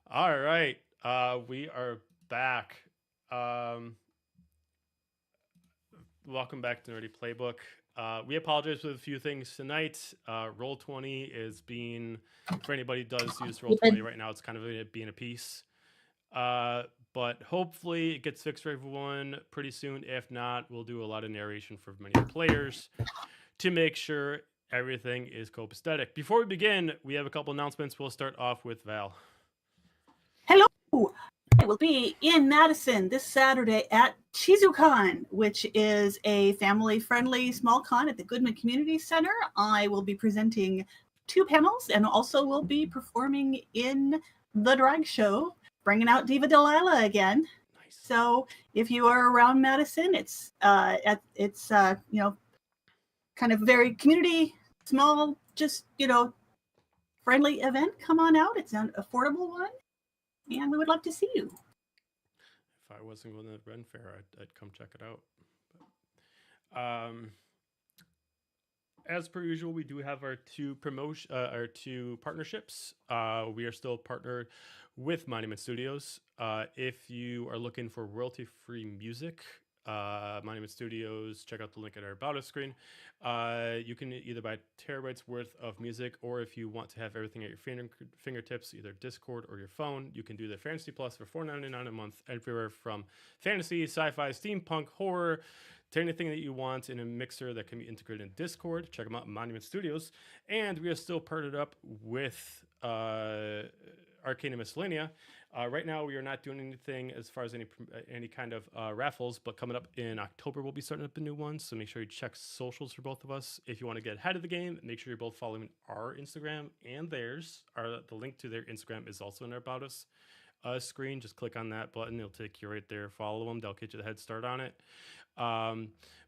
All right. We are back. Welcome back to Nerdy Playbook. We apologize for a few things tonight. Roll20 is being, for anybody who does use Roll20 right now, it's kind of being a piece. But hopefully it gets fixed for everyone pretty soon. If not, we'll do a lot of narration for many players to make sure everything is copacetic. Before we begin, we have a couple announcements. We'll start off with Val. Hello! I will be in Madison this Saturday at ChizuCon, which is a family-friendly small con at the Goodman Community Center. I will be presenting 2 panels and also will be performing in the drag show, bringing out Diva Delilah again. Nice. So if you are around Madison, it's kind of very community, small, just friendly event. Come on out. It's an affordable one. And we would love to see you. If I wasn't going to the Ren Fair, I'd come check it out. But, as per usual, we do have our two partnerships. We are still partnered with Monument Studios. If you are looking for royalty-free music, Monument Studios, check out the link at our About Us screen. You can either buy terabytes worth of music, or if you want to have everything at your fingertips, either Discord or your phone, you can do the Fantasy Plus for $4.99 a month, everywhere from fantasy, sci-fi, steampunk, horror, to anything that you want in a mixer that can be integrated in Discord. Check them out at Monument Studios. And we are still partnered up with Arcane and Miscellanea. Right now, we are not doing anything as far as any kind of raffles, but coming up in October, we'll be starting up a new one. So make sure you check socials for both of us. If you want to get ahead of the game, make sure you're both following our Instagram and theirs. The link to their Instagram is also in our About Us screen. Just click on that button. It'll take you right there. Follow them. They'll get you the head start on it.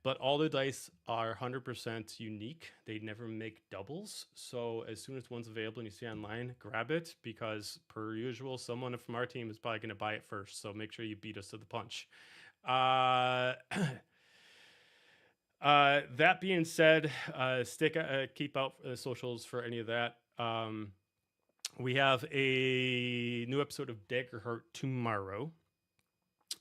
But all the dice are 100% unique. They never make doubles. So as soon as one's available and you see online, grab it, because per usual, someone from our team is probably going to buy it first. So make sure you beat us to the punch. That being said, keep out socials for any of that. We have a new episode of Daggerheart tomorrow.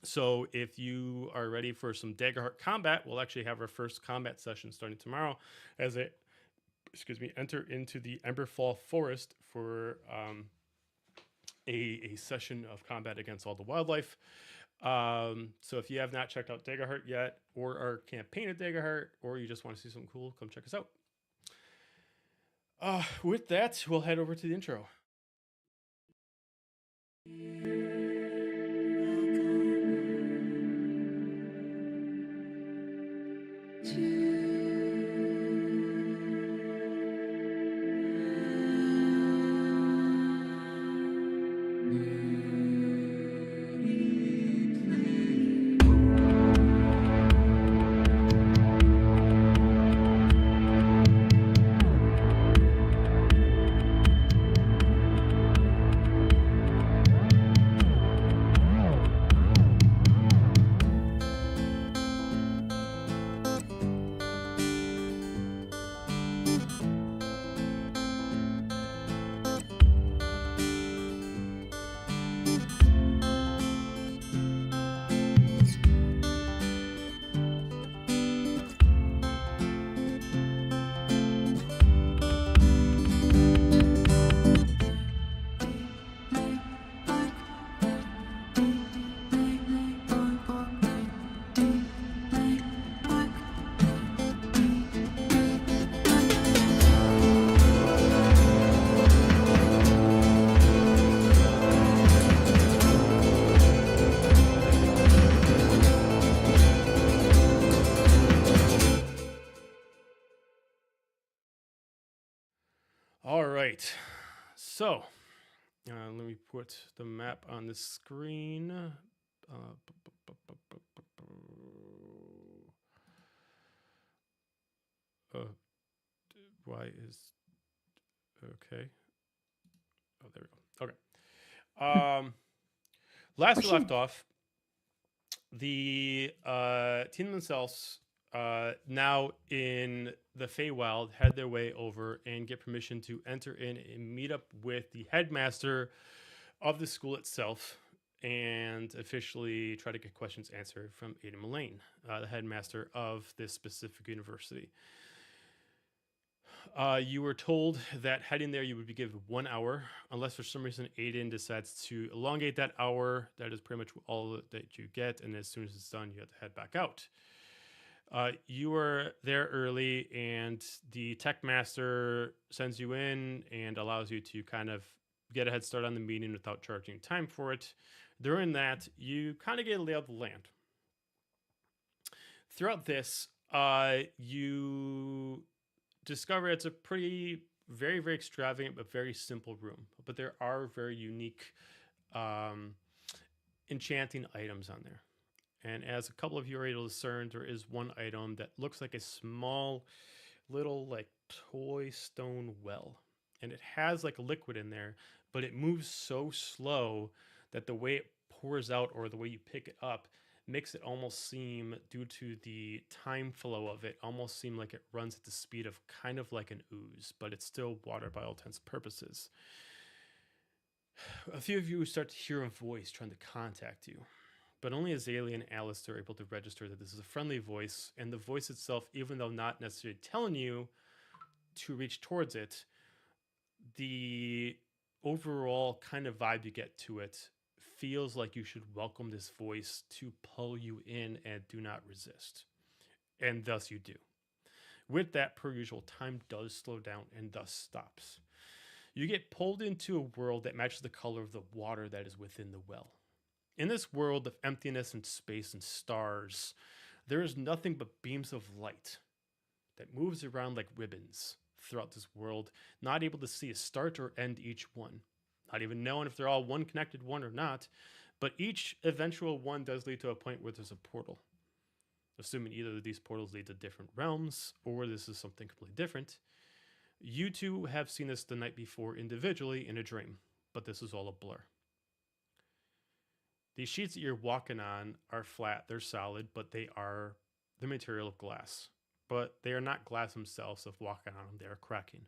So if you are ready for some Daggerheart combat, we'll actually have our first combat session starting tomorrow as they enter into the Emberfall Forest for a session of combat against all the wildlife. So if you have not checked out Daggerheart yet, or our campaign at Daggerheart, or you just want to see something cool, come check us out. With that, we'll head over to the intro. All right, so let me put the map on the screen. Why is okay? Oh, there we go. Okay. Last we left off, the team themselves, now in the Feywild, head their way over and get permission to enter in and meet up with the headmaster of the school itself and officially try to get questions answered from Aidan Mullane, the headmaster of this specific university. You were told that heading there you would be given 1 hour, unless for some reason Aiden decides to elongate that hour. That is pretty much all that you get, and as soon as it's done, you have to head back out. You were there early, and the tech master sends you in and allows you to kind of get a head start on the meeting without charging time for it. During that, you kind of get a lay of the land. Throughout this, you discover it's a pretty, very, very extravagant but very simple room. But there are very unique, enchanting items on there. And as a couple of you are able to discern, there is one item that looks like a small little like toy stone well. And it has like a liquid in there, but it moves so slow that the way it pours out or the way you pick it up makes it almost seem, due to the time flow of it, almost seem like it runs at the speed of kind of like an ooze, but it's still water by all intents and purposes. A few of you start to hear a voice trying to contact you, but only Azalia and Alistair are able to register that this is a friendly voice, and the voice itself, even though not necessarily telling you to reach towards it, the overall kind of vibe you get to it feels like you should welcome this voice to pull you in and do not resist. And thus you do. With that, per usual, time does slow down and thus stops. You get pulled into a world that matches the color of the water that is within the well. In this world of emptiness and space and stars, there is nothing but beams of light that moves around like ribbons throughout this world, not able to see a start or end each one. Not even knowing if they're all one connected one or not, but each eventual one does lead to a point where there's a portal. Assuming either of these portals lead to different realms, or this is something completely different. You two have seen this the night before individually in a dream, but this is all a blur. These sheets that you're walking on are flat, they're solid, but they are the material of glass. But they are not glass themselves, so if walking on them, they are cracking.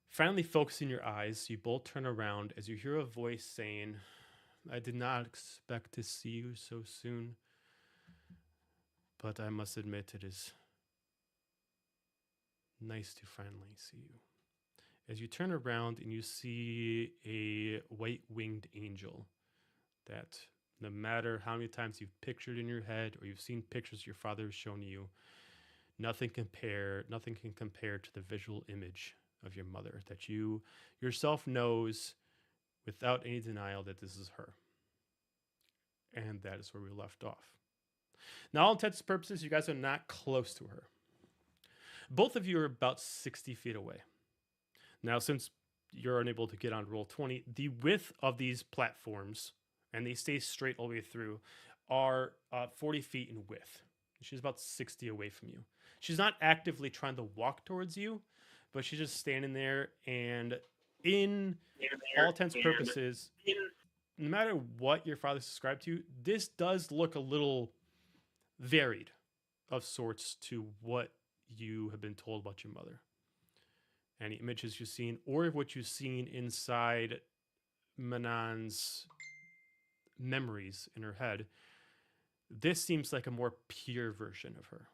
Finally focusing your eyes, you both turn around as you hear a voice saying, "I did not expect to see you so soon, but I must admit it is nice to finally see you." As you turn around and you see a white-winged angel that, no matter how many times you've pictured in your head or you've seen pictures your father has shown you, nothing can compare to the visual image of your mother, that you yourself knows without any denial that this is her. And that is where we left off. Now, all intents and purposes, you guys are not close to her. Both of you are about 60 feet away. Now, since you're unable to get on roll 20, the width of these platforms, and they stay straight all the way through, are 40 feet in width. She's about 60 away from you. She's not actively trying to walk towards you, but she's just standing there, and in all intents and purposes, no matter what your father subscribed to, this does look a little varied of sorts to what you have been told about your mother. Any images you've seen, or what you've seen inside Manon's memories in her head, this seems like a more pure version of her.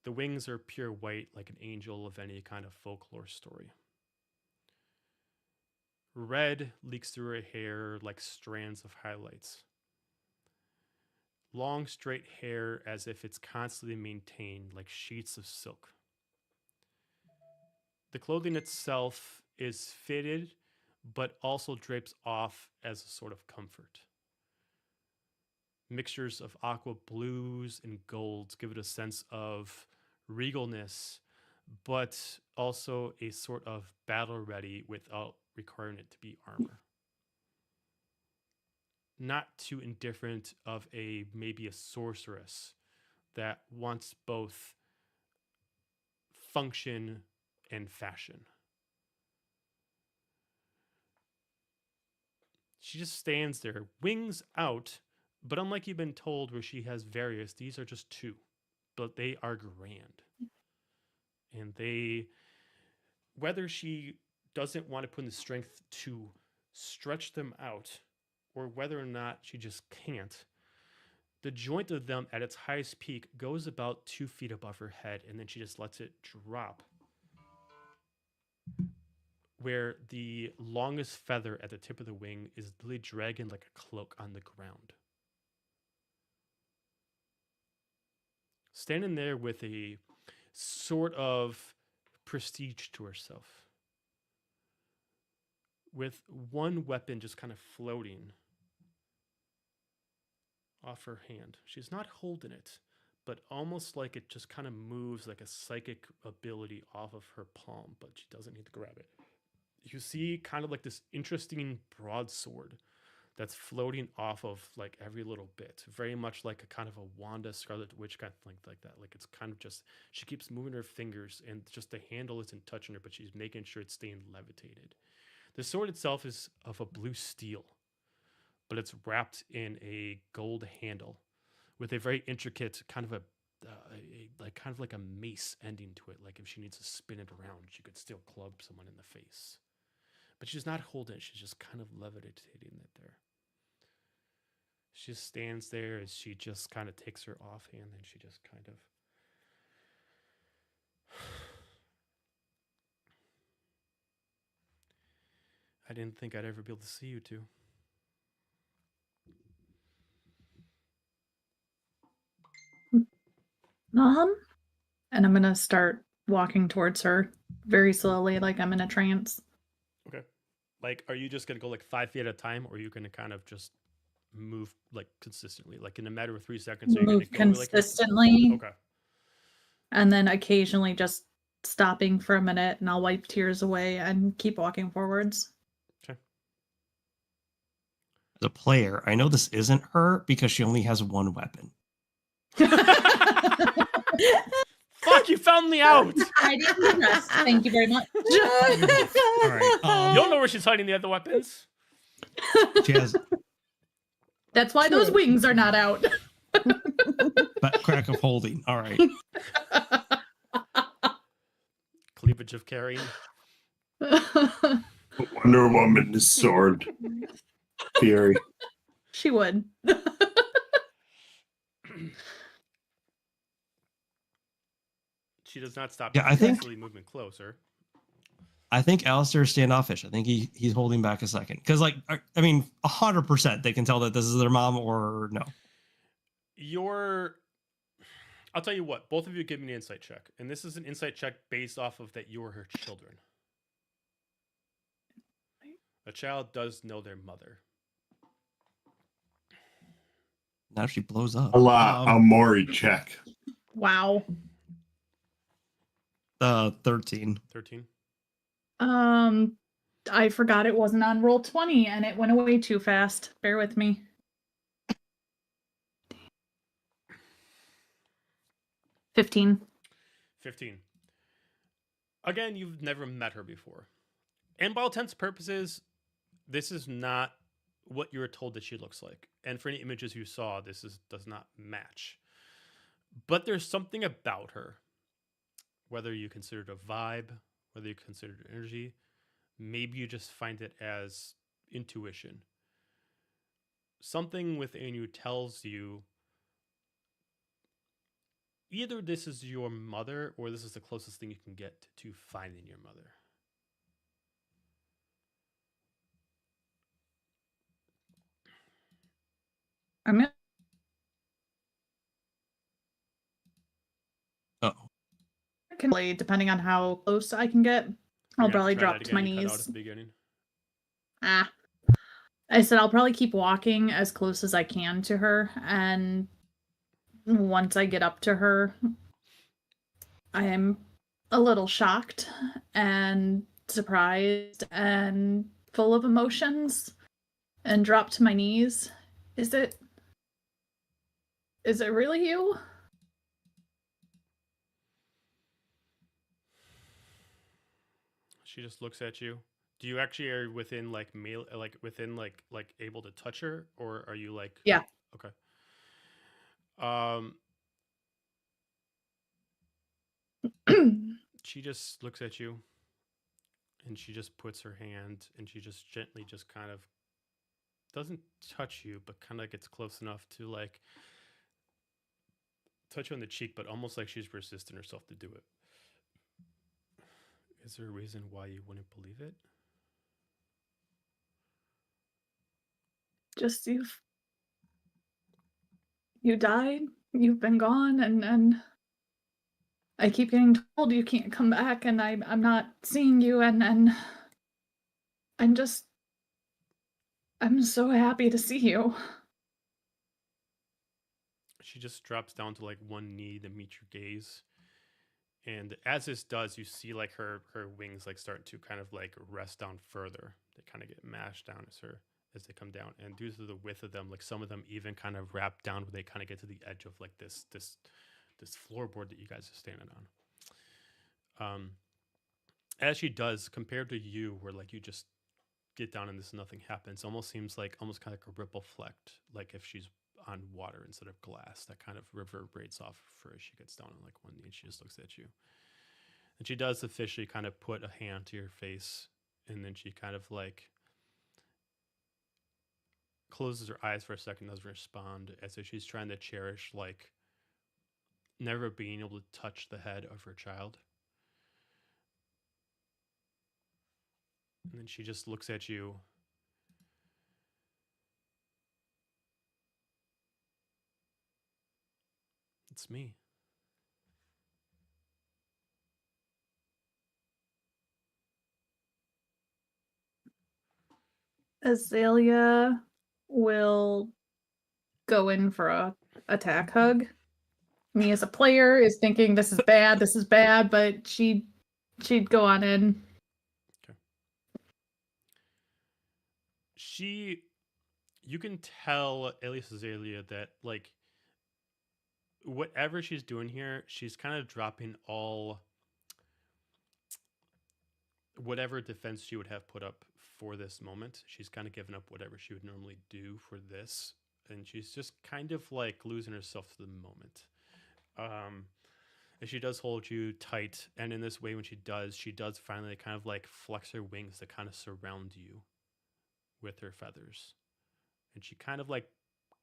The wings are pure white, like an angel of any kind of folklore story. Red leaks through her hair like strands of highlights. Long, straight hair as if it's constantly maintained like sheets of silk. The clothing itself is fitted, but also drapes off as a sort of comfort. Mixtures of aqua blues and golds give it a sense of regalness, but also a sort of battle ready without requiring it to be armor. Not too indifferent of maybe a sorceress that wants both function and fashion. She just stands there, wings out, but unlike you've been told where she has various, these are just two, but they are grand. And whether she doesn't want to put in the strength to stretch them out, or whether or not she just can't. The joint of them at its highest peak goes about 2 feet above her head, and then she just lets it drop, where the longest feather at the tip of the wing is literally dragging like a cloak on the ground. Standing there with a sort of prestige to herself, with one weapon just kind of floating off her hand. She's not holding it, but almost like it just kind of moves like a psychic ability off of her palm, but she doesn't need to grab it. You see kind of like this interesting broadsword that's floating off of like every little bit, very much like a kind of a Wanda Scarlet Witch kind of thing like that. Like it's kind of just, she keeps moving her fingers and just the handle isn't touching her, but she's making sure it's staying levitated. The sword itself is of a blue steel, but it's wrapped in a gold handle with a very intricate kind of like a mace ending to it. Like if she needs to spin it around, she could still club someone in the face. But she's not holding it. She's just kind of levitating it there. She just stands there as she just kind of takes her offhand and she just kind of... I didn't think I'd ever be able to see you two. And I'm gonna start walking towards her very slowly, like I'm in a trance. Okay. Like, are you just gonna go like 5 feet at a time, or are you gonna kind of just move like consistently, like in a matter of 3 seconds? Are you Move gonna go consistently. Like, okay. And then occasionally just stopping for a minute, and I'll wipe tears away and keep walking forwards. Okay. As a player, I know this isn't her because she only has one weapon. Fuck, you found me out. I didn't rest. Thank you very much. All right. You don't know where she's hiding the other weapons. She has That's why those wings are not out. that crack of holding. All right. Cleavage of carrying. Wonder Woman is sword. Fury. She would. She does not stop. Yeah, I think- moving closer. I think Alistair is standoffish. I think he's holding back a second. Because, like, I mean, 100% they can tell that this is their mom or no. I'll tell you what, both of you give me an insight check. And this is an insight check based off of that you are her children. A child does know their mother. Now she blows up. A Maury check. Wow. 13. 13. I forgot it wasn't on roll 20 and it went away too fast. Bear with me. 15. 15. Again, you've never met her before. And by all intents and purposes, this is not what you were told that she looks like. And for any images you saw, does not match. But there's something about her, whether you consider it a vibe, whether you consider it energy, maybe you just find it as intuition. Something within you tells you either this is your mother or this is the closest thing you can get to finding your mother. I'm gonna can play depending on how close I can get. I'll probably drop to my knees. I said I'll probably keep walking as close as I can to her, and once I get up to her, I am a little shocked and surprised and full of emotions, and drop to my knees. Is it really you? She just looks at you. Do you actually are within like like able to touch her, or are you like? Yeah. Okay. She just looks at you, And she just puts her hand and she just gently just kind of doesn't touch you, but kind of gets close enough to like touch you on the cheek, but almost like she's resisting herself to do it. Is there a reason why you wouldn't believe it? Just you died, you've been gone, and I keep getting told you can't come back, and I'm not seeing you, and I'm so happy to see you. She just drops down to like one knee to meet your gaze. And as this does, you see like her wings like start to kind of like rest down further. They kind of get mashed down as they come down. And due to the width of them, like some of them even kind of wrap down where they kind of get to the edge of like this floorboard that you guys are standing on. As she does, compared to you, where like you just get down and nothing happens, almost seems like almost kind of like a ripple effect, like if she's on water instead of glass, that kind of reverberates off her as she gets down on like one knee and she just looks at you. And she does officially kind of put a hand to your face, and then she kind of like closes her eyes for a second, doesn't respond, as if she's trying to cherish like never being able to touch the head of her child. And then she just looks at you. It's me. Azalia will go in for a attack hug. Me as a player is thinking this is bad, but she'd go on in. Okay. You can tell, at least Azalia, that like whatever she's doing here, she's kind of dropping all whatever defense she would have put up for this moment. She's kind of given up whatever she would normally do for this, and she's just kind of like losing herself to the moment. And she does hold you tight, and in this way, when she does finally kind of like flex her wings to kind of surround you with her feathers, and she kind of like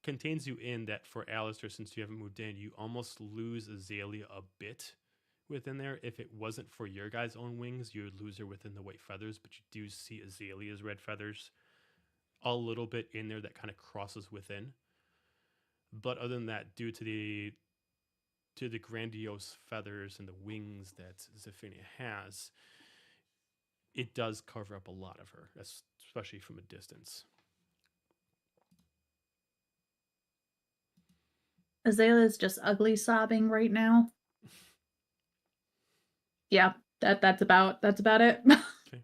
contains you in that. For Alistair, since you haven't moved in, you almost lose Azalia a bit within there. If it wasn't for your guys' own wings, you would lose her within the white feathers, but you do see Azalia's red feathers a little bit in there that kind of crosses within. But other than that, due to the grandiose feathers and the wings that Zephania has, it does cover up a lot of her, especially from a distance. Azalea's just ugly sobbing right now. Yeah, that's about it. Okay.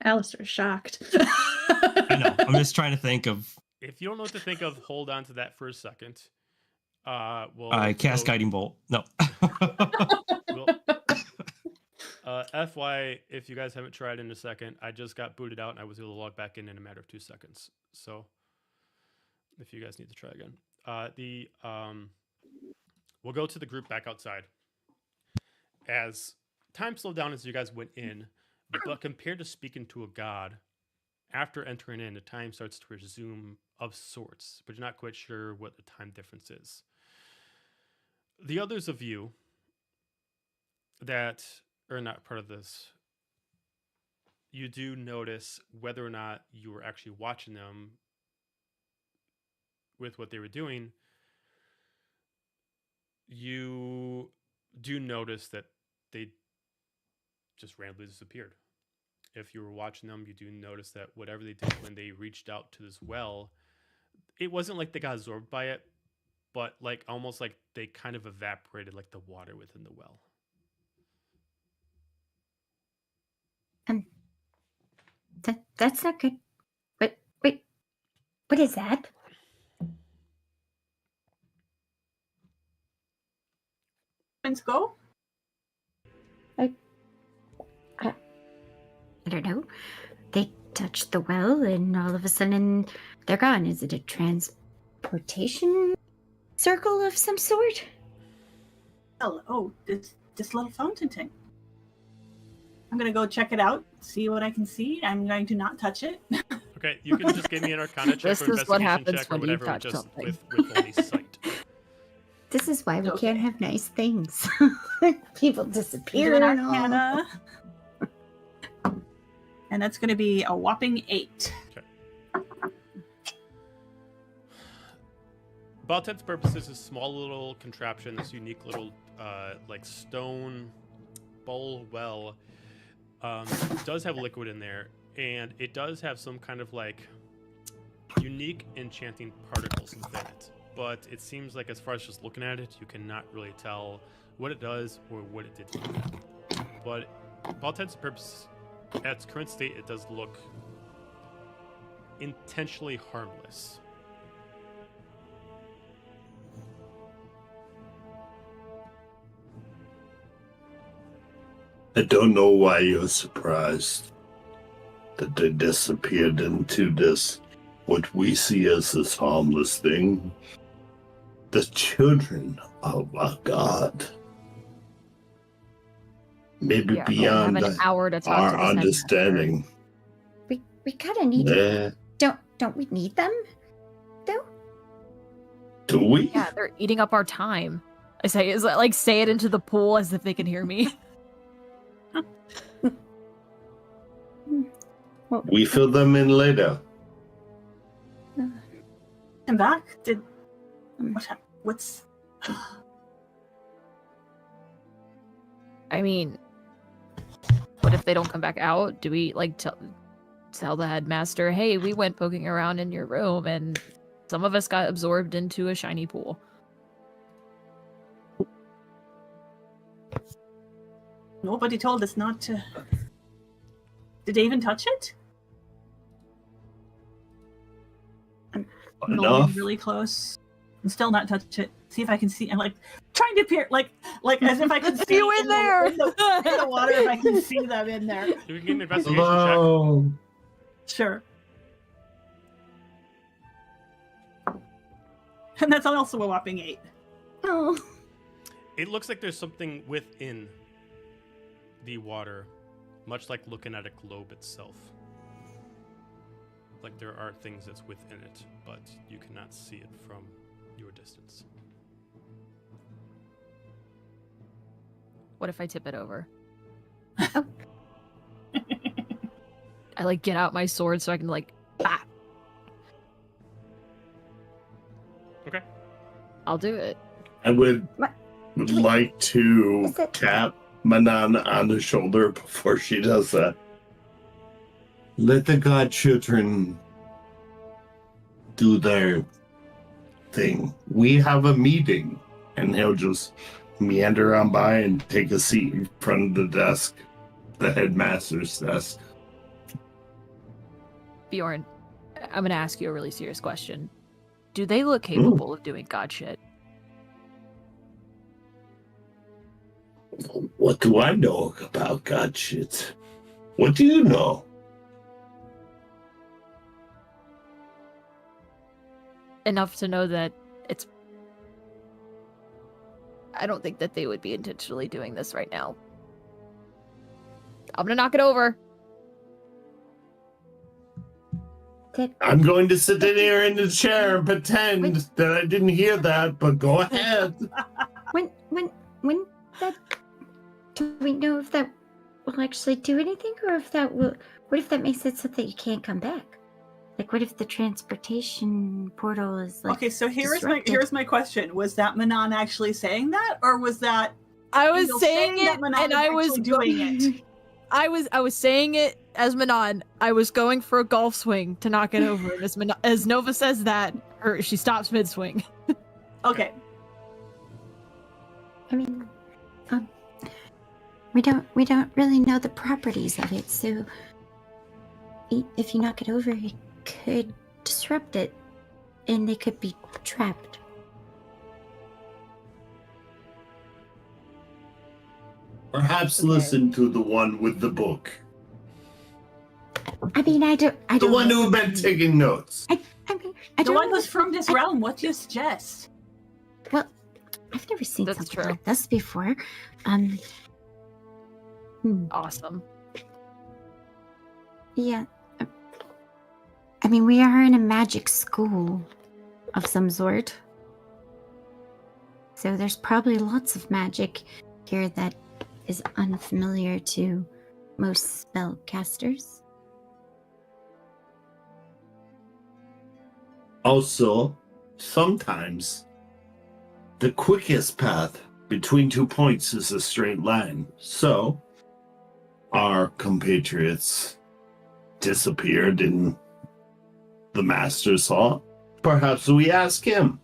Alistair's shocked. I know. I'm just trying to think of. If you don't know what to think of, hold on to that for a second. I cast Guiding Bolt. No. FY, if you guys haven't tried in a second, I just got booted out and I was able to log back in a matter of 2 seconds. So if you guys need to try again, we'll go to the group back outside. As time slowed down as you guys went in, but compared to speaking to a god, after entering in, the time starts to resume of sorts, but you're not quite sure what the time difference is. The others of you that are not part of this, you do notice whether or not you were actually watching them with what they were doing. You do notice that they just randomly disappeared. If you were watching them, you do notice that whatever they did when they reached out to this well, it wasn't like they got absorbed by it, but like almost like they kind of evaporated like the water within the well. That's not good. But wait, what is that? Let's go. I don't know. They touched the well and all of a sudden they're gone. Is it a transportation circle of some sort? Oh, this little fountain thing. I'm gonna go check it out, see what I can see. I'm going to not touch it. Okay, you can just give me an Arcana check This or is what investigation happens check or when you whatever, touch just something. with only sight. This is why we Okay. can't have nice things. People Do disappear an and all. Arcana. And that's gonna be a whopping 8. For all intents and purposes, this small little contraption, this unique little like stone bowl well, does have liquid in there, and it does have some kind of like unique enchanting particles within it. But it seems like, as far as just looking at it, you cannot really tell what it does or what it did to you. But for all intents and purposes, at its current state, it does look intentionally harmless. I don't know why you're surprised that they disappeared into this, what we see as this harmless thing. The children of our God. Maybe Yeah, beyond we have an hour to talk our to this understanding. We kind of need. Yeah. Don't we need them? Though. Do we? Yeah, they're eating up our time. I say, is that like say it into the pool as if they can hear me? Well, We fill them in later. I'm back. What's I mean, what if they don't come back out? Do we like tell the headmaster, hey, we went poking around in your room and some of us got absorbed into a shiny pool? Nobody told us not to. Did they even touch it? I'm Enough. really close. I'm still not touch it. See if I can see. I'm like trying to peer, like as if I can see You in there! in the water. If I can see them in there. You can get an investigation check. Hello. Sure. And that's also a whopping 8. Oh. It looks like there's something within the water, much like looking at a globe itself. Like there are things that's within it, but you cannot see it from your distance. What if I tip it over? I like get out my sword so I can like bah! Okay. I'll do it. I would What? like to Is it- tap Manon on the shoulder before she does that. Let the godchildren do their thing. We have a meeting. And he'll just meander on by and take a seat in front of the desk, the headmaster's desk. Bjorn, I'm gonna ask you a really serious question. Do they look capable of doing god shit? What do I know about god shit? What do you know? Enough to know that it's... I don't think that they would be intentionally doing this right now. I'm gonna knock it over. I'm going to sit in here in the chair and pretend that I didn't hear that, but go ahead. When that, do we know if that will actually do anything, or if that will? What if that makes it so that you can't come back? Like, what if the transportation portal is like? Okay, so disrupted? here's my question: was that Manon actually saying that, or was that I was Angel saying that it, Manon and was I was actually doing it? I was saying it as Manon. I was going for a golf swing to knock it over, and as Nova says that, she stops mid swing. Okay, I mean, we don't really know the properties of it, so if you knock it over, it could disrupt it, and they could be trapped. Perhaps listen to the one with the book. I mean, I The don't. one know. who had been taking notes. I mean, I the don't one know who's from this realm. What do you suggest? I've never seen That's something true. like this before. Awesome. Yeah. I mean, we are in a magic school of some sort. So there's probably lots of magic here that is unfamiliar to most spellcasters. Also, sometimes the quickest path between 2 points is a straight line. So, our compatriots disappeared in the Master's Hall. Perhaps we ask him.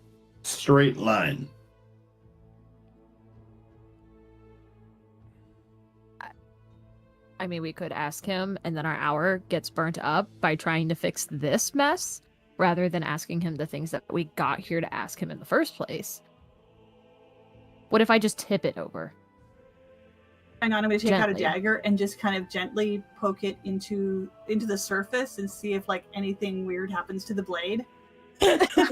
Straight line. I mean, we could ask him, and then our hour gets burnt up by trying to fix this mess, rather than asking him the things that we got here to ask him in the first place. What if I just tip it over? Hang on, I'm going to take out a Gently. dagger and just kind of gently poke it into the surface and see if like anything weird happens to the blade. Did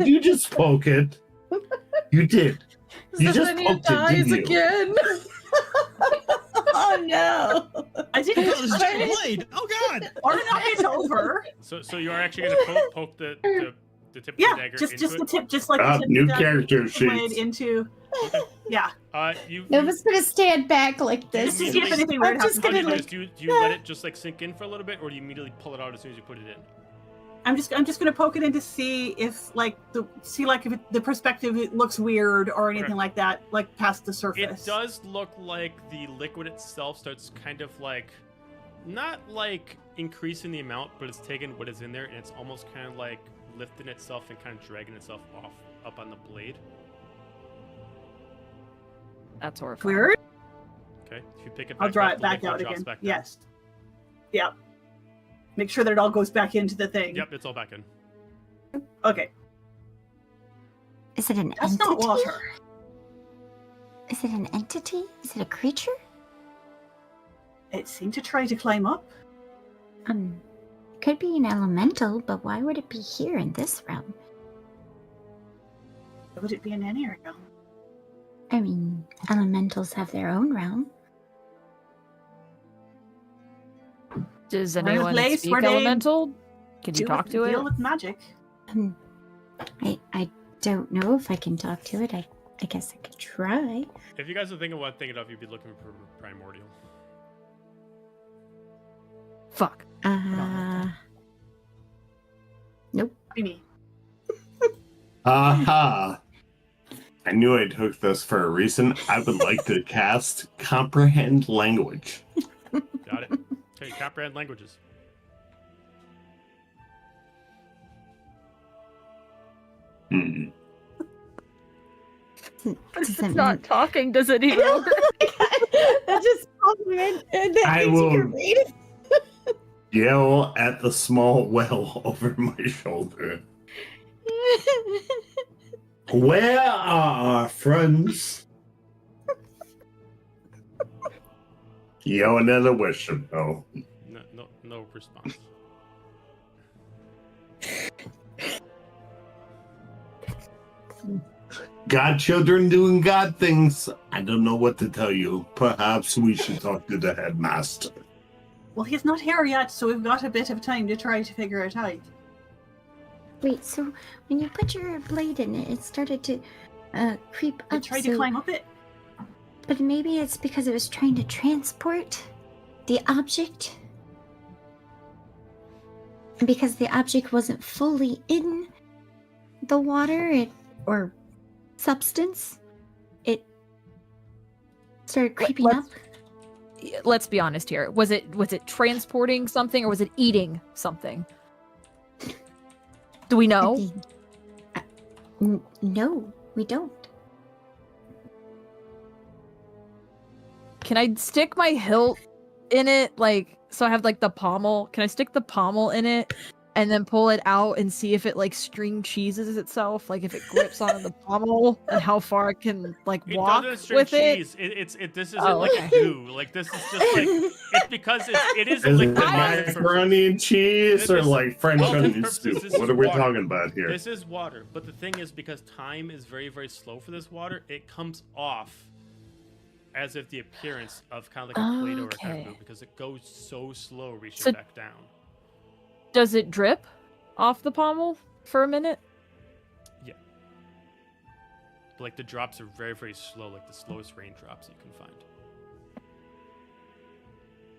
you just poke it? You did. You just poked it, didn't you? again. Oh no! I didn't Oh, this touch giant it blade. Oh god. or knock it over. So you are actually going to poke the tip of the Yeah, dagger just into the it? tip, just like Ah, the tip new of the dagger, character the blade sheets. into. Yeah, You Nova's gonna stand back like this. just to see if anything weird I'm just happens. how do gonna you do like. this? Do you let it just like sink in for a little bit, or do you immediately pull it out as soon as you put it in? I'm just gonna poke it in to see if like if the perspective it looks weird or anything Okay. like that, like past the It surface. does look like the liquid itself starts kind of like, not like increasing the amount, but it's taking what is in there and it's almost kind of like lifting itself and kind of dragging itself off up on the blade. That's horrifying. Weird. Okay, if you pick it back I'll draw up, it the back liquid out drops again. back down. Yes. Yep. Make sure that it all goes back into the thing. Yep, it's all back in. Okay. Is it an That's entity? not water. Is it an entity? Is it a creature? It seemed to try to climb up. Could be an elemental, but why would it be here in this realm? Would it be in any realm? I mean, elementals have their own realm. Does We're in a anyone place speak where they elemental? Can you talk to it? Deal with magic. I don't know if I can talk to it. I guess I could try. If you guys are thinking what thinking of, you'd be looking for primordial. Fuck. Nope. Me. Aha! I knew I took this for a reason. I would like to cast Comprehend Language. Got it. Okay, comprehend languages. Hmm. Does It's that not mean- talking, does it even work? That just and that I means you will- can read it. Yell at the small well over my shoulder. Where are our friends? Yo, another wisdom, though. No response. Godchildren doing God things. I don't know what to tell you. Perhaps we should talk to the headmaster. Well, he's not here yet, so we've got a bit of time to try to figure it out. Wait, so when you put your blade in it, it started to creep I up. tried to climb up it. But maybe it's because it was trying to transport the object. And because the object wasn't fully in the water or substance, it started creeping up. Let's be honest here. Was it transporting something or was it eating something? Do we know? No, we don't. Can I stick my hilt in it, like, so I have like the pommel? Can I stick the pommel in it and then pull it out and see if it like string cheeses itself, like if it grips onto the pommel and how far it can like It walk doesn't string with cheese. This isn't Oh, like okay. goo. Like this is just like it's because it is a Is it liquid body. macaroni and cheese or This- like French well, onion this soup? is What are we water. talking about here? This is water, but the thing is, because time is very, very slow for this water, it comes off as if the appearance of kind of like a Play-Doh or a kind of Okay. glue, because it goes so slow reaching So- back down. Does it drip off the pommel for a minute? But, like the drops are very, very slow, like the slowest raindrops you can find.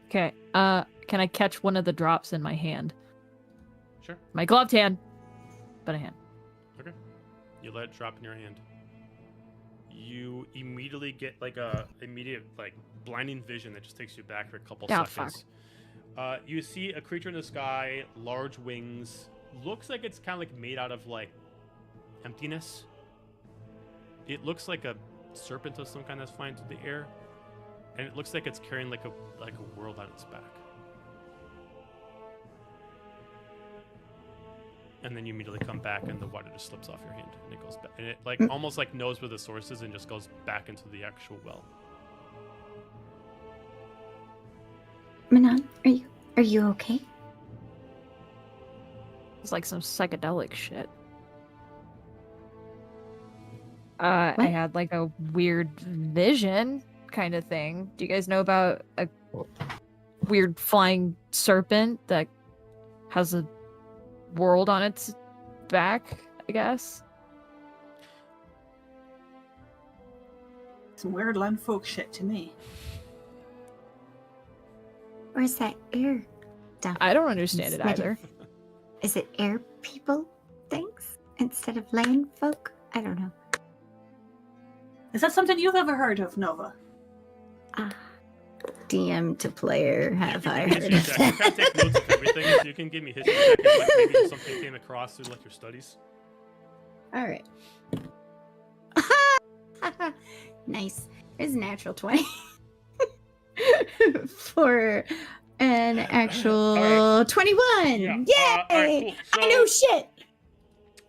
Okay. Can I catch one of the drops in my hand? Sure. My gloved hand, but a hand. You let it drop in your hand. You immediately get like a immediate like blinding vision that just takes you back for a couple Oh, seconds. You see a creature in the sky, large wings. Looks like it's kind of like made out of like emptiness. It looks like a serpent of some kind that's flying through the air, and it looks like it's carrying like a world on its back. And then you immediately come back, and the water just slips off your hand, and it goes back, and it like almost like knows where the source is, and just goes back into the actual well. Manon, are you okay? It's like some psychedelic shit. I What? had like a weird vision kind of thing. Do you guys know about a weird flying serpent that has a world on its back, I guess? Some weird land folk shit to me. Or is that air stuff? I don't understand it Instead either. of- Is it air people things instead of land folk? I don't know. Is that something you've ever heard of, Nova? DM to player, have I You heard can of history check. You can take that? notes of everything, so you can give me history check if like maybe just something came across through like your studies. All right. Nice. It's a natural 20 for an actual All 21. Yeah. Yay! All right, cool. I know shit.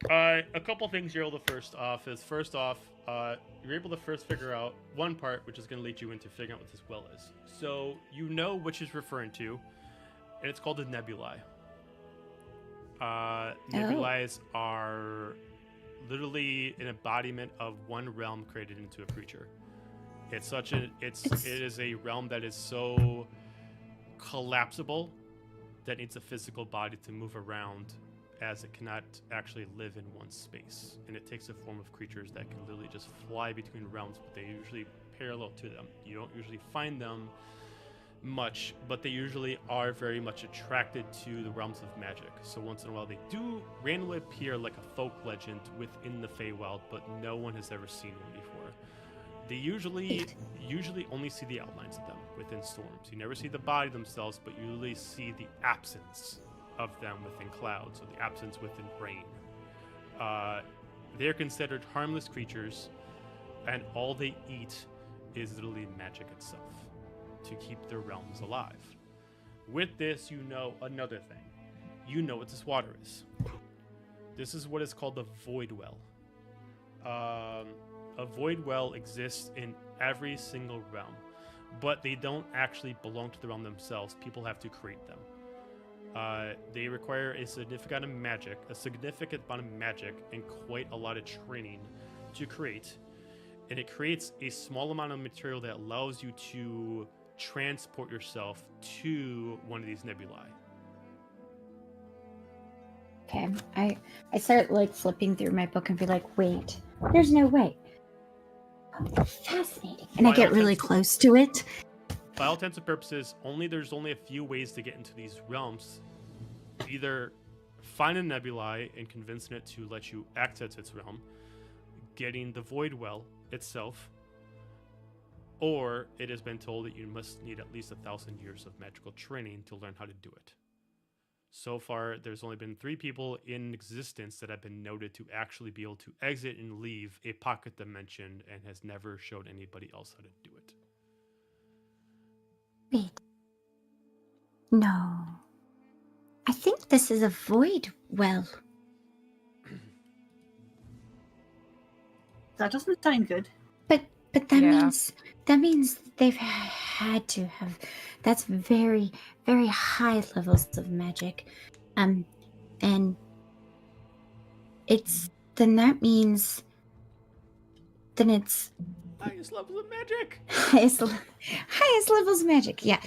A couple things you're able to first off, you're able to first figure out one part, which is going to lead you into figuring out what this well is. So you know which is referring to, and it's called a nebulae. Nebulae are literally an embodiment of one realm created into a creature. It is a realm that is so collapsible that needs a physical body to move around, as it cannot actually live in one space. And it takes the form of creatures that can literally just fly between realms, but they usually parallel to them. You don't usually find them much, but they usually are very much attracted to the realms of magic. So once in a while they do randomly appear like a folk legend within the Feywild, but no one has ever seen one before. They usually only see the outlines of them within storms. You never see the body themselves, but you usually see the absence of them within clouds, or the absence within rain. They're considered harmless creatures, and all they eat is literally magic itself to keep their realms alive. With this, you know another thing. You know what this water is. This is what is called the Void Well. A Void Well exists in every single realm, but they don't actually belong to the realm themselves. People have to create them. They require a significant amount of magic, and quite a lot of training to create. And it creates a small amount of material that allows you to transport yourself to one of these nebulae. Okay, I start like flipping through my book and be like, wait, there's no way. Fascinating. And I By get all really intents- close to it. By all intents and purposes, there's only a few ways to get into these realms. Either find a nebulae and convincing it to let you access its realm, getting the Void Well itself, or it has been told that you must need at least 1,000 years of magical training to learn how to do it. So far, there's only been 3 people in existence that have been noted to actually be able to exit and leave a pocket dimension, and has never showed anybody else how to do it. Wait. No. I think this is a void well. That doesn't sound good. But that Yeah. means they've had to have. That's very, very high levels of magic, and it's that means it's Highest levels of magic. highest levels of magic. Yeah.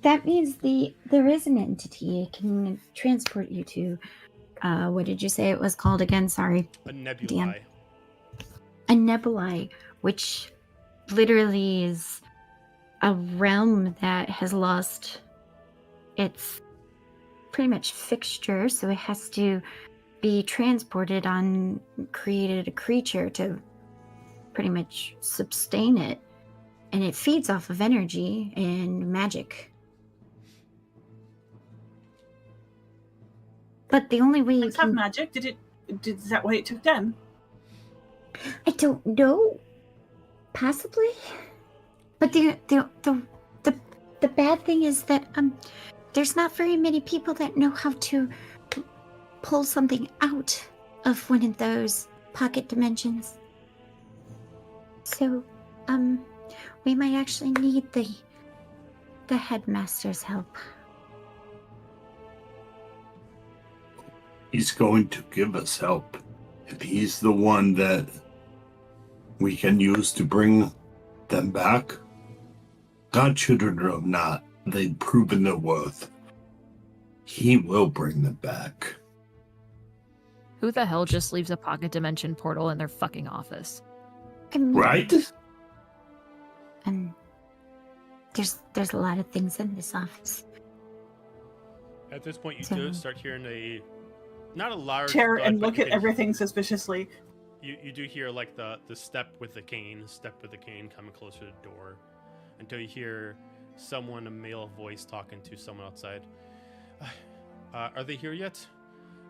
That means there is an entity. It can transport you to. What did you say it was called again? Sorry. A nebulae. A nebulae, which literally is a realm that has lost its pretty much fixture, so it has to be transported on, created a creature to pretty much sustain it, and it feeds off of energy and magic. But the only way you Let's have can... magic. Is that why it took them? I don't know. Possibly. But the bad thing is that there's not very many people that know how to pull something out of one of those pocket dimensions. So, we might actually need the headmaster's help. He's going to give us help. If he's the one that we can use to bring them back, godchildren or not, they've proven their worth. He will bring them back. Who the hell just leaves a pocket dimension portal in their fucking office? I mean, Right? there's a lot of things in this office. At this point, you So- do start hearing not a large Terror thud, and but look you at can- everything suspiciously. You do hear like the step with the cane coming closer to the door, until you hear someone, a male voice, talking to someone outside. Are they here yet?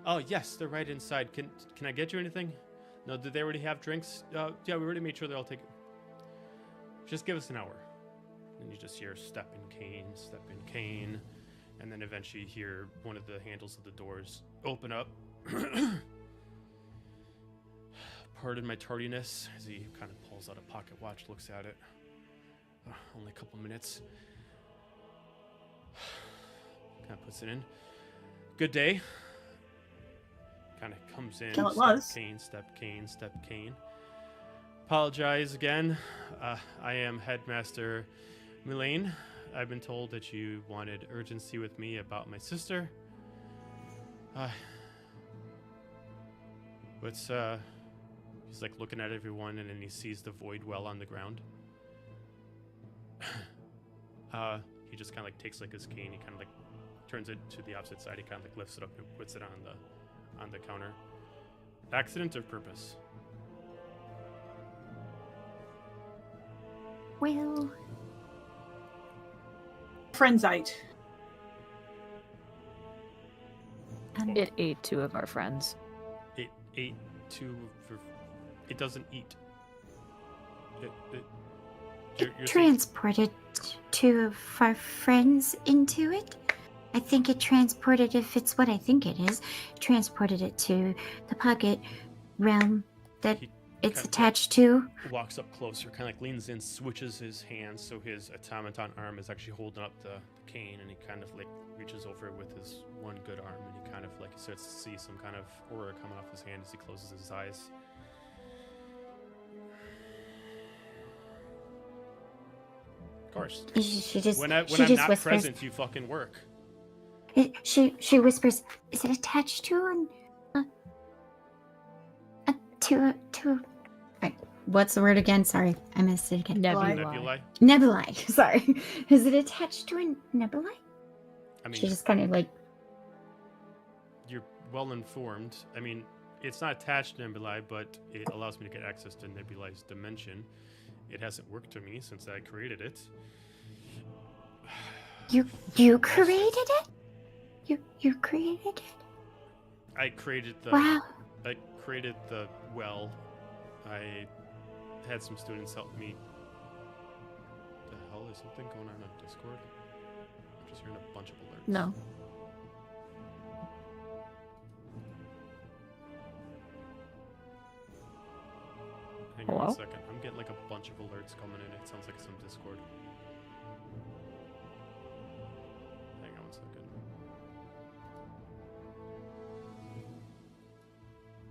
Oh yes, they're right inside. Can I get you anything? No, did they already have drinks? Yeah, we already made sure they're all taken. Just give us an hour. And you just hear step and cane, and then eventually you hear one of the handles of the doors open up. Pardon my tardiness, as he kind of pulls out a pocket watch, looks at it. Only a couple minutes. Kind of puts it in. Good day. Kind of comes in. Well, it was. Step cane. Apologize again. I am Headmaster Mylene. I've been told that you wanted urgency with me about my sister. He's like looking at everyone, and then he sees the void well on the ground. He just kind of like takes like his cane. He kind of like turns it to the opposite side. He kind of like lifts it up and puts it on the counter. Accident or purpose? Well, Friendsite. It ate 2 of our friends. It ate 2. It doesn't eat. You're saying- transported 2 of our friends into it. I think it transported, if it's what I think it is, transported it to the pocket realm that He it's kind of attached to. walks up closer, kind of like leans in, switches his hands so his automaton arm is actually holding up the cane, and he kind of like reaches over with his one good arm, and he kind of like starts to see some kind of aura coming off his hand as he closes his eyes. Of course. She just When I'm just not whispers. present, you fucking work. She whispers, "Is it attached to Right. What's the word again? Sorry, I missed it again. Nebulae. Nebulae. Nebulae. Sorry. Is it attached to a nebulae? I mean, She just kind of like, you're well informed. I mean, it's not attached to Nebulae, but it allows me to get access to Nebulae's dimension. It hasn't worked to me since I created it. you created it? You created it? I created the Wow. I created the well. I had some students help me. The hell is something going on Discord? I'm just hearing a bunch of alerts. No. go. second. I'm getting like a bunch of alerts coming in. It sounds like some Discord. Hang on 1 second.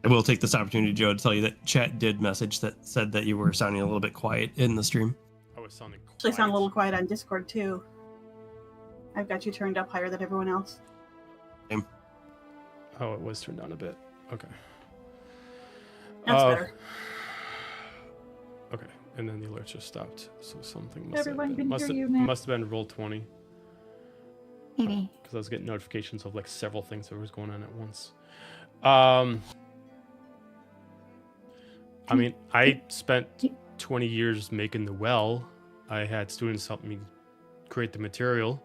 I will take this opportunity, Joe, to tell you that chat did message that said that you were sounding a little bit quiet in the stream. I was sounding quiet. Actually sound a little quiet on Discord too. I've got you turned up higher than everyone else. Oh, it was turned down a bit. Okay. That's better. Okay, and then the alerts just stopped. So something must Everyone have can been, hear you now. must have been roll 20 Maybe. because I was getting notifications of like several things that was going on at once. I mean, I spent 20 years making the well. I had students help me create the material.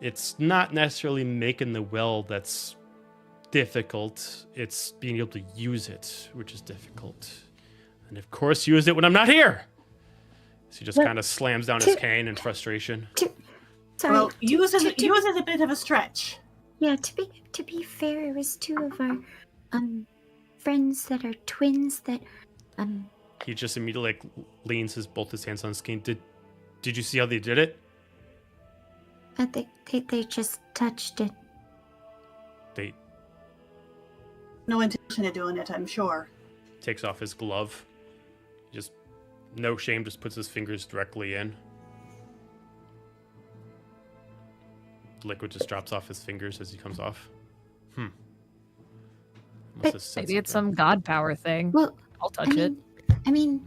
It's not necessarily making the well that's difficult. It's being able to use it, which is difficult. And of course, use it when I'm not here. So he just Well, kind of slams down his cane in frustration. Sorry. Well, use is a bit of a stretch. Yeah, to be fair, it was two of our friends that are twins that He just immediately like leans both his hands on his cane. Did you see how they did it? they just touched it. They No intention of doing it, I'm sure. takes off his glove. Just no shame, just puts his fingers directly in. Liquid just drops off his fingers as he comes off. Must have said Maybe it's something. some god power thing. Well, I'll touch it. I mean,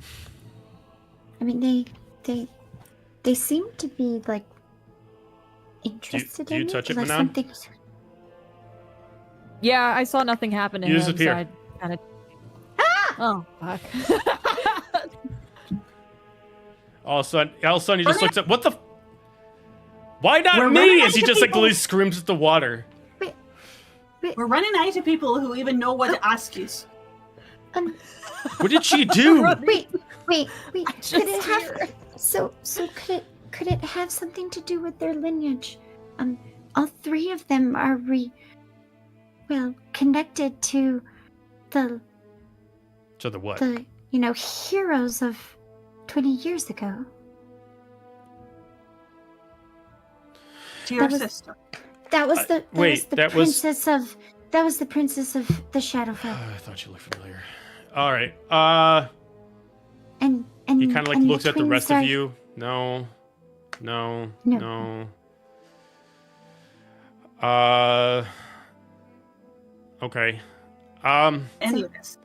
they seem to be like interested do you in touch it, like Manon? something. Yeah, I saw nothing happen to You him. disappear. So I kind of. Oh fuck! All of a sudden he just looks up. What the? Why not We're me? running As he out of just like people. literally screams at the water. We're running out of people who even know what to ask you. What did she do? Wait. Could just it have? So could it have something to do with their lineage? All three of them are connected to the To the what? heroes of 20 years ago. To your That was- sister. That was the princess of the Shadowfell. I thought you looked familiar. All right. And He kind of like and looks at the twins rest are- of you. No. Okay. Any of this.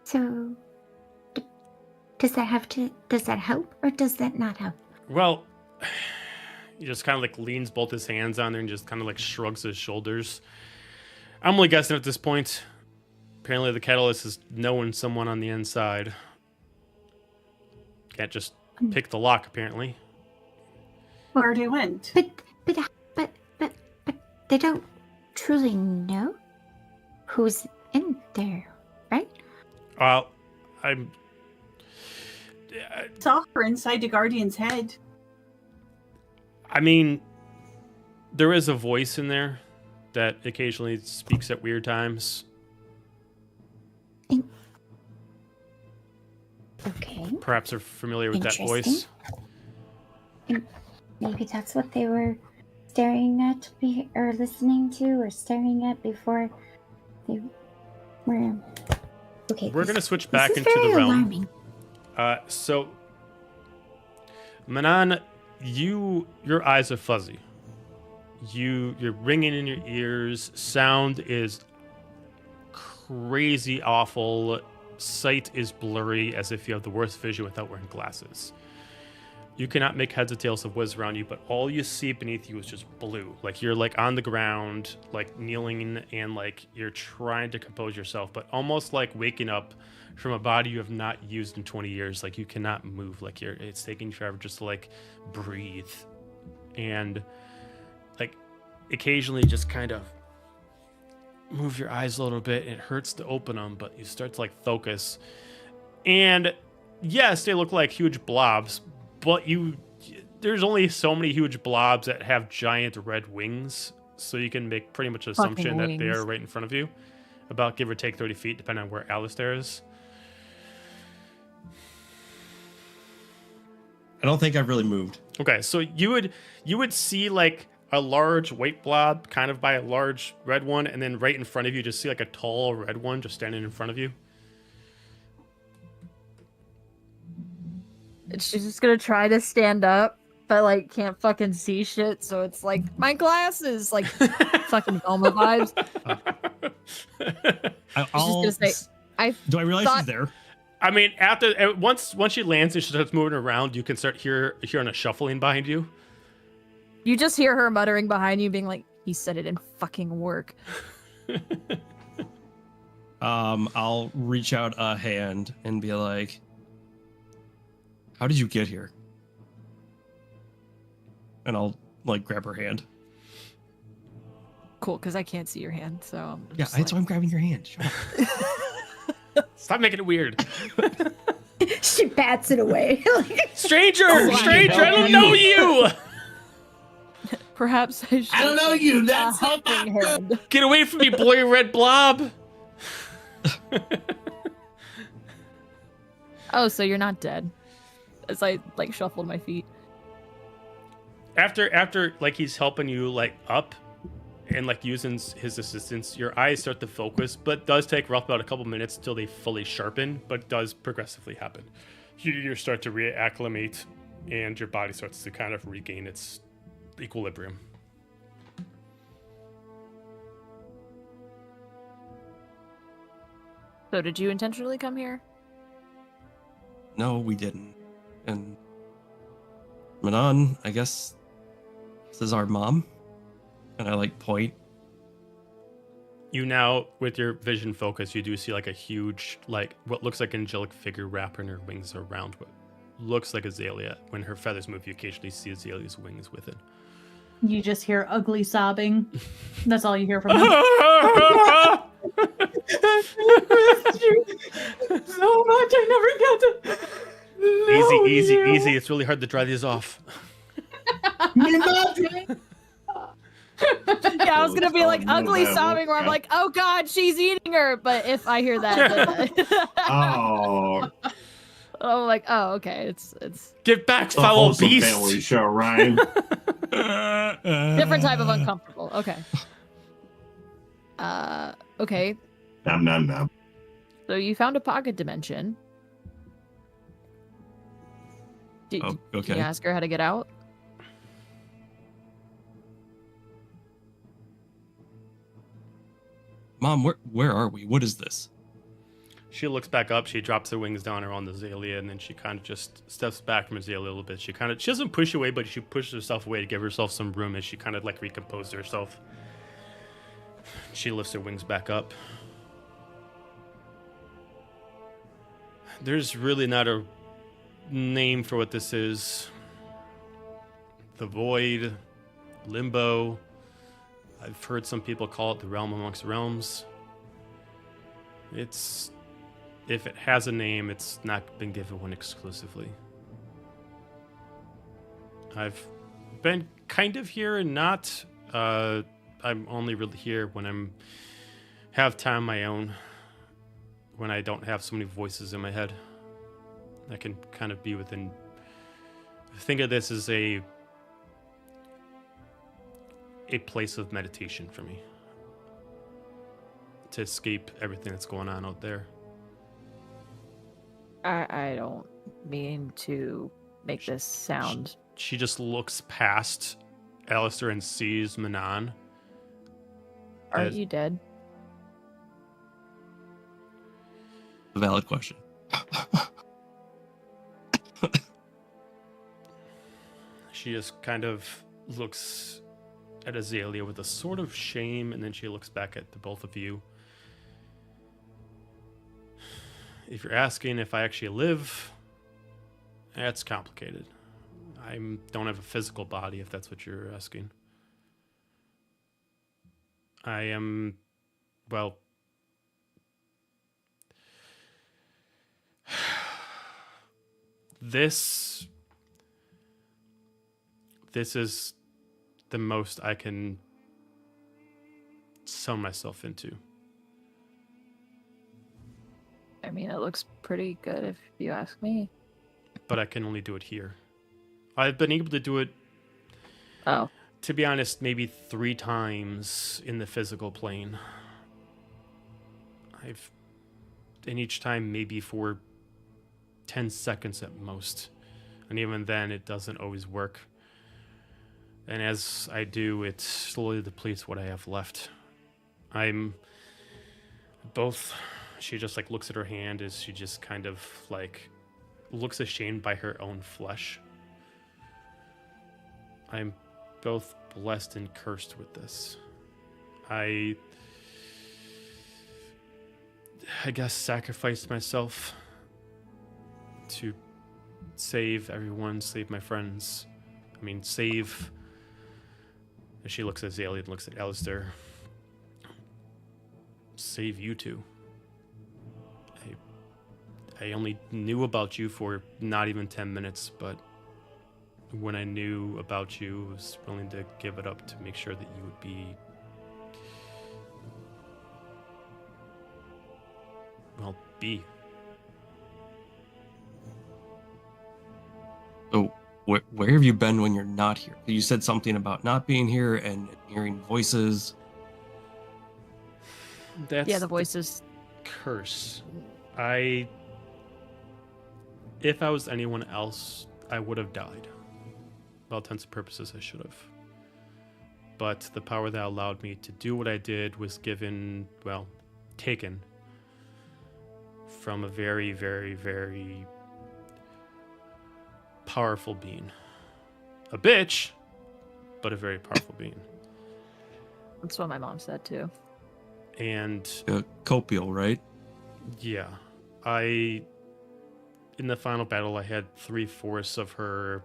So does that help or does that not help? Well, he just kind of like leans both his hands on there and just kind of like shrugs his shoulders. I'm only guessing at this point. Apparently, the catalyst is knowing someone on the inside. Can't just pick the lock. Apparently, Where do you went? But they don't truly know who's in there, right? I'm. Saw her inside the Guardian's head. I mean, there is a voice in there that occasionally speaks at weird times. Okay. Perhaps they're familiar with that voice. Maybe that's what they were staring at or listening to or staring at before they were. Okay. We're gonna switch back this is into very the realm. alarming. So, Manon, your eyes are fuzzy. You're ringing in your ears. Sound is crazy awful. Sight is blurry, as if you have the worst vision without wearing glasses. You cannot make heads or tails of what's around you, but all you see beneath you is just blue. Like you're like on the ground, like kneeling, and like you're trying to compose yourself, but almost like waking up from a body you have not used in 20 years. Like you cannot move. Like it's taking forever just to like breathe, and like occasionally just kind of move your eyes a little bit. And it hurts to open them, but you start to like focus, and yes, they look like huge blobs. But there's only so many huge blobs that have giant red wings, so you can make pretty much an assumption that they are right in front of you. about give or take 30 feet, depending on where Alistair is. I don't think I've really moved. Okay, so you would see like a large white blob kind of by a large red one, and then right in front of you just see like a tall red one just standing in front of you. She's just gonna try to stand up, but like can't fucking see shit, so it's like my glasses, like fucking Velma vibes. I'll She's gonna say, do I realize thought- she's there? I mean, once she lands and she starts moving around, you can start hearing a shuffling behind you. You just hear her muttering behind you, being like, "He said it in fucking work." I'll reach out a hand and be like, "How did you get here?" And I'll like grab her hand. Cool, because I can't see your hand, so I'm Yeah, just that's why like- I'm grabbing your hand. Shut up. Stop making it weird. She bats it away. Stranger! Oh, Stranger, I don't no. know you! Perhaps I should. I don't know you. A That's helping hand. Get away from me, blurry red blob! Oh, so you're not dead? As I like shuffled my feet. After like he's helping you like up and like using his assistance, your eyes start to focus, but it does take roughly about a couple minutes till they fully sharpen, but it does progressively happen. You start to reacclimate and your body starts to kind of regain its equilibrium. So did you intentionally come here? No, we didn't. And Manon, I guess this is our mom. And I like point. You now, with your vision focus, you do see like a huge, like what looks like an angelic figure wrapping her wings around what looks like Azalia. When her feathers move, you occasionally see Azalia's wings with it. You just hear ugly sobbing. That's all you hear from him. So much, I never got to. Easy. It's really hard to dry these off. Yeah, I was gonna be like Oh, ugly no, sobbing, where I'm yeah. like, "Oh God, she's eating her." But if I hear that, then Oh, I'm like, "Oh, okay, it's Get back, it's a foul wholesome beast! family show, Ryan. different type of uncomfortable." Okay. Okay. Nom nom nom. So you found a pocket dimension. Did, Oh, Can okay. you ask her how to get out? Mom, where are we? What is this? She looks back up. She drops her wings down around Azalia, and then she kind of just steps back from Azalia a little bit. She doesn't push away, but she pushes herself away to give herself some room as she kind of like recomposes herself. She lifts her wings back up. There's really not a name for what this is. The Void, Limbo. I've heard some people call it the Realm Amongst Realms. If it has a name, it's not been given one exclusively. I've been kind of here and not. I'm only really here when have time my own. When I don't have so many voices in my head. I can kind of be within. Think of this as a place of meditation for me. To escape everything that's going on out there. I don't mean to make this sound. She just looks past Alistair and sees Manon. Are as- you dead? A valid question. She just kind of looks at Azalia with a sort of shame, and then she looks back at the both of you. If you're asking if I actually live, that's complicated. I don't have a physical body, if that's what you're asking. I am, well... This is the most I can sum myself into. I mean, it looks pretty good if you ask me. But I can only do it here. I've been able to do it, Oh. to be honest, maybe 3 times in the physical plane. And each time maybe for 10 seconds at most. And even then, it doesn't always work. And as I do, it slowly depletes what I have left. I'm both... She just, like, looks at her hand as she just kind of, like, looks ashamed by her own flesh. I'm both blessed and cursed with this. I guess sacrificed myself to save everyone, save my friends. I mean, save... As she looks at Azalia and looks at Alistair. Save you two. I only knew about you for not even 10 minutes, but when I knew about you, I was willing to give it up to make sure that you would be... Well, be. So, where have you been when you're not here? You said something about not being here and hearing voices. That's Yeah, the voices. curse. If I was anyone else, I would have died. For all intents and purposes, I should have. But the power that allowed me to do what I did was given, well, taken from a very, very, very powerful being. A bitch, but a very powerful being. That's what my mom said too. And Kokobial, right? yeah, in the final battle, I had 3/4 of her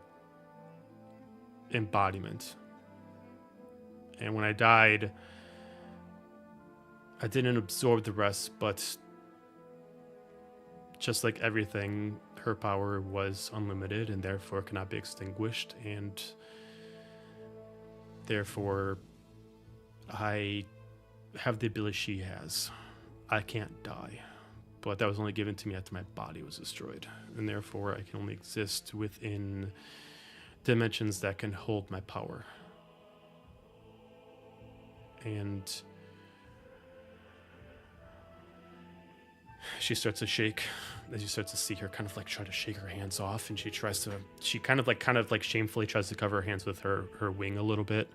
embodiment. And when I died, I didn't absorb the rest, but just like everything, her power was unlimited and therefore cannot be extinguished, and therefore I have the ability she has. I can't die. But that was only given to me after my body was destroyed. And therefore, I can only exist within dimensions that can hold my power. And she starts to shake as you start to see her kind of like try to shake her hands off. And she kind of like shamefully tries to cover her hands with her wing a little bit.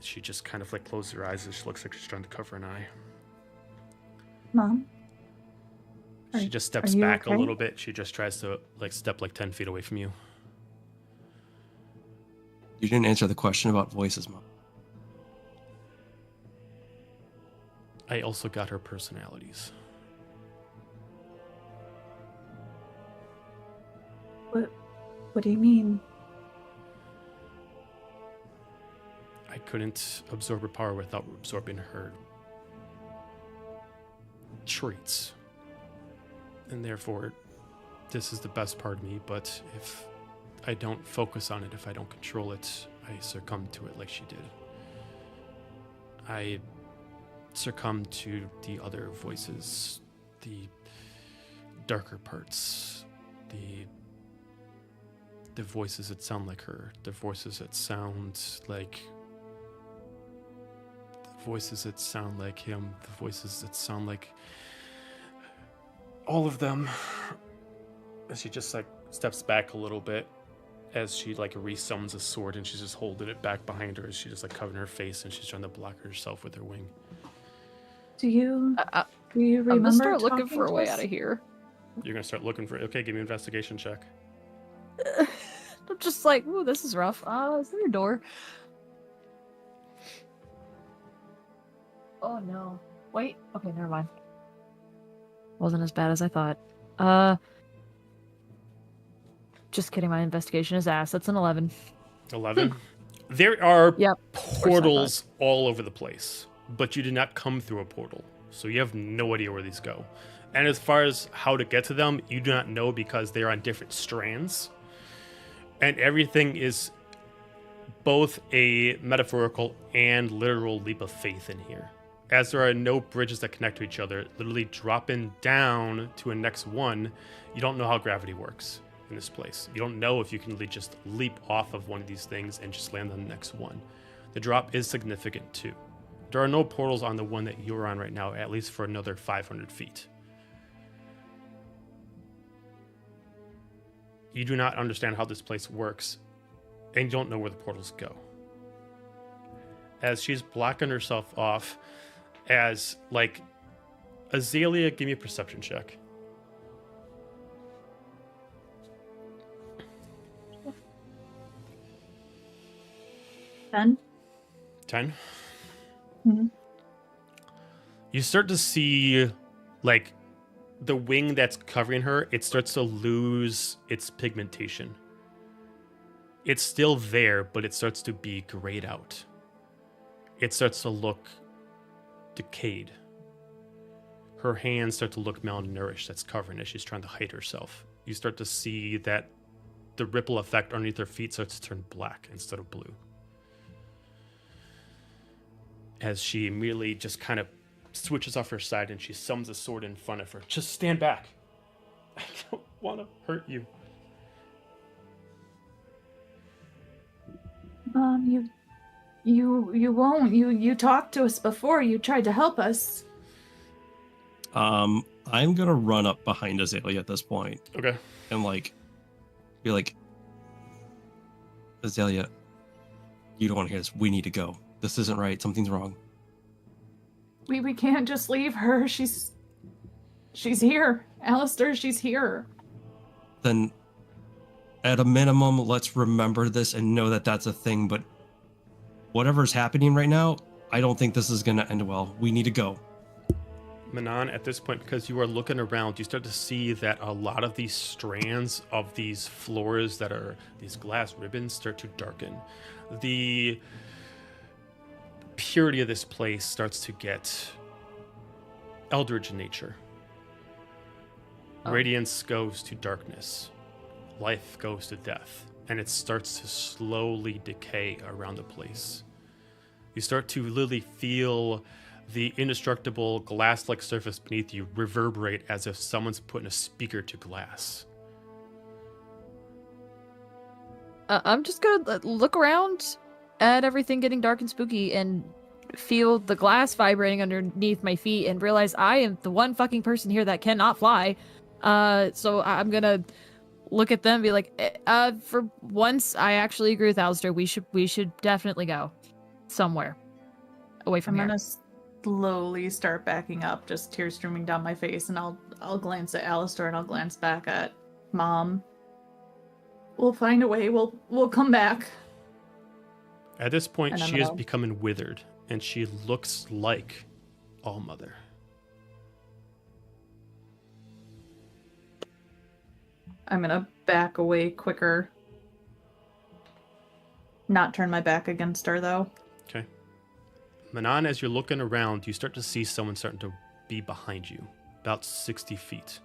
She just kind of like closes her eyes and she looks like she's trying to cover an eye. Mom? She just steps back a little bit. She just tries to like step like 10 feet away from you. You didn't answer the question about voices, Mom. I also got her personalities. What do you mean? I couldn't absorb her power without absorbing her traits. And therefore, this is the best part of me, but if I don't focus on it, if I don't control it, I succumb to it like she did. I succumb to the other voices, the darker parts, the voices that sound like her, the voices that sound like him, the voices that sound like all of them. And she just like steps back a little bit as she like resummons a sword, and she's just holding it back behind her as she just like covering her face and she's trying to block herself with her wing. Do you remember? I'm gonna start looking talking for a to way us? out of here. You're gonna start looking for it. Okay, give me an investigation check. I'm just like, ooh, this is rough. Is there a door? Oh no. Wait. Okay, never mind. Wasn't as bad as I thought. Just kidding. My investigation is ass. That's an 11. 11. There are Yep. portals all over the place, but you did not come through a portal, so you have no idea where these go. And as far as how to get to them, you do not know because they're on different strands. And everything is both a metaphorical and literal leap of faith in here. as there are no bridges that connect to each other, literally dropping down to a next one. You don't know how gravity works in this place. You don't know if you can just leap off of one of these things and just land on the next one. The drop is significant too. There are no portals on the one that you're on right now, at least for another 500 feet. You do not understand how this place works, and you don't know where the portals go. As she's blocking herself off, as like Azalia, give me a perception check. Then 10. Mhm. You start to see like the wing that's covering her, it starts to lose its pigmentation. It's still there, but it starts to be grayed out. It starts to look decayed. Her hands start to look malnourished, that's covering as she's trying to hide herself. You start to see that the ripple effect underneath her feet starts to turn black instead of blue. As she immediately just kind of switches off her side and she summons a sword in front of her. Just stand back. I don't want to hurt you. You won't. You talked to us before. You tried to help us. I'm gonna run up behind Azalia at this point Okay. and be like, Azalia, you don't want to hear this. We need to go. This isn't right. Something's wrong. We can't just leave her. She's here. Alistair, she's here. Then at a minimum, let's remember this and know that that's a thing. But whatever's happening right now, I don't think this is going to end well. We need to go. Manon, at this point, because you are looking around, you start to see that a lot of these strands of these floors that are these glass ribbons start to darken. The purity of this place starts to get eldritch in nature. Radiance goes to darkness. Life goes to death. And it starts to slowly decay around the place. You start to literally feel the indestructible glass-like surface beneath you reverberate as if someone's putting a speaker to glass. I'm just gonna look around at everything getting dark and spooky and feel the glass vibrating underneath my feet and realize I am the one fucking person here that cannot fly. So I'm gonna look at them and be like, for once, I actually agree with Alistair. We should definitely go somewhere away from I'm here. gonna slowly start backing up, just tears streaming down my face, and I'll glance at Alistair and I'll glance back at Mom. We'll find a way. We'll come back. At this point, And I'm she is gonna- becoming withered, and she looks like Allmother. I'm gonna back away quicker. Not turn my back against her, though. Okay. Manon, as you're looking around, you start to see someone starting to be behind you, about 60 feet.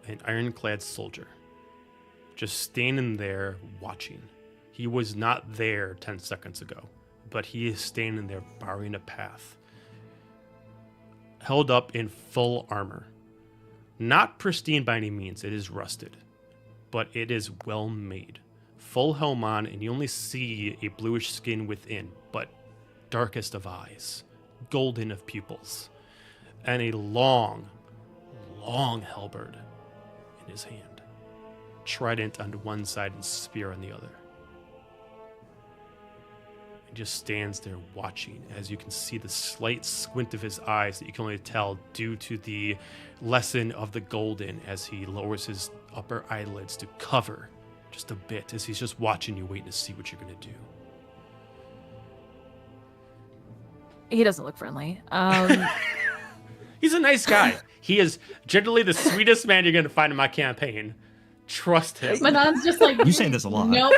An ironclad soldier. Just standing there watching. He was not there 10 seconds ago, but he is standing there barring a path. Held up in full armor. Not pristine by any means, it is rusted, but it is well made. Full helm on, and you only see a bluish skin within, but darkest of eyes, golden of pupils, and a long halberd in his hand. Trident on one side and spear on the other. He just stands there watching, as you can see the slight squint of his eyes that you can only tell due to the lesson of the golden as he lowers his upper eyelids to cover just a bit as he's just watching you, waiting to see what you're going to do. He doesn't look friendly. He's a nice guy. He is generally the sweetest man you're going to find in my campaign. Trust him. Manon's just like, You say this a lot. nope.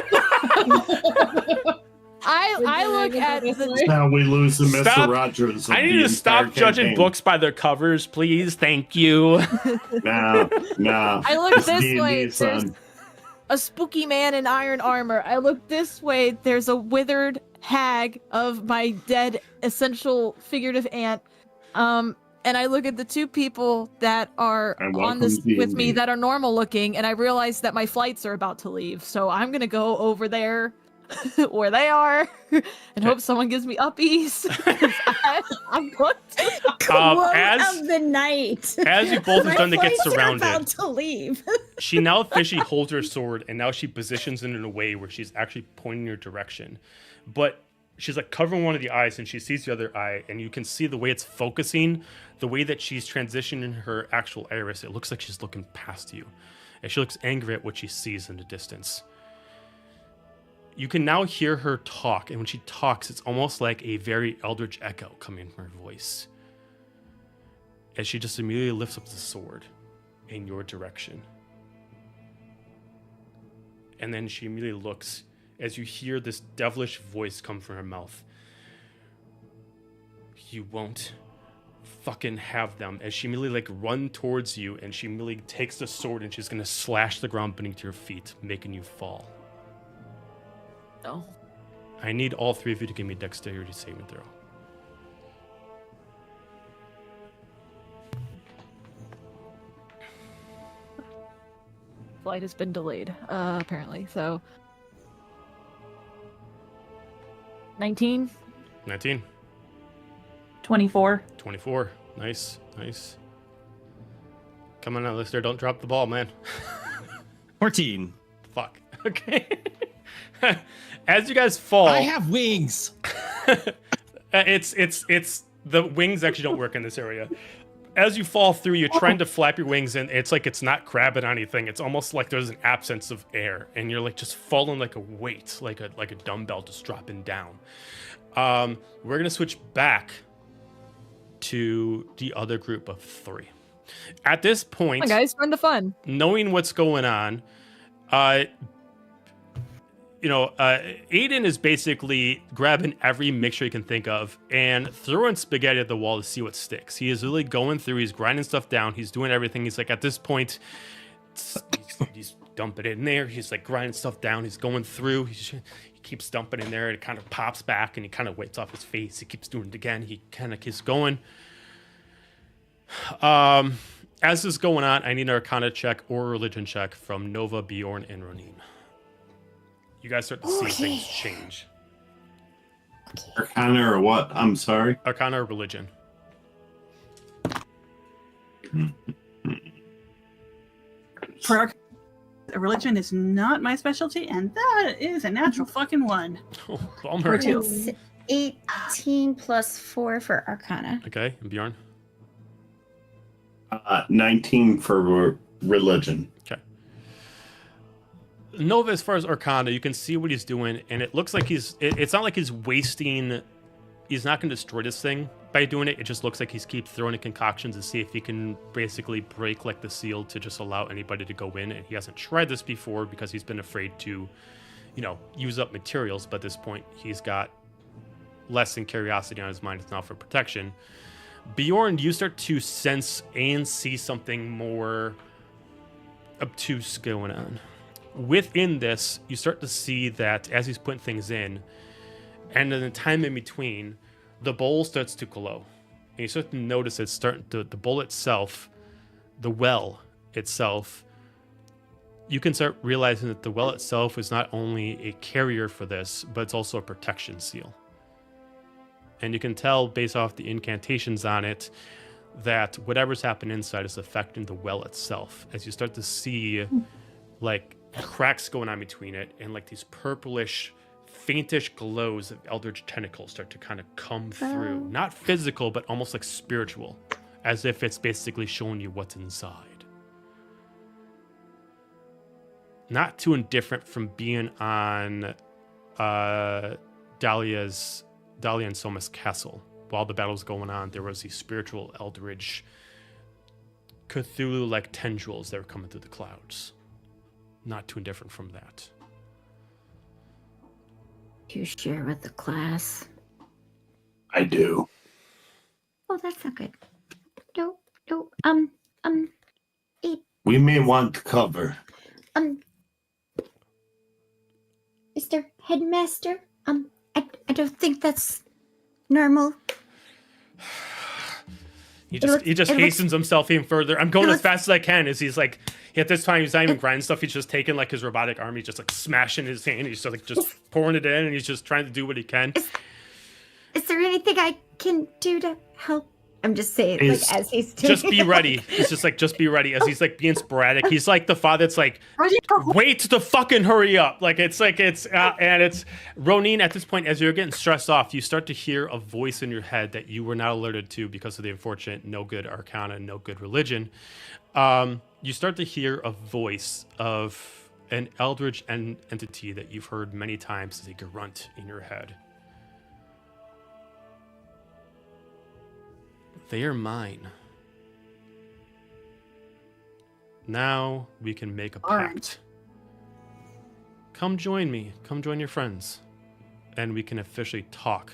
I look at the Now we lose to Mr. Stop. Rogers. of I need the to stop entire judging campaign. books by their covers, please. Thank you. No. I look It's this D&D, way. There's son. a spooky man in iron armor. I look this way. There's a withered hag of my dead essential figurative aunt. And I look at the two people that are And on welcome this to with me D&D. that are normal looking, and I realize that my flights are about to leave. So I'm gonna go over there where they are and hope someone gives me uppies. 'Cause I'm booked. Quote as- of the night. as you both have My done to get flights are surrounded. about to leave. She now officially holds her sword, and now she positions it in a way where she's actually pointing your direction. But she's like covering one of the eyes, and she sees the other eye, and you can see the way it's focusing, the way that she's transitioning her actual iris. It looks like she's looking past you, and she looks angry at what she sees in the distance. You can now hear her talk, and when she talks, it's almost like a very eldritch echo coming from her voice. As she just immediately lifts up the sword in your direction. And then she immediately looks as you hear this devilish voice come from her mouth. You won't fucking have them. As she immediately like run towards you, and she immediately takes the sword and she's gonna slash the ground beneath your feet, making you fall. No. I need all three of you to give me a dexterity saving throw. Flight has been delayed, apparently. So 19. 19. 24. 24. Nice. Nice. Come on, Alistair. Don't drop the ball, man. 14. Fuck. Okay. As you guys fall, I have wings. it's the wings actually don't work in this area. As you fall through, you're trying to flap your wings, and it's like it's not grabbing anything. It's almost like there's an absence of air, and you're like just falling like a weight, like a dumbbell just dropping down. We're gonna switch back to the other group of three. At this point, Come on, guys, find the fun. knowing what's going on, Aiden is basically grabbing every mixture he can think of and throwing spaghetti at the wall to see what sticks. He is really going through, he's grinding stuff down, he's doing everything. He's like, at this point, he's dumping it in there, he's like grinding stuff down, he's going through, he keeps dumping in there, and it kind of pops back, and he kind of wipes off his face, he keeps doing it again, he kind of keeps going. As this is going on, I need an Arcana check or a religion check from Nova, Bjorn, and Roneen. You guys start to see things change. Arcana or what? I'm sorry. Arcana or religion. For religion is not my specialty, and that is a natural fucking one. Oh, bummer. Two. It's 18 plus 4 for Arcana. Okay, and Bjorn. 19 for religion. Okay. Nova, as far as Arcana, you can see what he's doing, and it looks like it's not like he's wasting. He's not going to destroy this thing by doing it. It just looks like he's keeps throwing in concoctions to see if he can basically break like the seal to just allow anybody to go in. And he hasn't tried this before because he's been afraid to, use up materials. But at this point, he's got less than curiosity on his mind. It's now for protection. Bjorn, you start to sense and see something more obtuse going on. Within this, you start to see that as he's putting things in, and in the time in between, the bowl starts to glow. And you start to notice it's starting to, the bowl itself, the well itself, you can start realizing that the well itself is not only a carrier for this, but it's also a protection seal. And you can tell based off the incantations on it that whatever's happening inside is affecting the well itself. As you start to see like cracks going on between it, and like these purplish, faintish glows of eldritch tentacles start to kind of come through. Not physical, but almost like spiritual, as if it's basically showing you what's inside. Not too indifferent from being on Dahlia and Soma's castle. While the battle's going on, there was these spiritual eldritch Cthulhu-like tendrils that were coming through the clouds. Not too indifferent from that. Do you share with the class? I do. Oh, that's not good. No. We may want to cover. Mr. Headmaster, I don't think that's normal. He just hastens himself even further. I'm going as fast as I can. As he's like, at this time he's not even grinding stuff. He's just taking like his robotic arm. He's just like smashing his hand. He's just like pouring it in, and he's just trying to do what he can. Is there anything I can do to help? I'm just saying, like, as he's doing just be ready. It's just like, just be ready. As he's like being sporadic, he's like the father that's like, wait to fucking hurry up. Like it's Roneen at this point. As you're getting stressed off, you start to hear a voice in your head that you were not alerted to because of the unfortunate no good arcana, no good religion. You start to hear a voice of an eldritch entity that you've heard many times as a grunt in your head. They are mine. Now we can make a pact. Come join me. Come join your friends. And we can officially talk.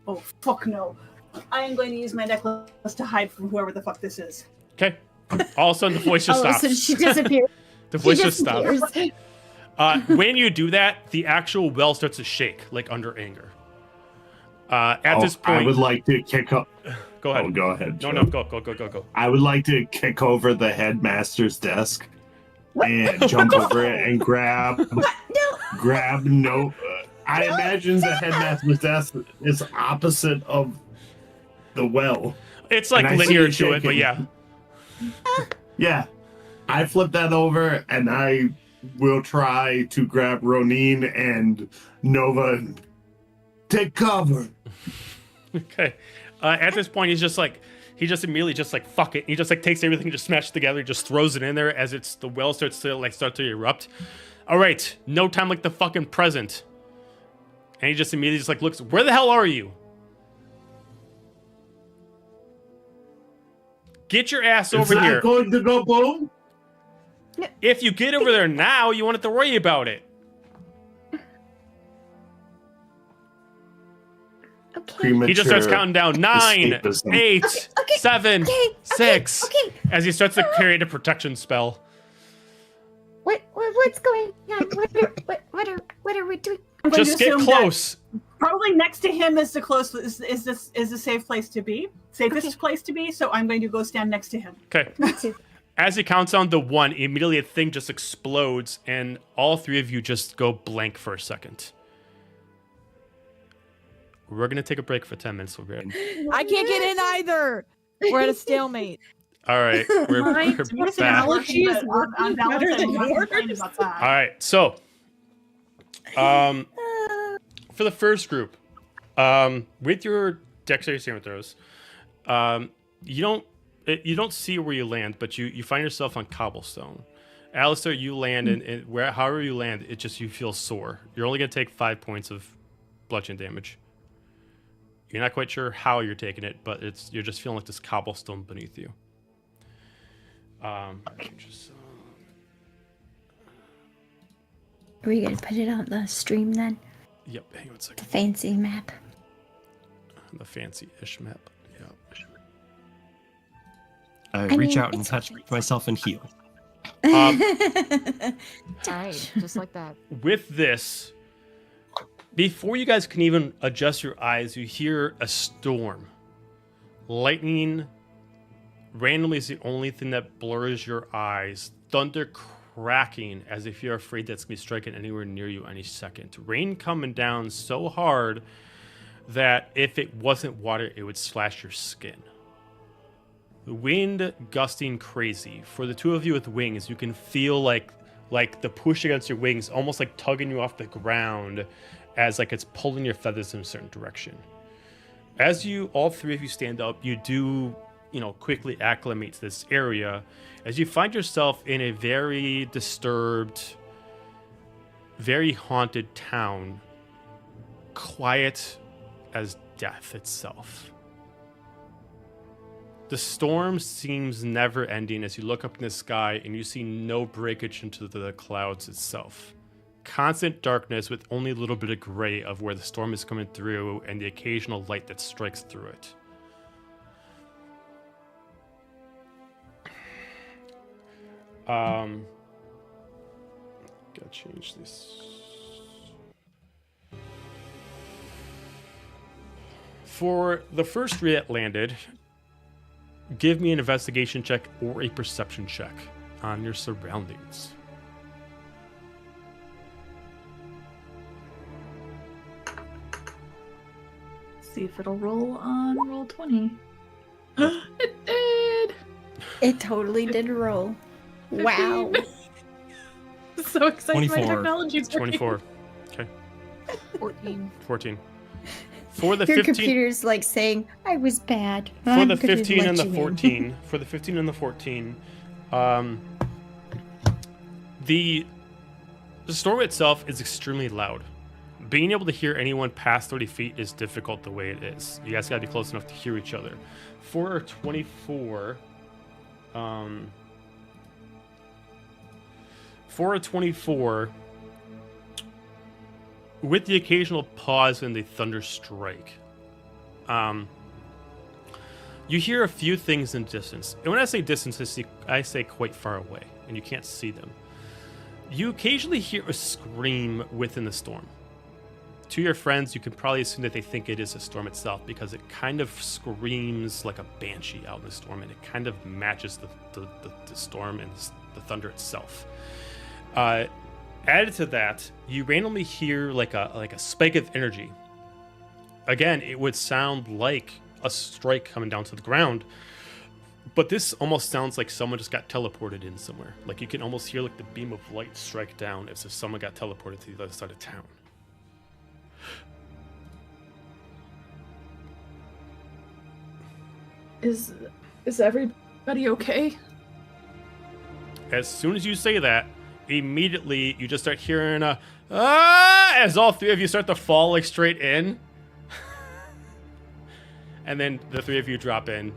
Oh, fuck no. I am going to use my necklace to hide from whoever the fuck this is. Okay. All of a sudden, the voice just stops. All of a sudden, she disappears. The voice just stops. When you do that, the actual well starts to shake, like under anger. At this point, I would like to kick up. Go ahead. Oh, go ahead. No, go. I would like to kick over the headmaster's desk and jump over it and grab. No. I imagine the headmaster's desk is opposite of the well. It's like linear to it, but yeah. Yeah. I flip that over and I will try to grab Roneen and Nova and take cover. Okay. At this point, he just immediately just like, fuck it. He just like takes everything, just smashes together, just throws it in there as the well starts to erupt. All right. No time like the fucking present. And he just immediately just like looks, where the hell are you? Get your ass over here. It's not going to go boom? If you get over there now, you won't have to worry about it. Okay. He just starts counting down 9, 8, 7, 6. As he starts to create a protection spell. What's going on? What are we doing? Just get close. Probably next to him is the safe place to be. Safest place to be, so I'm going to go stand next to him. Okay. As he counts down to 1, immediately a thing just explodes, and all three of you just go blank for a second. We're going to take a break for 10 minutes. I can't get in either. We're at a stalemate. All right. We're back. All right. So, for the first group, with your dexterity saving throws, you don't see where you land, but you find yourself on cobblestone. Alistair, you land, and however you land, you feel sore. You're only going to take 5 points of bludgeon damage. You're not quite sure how you're taking it, but you're just feeling like this cobblestone beneath you. Are we going to put it on the stream then? Yep, hang on a second. The fancy map. The fancy-ish map, yeah. I reach out and touch myself and heal. All right, just like that. With this, before you guys can even adjust your eyes, you hear a storm. Lightning randomly is the only thing that blurs your eyes. Thunder cracking as if you're afraid that's going to be striking anywhere near you any second. Rain coming down so hard that if it wasn't water, it would slash your skin. The wind gusting crazy. For the two of you with wings, you can feel like the push against your wings, almost like tugging you off the ground, as like it's pulling your feathers in a certain direction. As all three of you stand up, you do, quickly acclimate to this area, as you find yourself in a very disturbed, very haunted town, quiet as death itself. The storm seems never ending as you look up in the sky and you see no breakage into the clouds itself. Constant darkness with only a little bit of gray of where the storm is coming through and the occasional light that strikes through it. Gotta change this. For the first three that landed, give me an investigation check or a perception check on your surroundings. See if it'll roll on roll 20. It did! It totally did roll. Wow. So excited by 24. technology. It's 24. Okay. 14. 14. For the Your 15 computer's like saying, I was bad. for I'm the gonna 15 let and the you in." 14, for the 15 and the 14, the storm itself is extremely loud. Being able to hear anyone past 30 feet is difficult the way it is. You guys gotta be close enough to hear each other. For 24, for a 24, with the occasional pause and the thunder strike, you hear a few things in distance. And when I say distance, I say quite far away, and you can't see them. You occasionally hear a scream within the storm. To your friends, you can probably assume that they think it is the storm itself because it kind of screams like a banshee out in the storm, and it kind of matches the storm and the thunder itself. Added to that, you randomly hear like a spike of energy. Again, it would sound like a strike coming down to the ground, but this almost sounds like someone just got teleported in somewhere. Like you can almost hear like the beam of light strike down as if someone got teleported to the other side of town. Is everybody okay? As soon as you say that, immediately you just start hearing a ah as all three of you start to fall like straight in. And then the three of you drop in.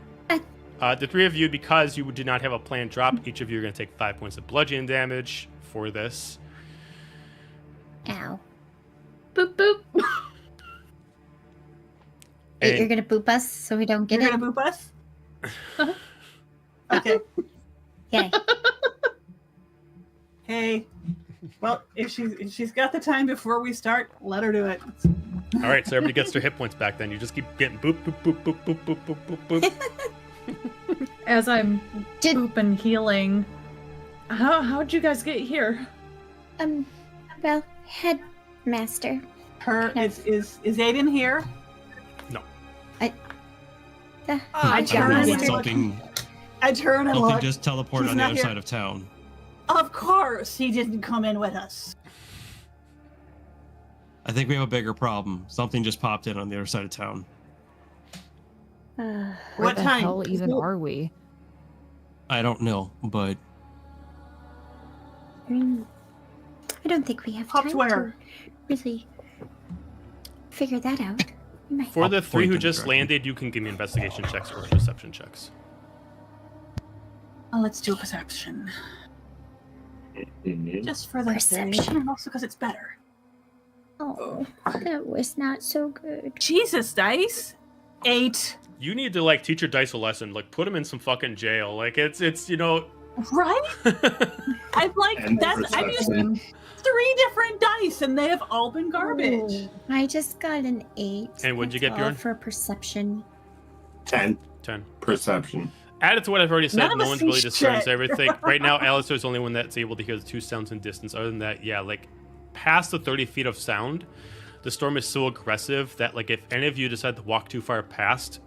The three of you, because you did not have a planned drop, each of you are going to take 5 points of bludgeoning damage for this. Ow. Boop boop. Wait, And- you're gonna boop us so we don't get You're it? gonna boop us? Okay. Yay. Hey. Well, if she's got the time before we start, let her do it. All right, so everybody gets their hit points back. Then you just keep getting boop boop boop boop boop boop boop boop boop. As I'm Did booping healing, how'd you guys get here? well, headmaster. Her Yes. is Aiden here? The I I don't know, turn but and look. something I turn and look. just teleported He's on the not other here. side of town. Of course, he didn't come in with us. I think we have a bigger problem. Something just popped in on the other side of town. Where What the time? hell even are we? I don't know, but I don't think we have Popped time where? to really figure that out. We might- For the I'll three point who in just direction. landed, you can give me investigation checks or perception checks. Let's do a perception. Just for the Perception. and also because it's better. Oh, that was not so good. Jesus, dice. 8. You need to like teach your dice a lesson. Like put them in some fucking jail. Like it's you know. Right? I'm like And I'm used perception. 3 different dice and they have all been garbage. Oh, I just got an 8. And what'd you get, That's all Bjorn? For perception. 10 10. perception. Added to what I've already said, None of no us one's see really discerns shit. everything. Right now, Alistair's the only one that's able to hear the 2 sounds in distance. Other than that, yeah, like past the 30 feet of sound, the storm is so aggressive that like if any of you decide to walk too far past,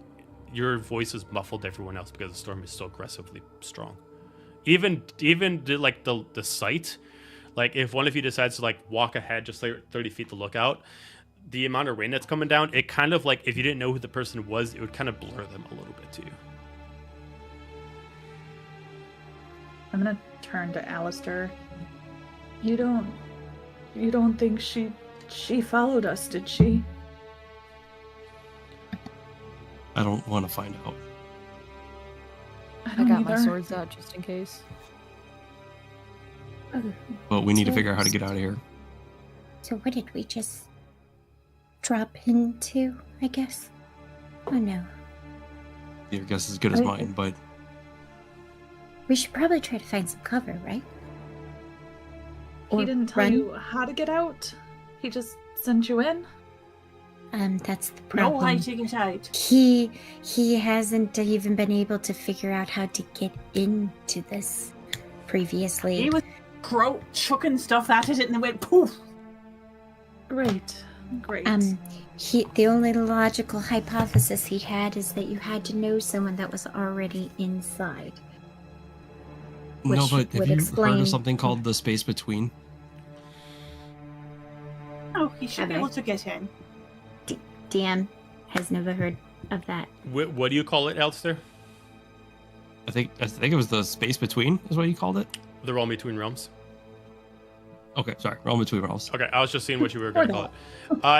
your voice is muffled to everyone else because the storm is so aggressively strong. Even like the sight, like if one of you decides to like walk ahead just like 30 feet to look out, the amount of rain that's coming down, it kind of like if you didn't know who the person was, it would kind of blur them a little bit to you. I'm gonna turn to Alistair. You don't think she followed us, did she? I don't want to find out. I I don't got my either. swords out just in case. Oh, But we need to figure out how to get out of here. so what did we just drop into, I guess? Oh no. Your guess is as good as Oh. mine, but We should probably try to find some cover, right? He Or didn't tell run? you how to get out. He just sent you in. That's the No problem. hiding it out. He hasn't even been able to figure out how to get into this previously. He was chucking stuff at it and then went poof. Great. The only logical hypothesis he had is that you had to know someone that was already inside. No, Which but have would you heard explain- of something called the space between? Oh, he should be Okay. able to get in. DM has never heard of that. What do you call it, Alistair? I think it was the space between is what you called it. The realm between realms. Okay, sorry, realm between realms. Okay, I was just seeing what you were going to call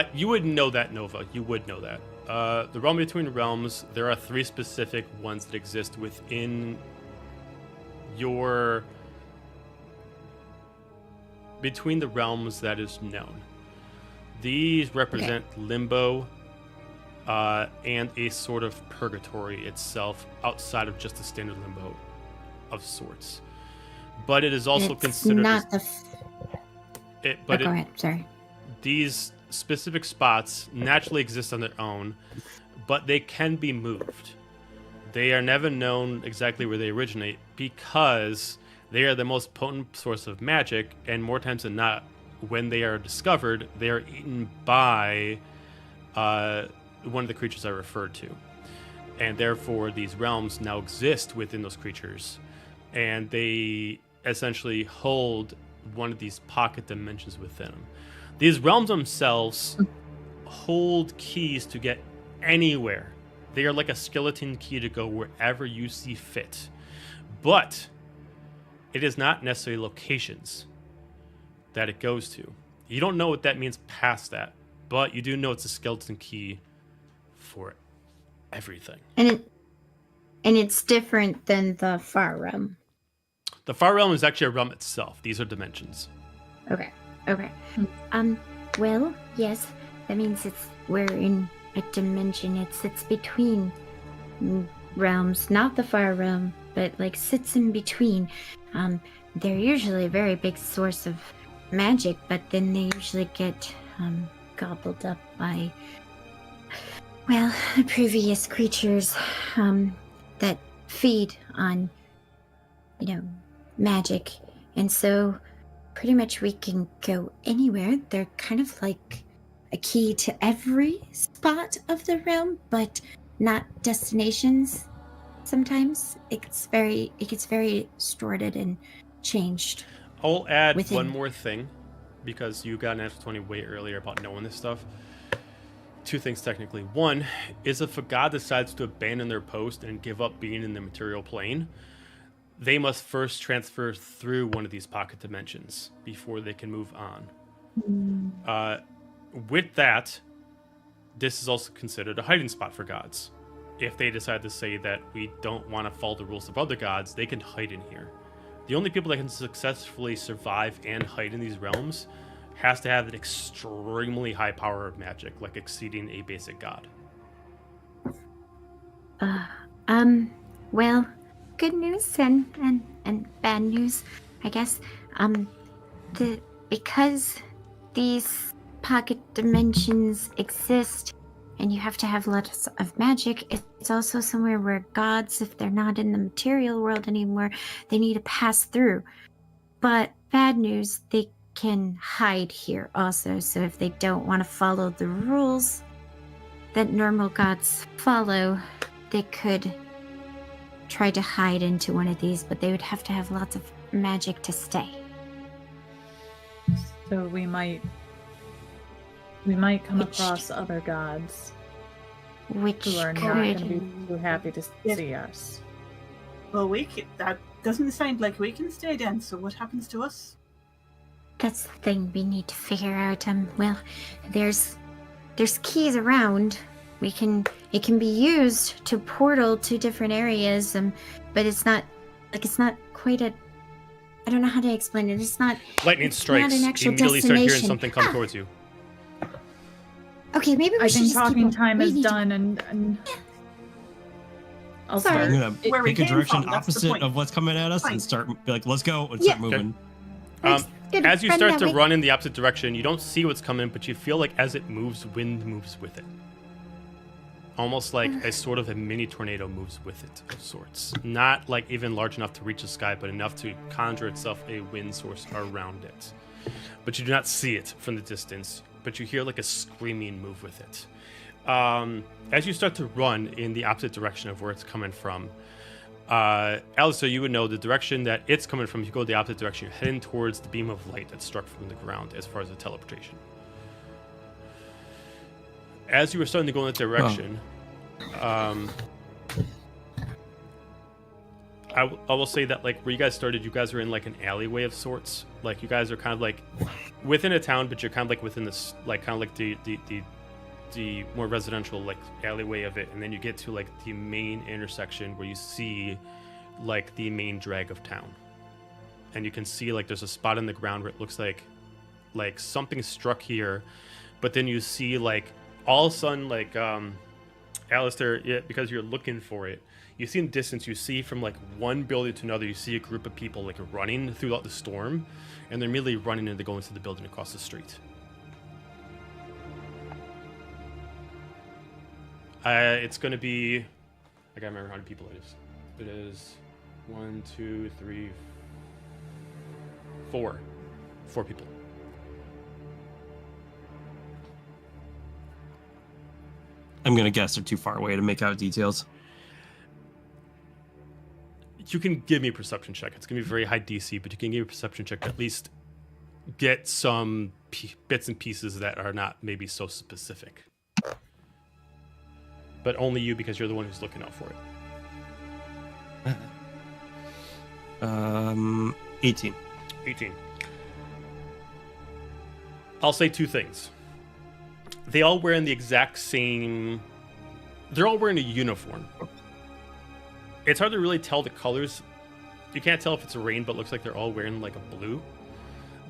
it. You would know that, Nova. You would know that. The realm between realms, there are 3 specific ones that exist within your... between the realms that is known. These represent limbo and a sort of purgatory itself outside of just a standard limbo of sorts. But it is also It's considered... not the. Go it, ahead. Sorry. these specific spots naturally exist on their own, but they can be moved. They are never known exactly where they originate because they are the most potent source of magic, and more times than not, when they are discovered, they are eaten by one of the creatures I referred to. And therefore, these realms now exist within those creatures, and they essentially hold one of these pocket dimensions within them. These realms themselves hold keys to get anywhere. They are like a skeleton key to go wherever you see fit. But it is not necessarily locations that it goes to. You don't know what that means past that, but you do know it's a skeleton key for everything. And it's different than the far realm. The far realm is actually a realm itself. These are dimensions. Okay. Well, yes, that means we're in a dimension. It sits between realms, not the far realm, but like sits in between. They're usually a very big source of magic, but then they usually get gobbled up by, well, previous creatures that feed on, magic. And so pretty much we can go anywhere. They're kind of like a key to every spot of the realm, but not destinations. Sometimes it gets very distorted and changed. I'll add within- one more thing, because you got an natural 20 way earlier about knowing this stuff. 2 things technically. One is if a god decides to abandon their post and give up being in the material plane, they must first transfer through one of these pocket dimensions before they can move on. With that, this is also considered a hiding spot for gods. If they decide to say that we don't want to follow the rules of other gods, they can hide in here. The only people that can successfully survive and hide in these realms has to have an extremely high power of magic, like exceeding a basic god. Well, good news and bad news, I guess. Because these pocket dimensions exist and you have to have lots of magic, it's also somewhere where gods, if they're not in the material world anymore, they need to pass through. But bad news, they can hide here also. So if they don't want to follow the rules that normal gods follow, they could try to hide into one of these, but they would have to have lots of magic to stay. So we might come across other gods Which who are not going to could... be too happy to Yeah. see us. Well, that doesn't sound like we can stay then, so what happens to us? That's the thing we need to figure out. Well, there's keys around. It can be used to portal to different areas, but it's not quite a. I don't know how to explain it. It's not. Lightning It's strikes. not an You actual immediately start hearing destination. something come towards you. Okay, maybe we I should think just keep talking on- time we is need to- done, and I'll Sorry. start. I'm gonna Where we pick a came direction from, that's the opposite point. of what's coming at us Fine. and start be like, let's go and Yeah. start moving. Good, As you run start that to way. run in the opposite direction, you don't see what's coming, but you feel like as it moves, wind moves with it. Almost like a sort of a mini tornado moves with it, of sorts. Not like even large enough to reach the sky, but enough to conjure itself a wind source around it. But you do not see it from the distance, but you hear like a screaming move with it. As you start to run in the opposite direction of where it's coming from, Alistair, you would know the direction that it's coming from. If you go the opposite direction, you're heading towards the beam of light that struck from the ground as far as the teleportation. As you were starting to go in that direction, I will say that like where you guys started, you guys were in like an alleyway of sorts. Like you guys are kind of like within a town, but you're kind of like within this like kind of like the more residential like alleyway of it, and then you get to like the main intersection where you see like the main drag of town, and you can see like there's a spot in the ground where it looks like something struck here, but then you see like all of a sudden like Alistair, yeah, because you're looking for it, you see in the distance, you see from like one building to another, you see a group of people like running throughout the storm, and they're immediately running and they're going to the building across the street. It's going to be... I gotta remember how many people it is. It is 1, 2, 3, 4. 4 people. I'm gonna guess they're too far away to make out details. You can give me a perception check. It's going to be very high DC, but you can give me a perception check to at least get some bits and pieces that are not maybe so specific. But only you, because you're the one who's looking out for it. 18. 18. I'll say 2 things. They all wearing the exact same... They're all wearing a uniform. It's hard to really tell the colors. You can't tell if it's a rain, but it looks like they're all wearing like a blue.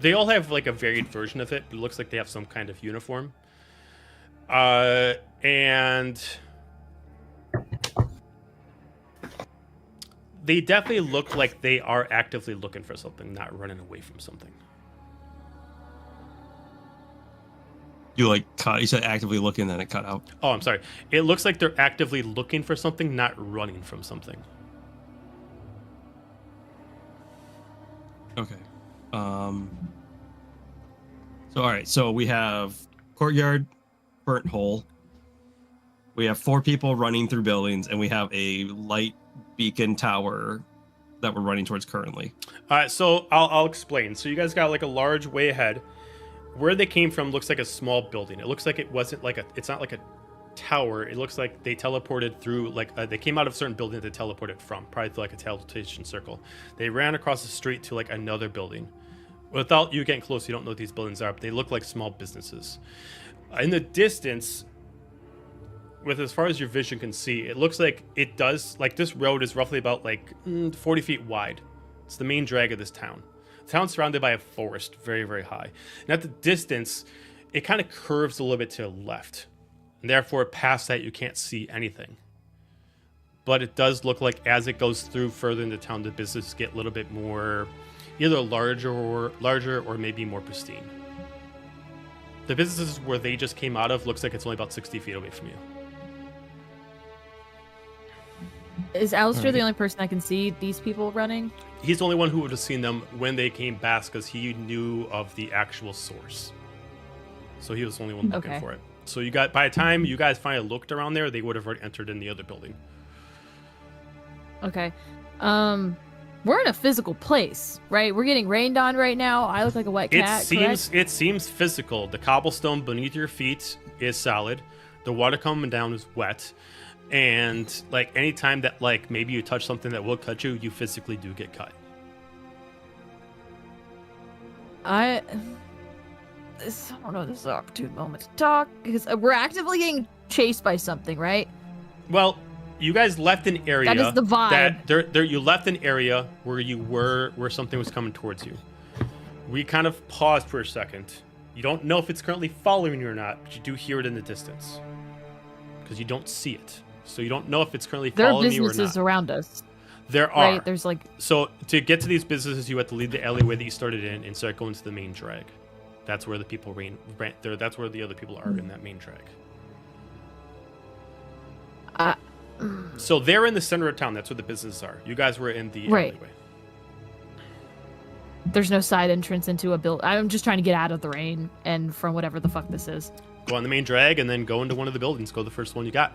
They all have like a varied version of it, but it looks like they have some kind of uniform. And... they definitely look like they are actively looking for something, not running away from something. You like cut? You said actively looking, then it cut out. Oh, I'm sorry. It looks like they're actively looking for something, not running from something. Okay. So all right. So we have courtyard, burnt hole. We have 4 people running through buildings, and we have a light beacon tower that we're running towards currently. So I'll explain. So you guys got like a large way ahead. Where they came from looks like a small building. It looks like it wasn't like it's not like a tower. It looks like they teleported through, like they came out of a certain building that they teleported from, probably through like a teleportation circle. They ran across the street to like another building. Without you getting close, you don't know what these buildings are, but they look like small businesses. In the distance, with as far as your vision can see, it looks like it does, like this road is roughly about like 40 feet wide. It's the main drag of this town. The town's surrounded by a forest, very, very high. And at the distance, it kind of curves a little bit to the left. And therefore, past that, you can't see anything. But it does look like as it goes through further into town, the businesses get a little bit more, either larger or maybe more pristine. The businesses where they just came out of looks like it's only about 60 feet away from you. Is Alistair Alright. the only person that can see these people running? He's the only one who would have seen them when they came back because he knew of the actual source. So he was the only one looking Okay. for it. So you got, by the time you guys finally looked around there, they would have already entered in the other building. Okay. We're in a physical place, right? We're getting rained on right now. I look like a wet cat. It seems physical. The cobblestone beneath your feet is solid. The water coming down is wet. And like anytime that like maybe you touch something that will cut you, you physically do get cut. I don't know. This is an opportune moment to talk because we're actively getting chased by something, right? Well, you guys left an area. That is the vibe. That you left an area where where something was coming towards you. We kind of paused for a second. You don't know if it's currently following you or not, but you do hear it in the distance because you don't see it. So you don't know if it's currently There are following you or businesses not. around us. There are. Right? There's like So to get to these businesses, you have to leave the alleyway that you started in and start going to the main drag. That's where the people rent there. That's where the other people are in that main drag. So they're in the center of town. That's where the businesses are. You guys were in the Right. alleyway. there's no side entrance into a build. I'm just trying to get out of the rain and from whatever the fuck this is. Go on the main drag and then go into one of the buildings. Go the first one you got.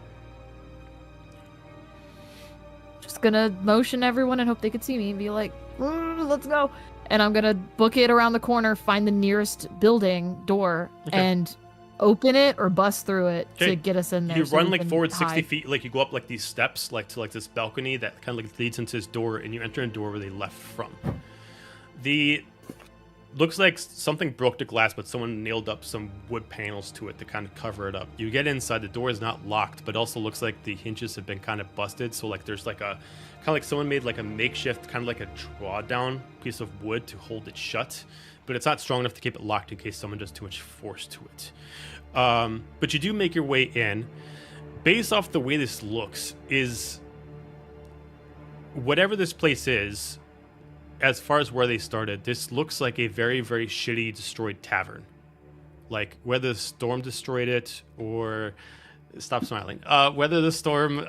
Just gonna motion everyone and hope they could see me and be like, let's go. And I'm gonna book it around the corner, find the nearest building door, and open it or bust through it to get us in there. You so run we like can forward 60 hide. feet, like you go up like these steps, like to like this balcony that kind of like leads into this door, and you enter a door where they left from. The looks like something broke the glass, but someone nailed up some wood panels to it to kind of cover it up. You get inside, the door is not locked, but also looks like the hinges have been kind of busted. So like there's like a kind of like someone made like a makeshift kind of like a drawdown piece of wood to hold it shut, but it's not strong enough to keep it locked in case someone does too much force to it. But you do make your way in. Based off the way this looks, is whatever this place is, as far as where they started, this looks like a very, very shitty destroyed tavern. Like whether the storm destroyed it or stop smiling. Whether the storm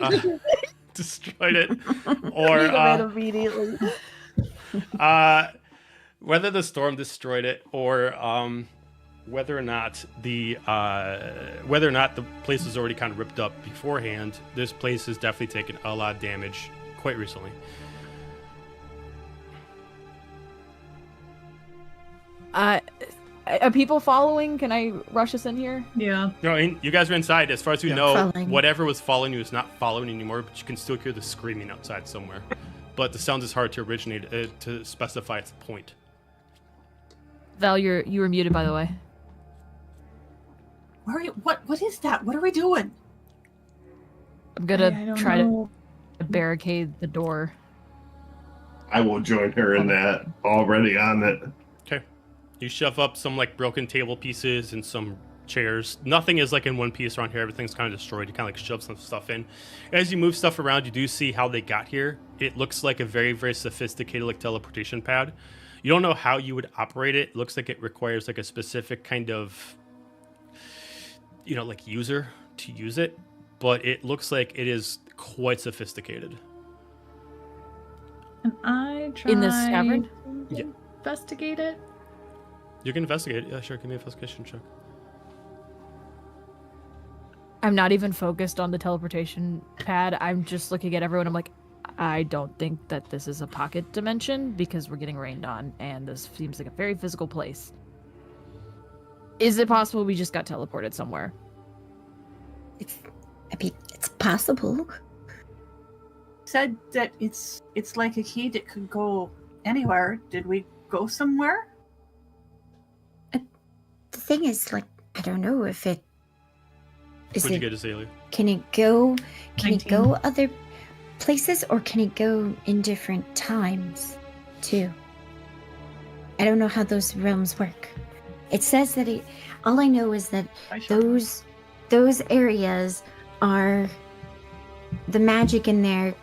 destroyed it or immediately. whether the storm destroyed it or whether or not the place was already kind of ripped up beforehand. This place has definitely taken a lot of damage quite recently. Are people following? Can I rush us in here? Yeah. No, I mean, you guys are inside. As far as you Yeah. know, Following. whatever was following you is not following anymore, but you can still hear the screaming outside somewhere. But the sound is hard to originate, to specify its point. Val, you were muted, by the way. Where are you? What is that? What are we doing? I'm I gonna don't try know. to barricade the door. I will join her in that. Already on it. Okay. You shove up some like broken table pieces and some chairs. Nothing is like in one piece around here. Everything's kind of destroyed. You kind of like shove some stuff in. As you move stuff around, you do see how they got here. It looks like a very, very sophisticated like teleportation pad. You don't know how you would operate it. It looks like it requires like a specific kind of, like user to use it. But it looks like it is quite sophisticated. And I try In this tavern? to Yeah. investigate it. You can investigate it. Yeah, sure. Give me an investigation check. I'm not even focused on the teleportation pad. I'm just looking at everyone. I'm like, I don't think that this is a pocket dimension because we're getting rained on, and this seems like a very physical place. Is it possible we just got teleported somewhere? It's possible. Said that it's like a key that could go anywhere. Did we go somewhere? The thing is, like, I don't know if it is. What'd you get, Azalia? Can it go? Can 19. it go other places, or can it go in different times too? I don't know how those realms work. It says that it. All I know is that those areas are the magic in there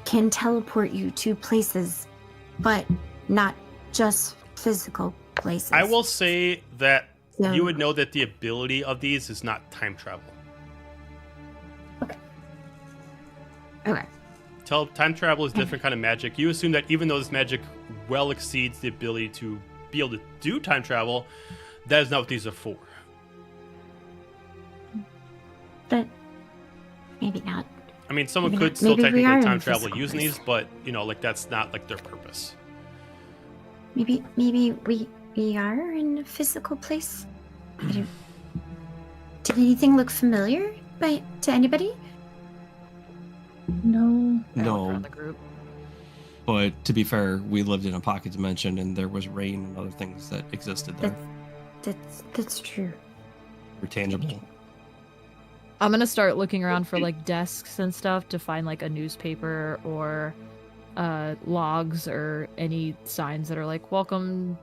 can teleport you to places, but not just physical places. I will say that So- you would know that the ability of these is not time travel. Okay. Time travel is a different kind of magic. You assume that even though this magic well exceeds the ability to be able to do time travel, that is not what these are for. But maybe not. I mean, someone Maybe could not. still Maybe we are technically in time a travel physical using place. these, but like that's not like their purpose. Maybe we are in a physical place. Did anything look familiar to anybody? No. I look No, around the group. but to be fair, we lived in a pocket dimension and there was rain and other things that existed there. That's true. Were tangible. I'm gonna start looking around for like desks and stuff to find like a newspaper or logs or any signs that are like welcome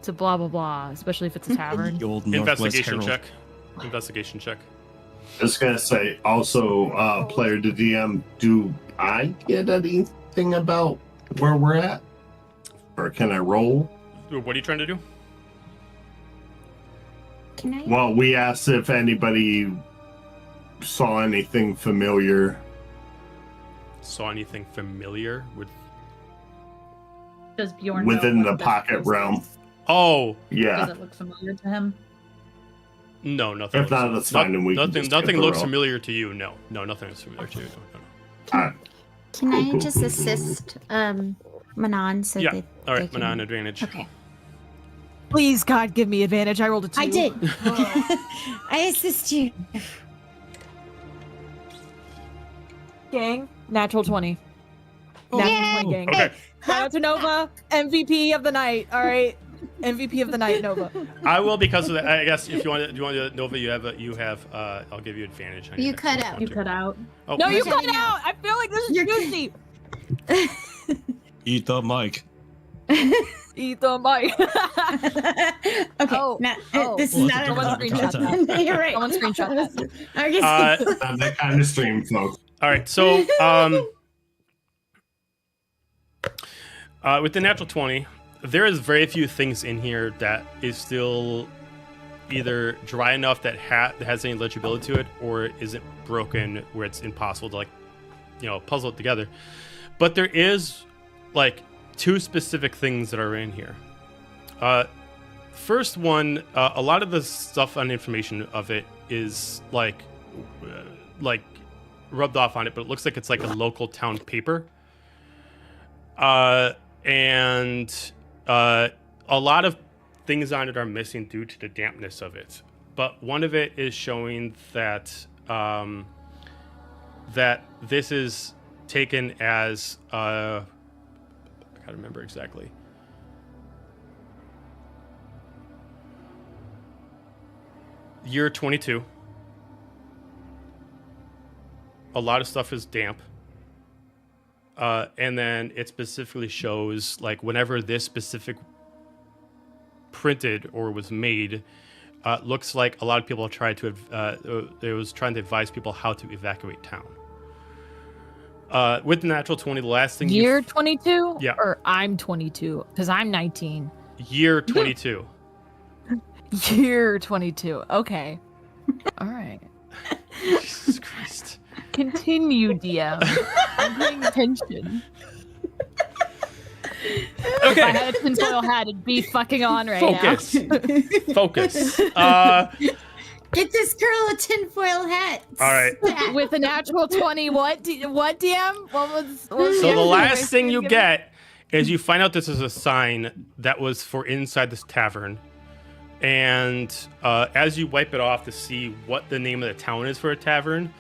to blah blah blah, especially if it's a tavern. The old Northwest Investigation Herald. check. Investigation check. I was gonna say also, player to DM, do I get any anything about where we're at? Or can I roll? What are you trying to do? Can I? Well, we asked if anybody saw anything familiar. Saw anything familiar with? Does Bjorn Within know the what this pocket place realm. is? Oh, Yeah. Does it look familiar to him? no, nothing. If not, that's fine, and we can nothing. just Nothing skip the looks roll. familiar to you. No, nothing is familiar to you. No. Alright. Can I just assist Manon so Yeah. that All they right, can... Manon, advantage. Okay. Please, God, give me advantage. I rolled a 2. I did. I assist you. Gang, natural 20. Oh, Natural 20, gang. Okay, Shout out to Nova, MVP of the night. All right, MVP of the night, Nova. I will because of that. I guess if you want to, Nova, you have. I'll give you advantage. On your You next cut one, out. one, You two. cut out. Oh, No, you Okay. cut out. I feel like this is You're- juicy. Eat the mic. Eat the mic. Okay. Oh, this Well, is that's not a a different content. You're right. Someone screenshot that. Okay. Not that kind of stream, folks. All right, so with the natural 20, there is very few things in here that is still either dry enough that has any legibility to it, or isn't broken where it's impossible to puzzle it together. But there is like 2 specific things that are in here. First one, a lot of the stuff on information of it is like rubbed off on it, but it looks like it's like a local town paper. And a lot of things on it are missing due to the dampness of it. But one of it is showing that that this is taken as I can't remember exactly. Year 22. A lot of stuff is damp. And then it specifically shows like whenever this specific printed or was made, looks like a lot of people tried to it was trying to advise people how to evacuate town. With the natural 20, the last thing Year 22? Yeah. Or I'm 22 because I'm 19. year 22. Year 22. Okay. All right. Jesus Christ. Continue, DM. I'm paying attention. If I Okay, had a tinfoil hat, it'd be fucking on right focus. now. Focus. Get this girl a tinfoil hat. All right. With a natural 20, what DM? What was So the last thing you get is you find out this is a sign that was for inside this tavern. And as you wipe it off to see what the name of the town is for a tavern,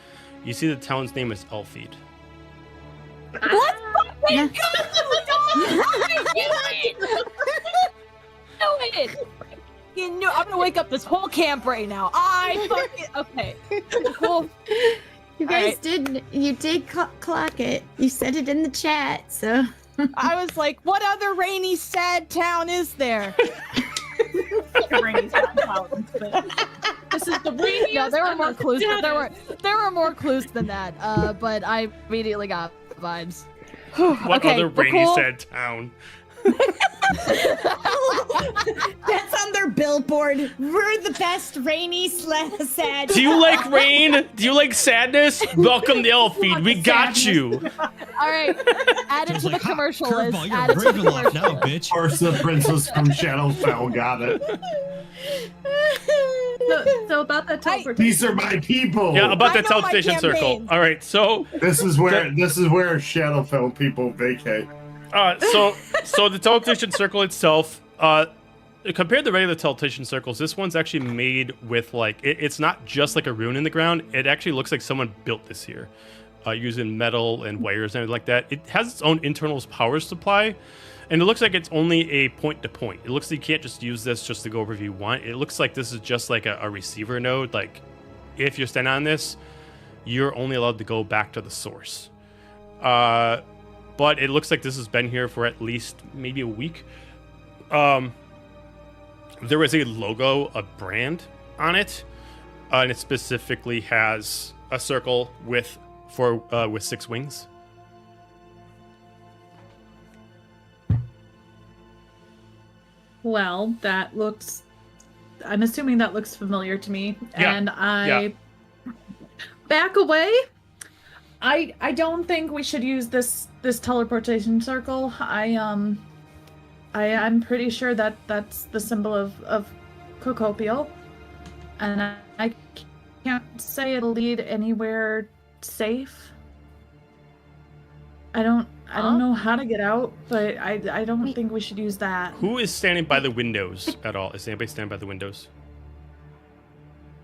you see the town's name is Elfeed. What? Yeah. You know, I'm gonna wake up this whole camp right now. I fucking okay. Cool. You guys did clock it. You said it in the chat, so. I was like, what other rainy, sad town is there? This is the rainiest. No, there were more clues. There were more clues than that. But I immediately got vibes. What Okay, other we're rainy cool. sad town? That's on their billboard. We're the best rainy sad. Do you like rain? Do you like sadness? Welcome to Elfeed. We got you. All right, add it to the commercial list. Curveball, Add you're it to the Ravenloft commercial now, list. bitch. Of course, the princess from Shadowfell got it. So about that teleportation. These are my people. Yeah, about I the know my teleportation circle. campaigns. All right, so This is where Shadowfell people vacate. so the teleportation circle itself, compared to regular teleportation circles, this one's actually made with like it's not just like a rune in the ground. It actually looks like someone built this here, using metal and wires and everything like that. It has its own internal power supply, and it looks like it's only a point to point. It looks like you can't just use this just to go wherever you want. It looks like this is just like a receiver node. Like if you're standing on this, you're only allowed to go back to the source. But it looks like this has been here for at least maybe a week. There was a logo, a brand on it, and it specifically has a circle with 6 wings. Well, that looks. I'm assuming that looks familiar to me, Yeah, and I back away. I don't think we should use this teleportation circle. I'm pretty sure that that's the symbol of Kokobial, and I can't say it'll lead anywhere safe. I don't know how to get out, but I don't think we should use that. Who is standing by the windows at all? Is anybody standing by the windows?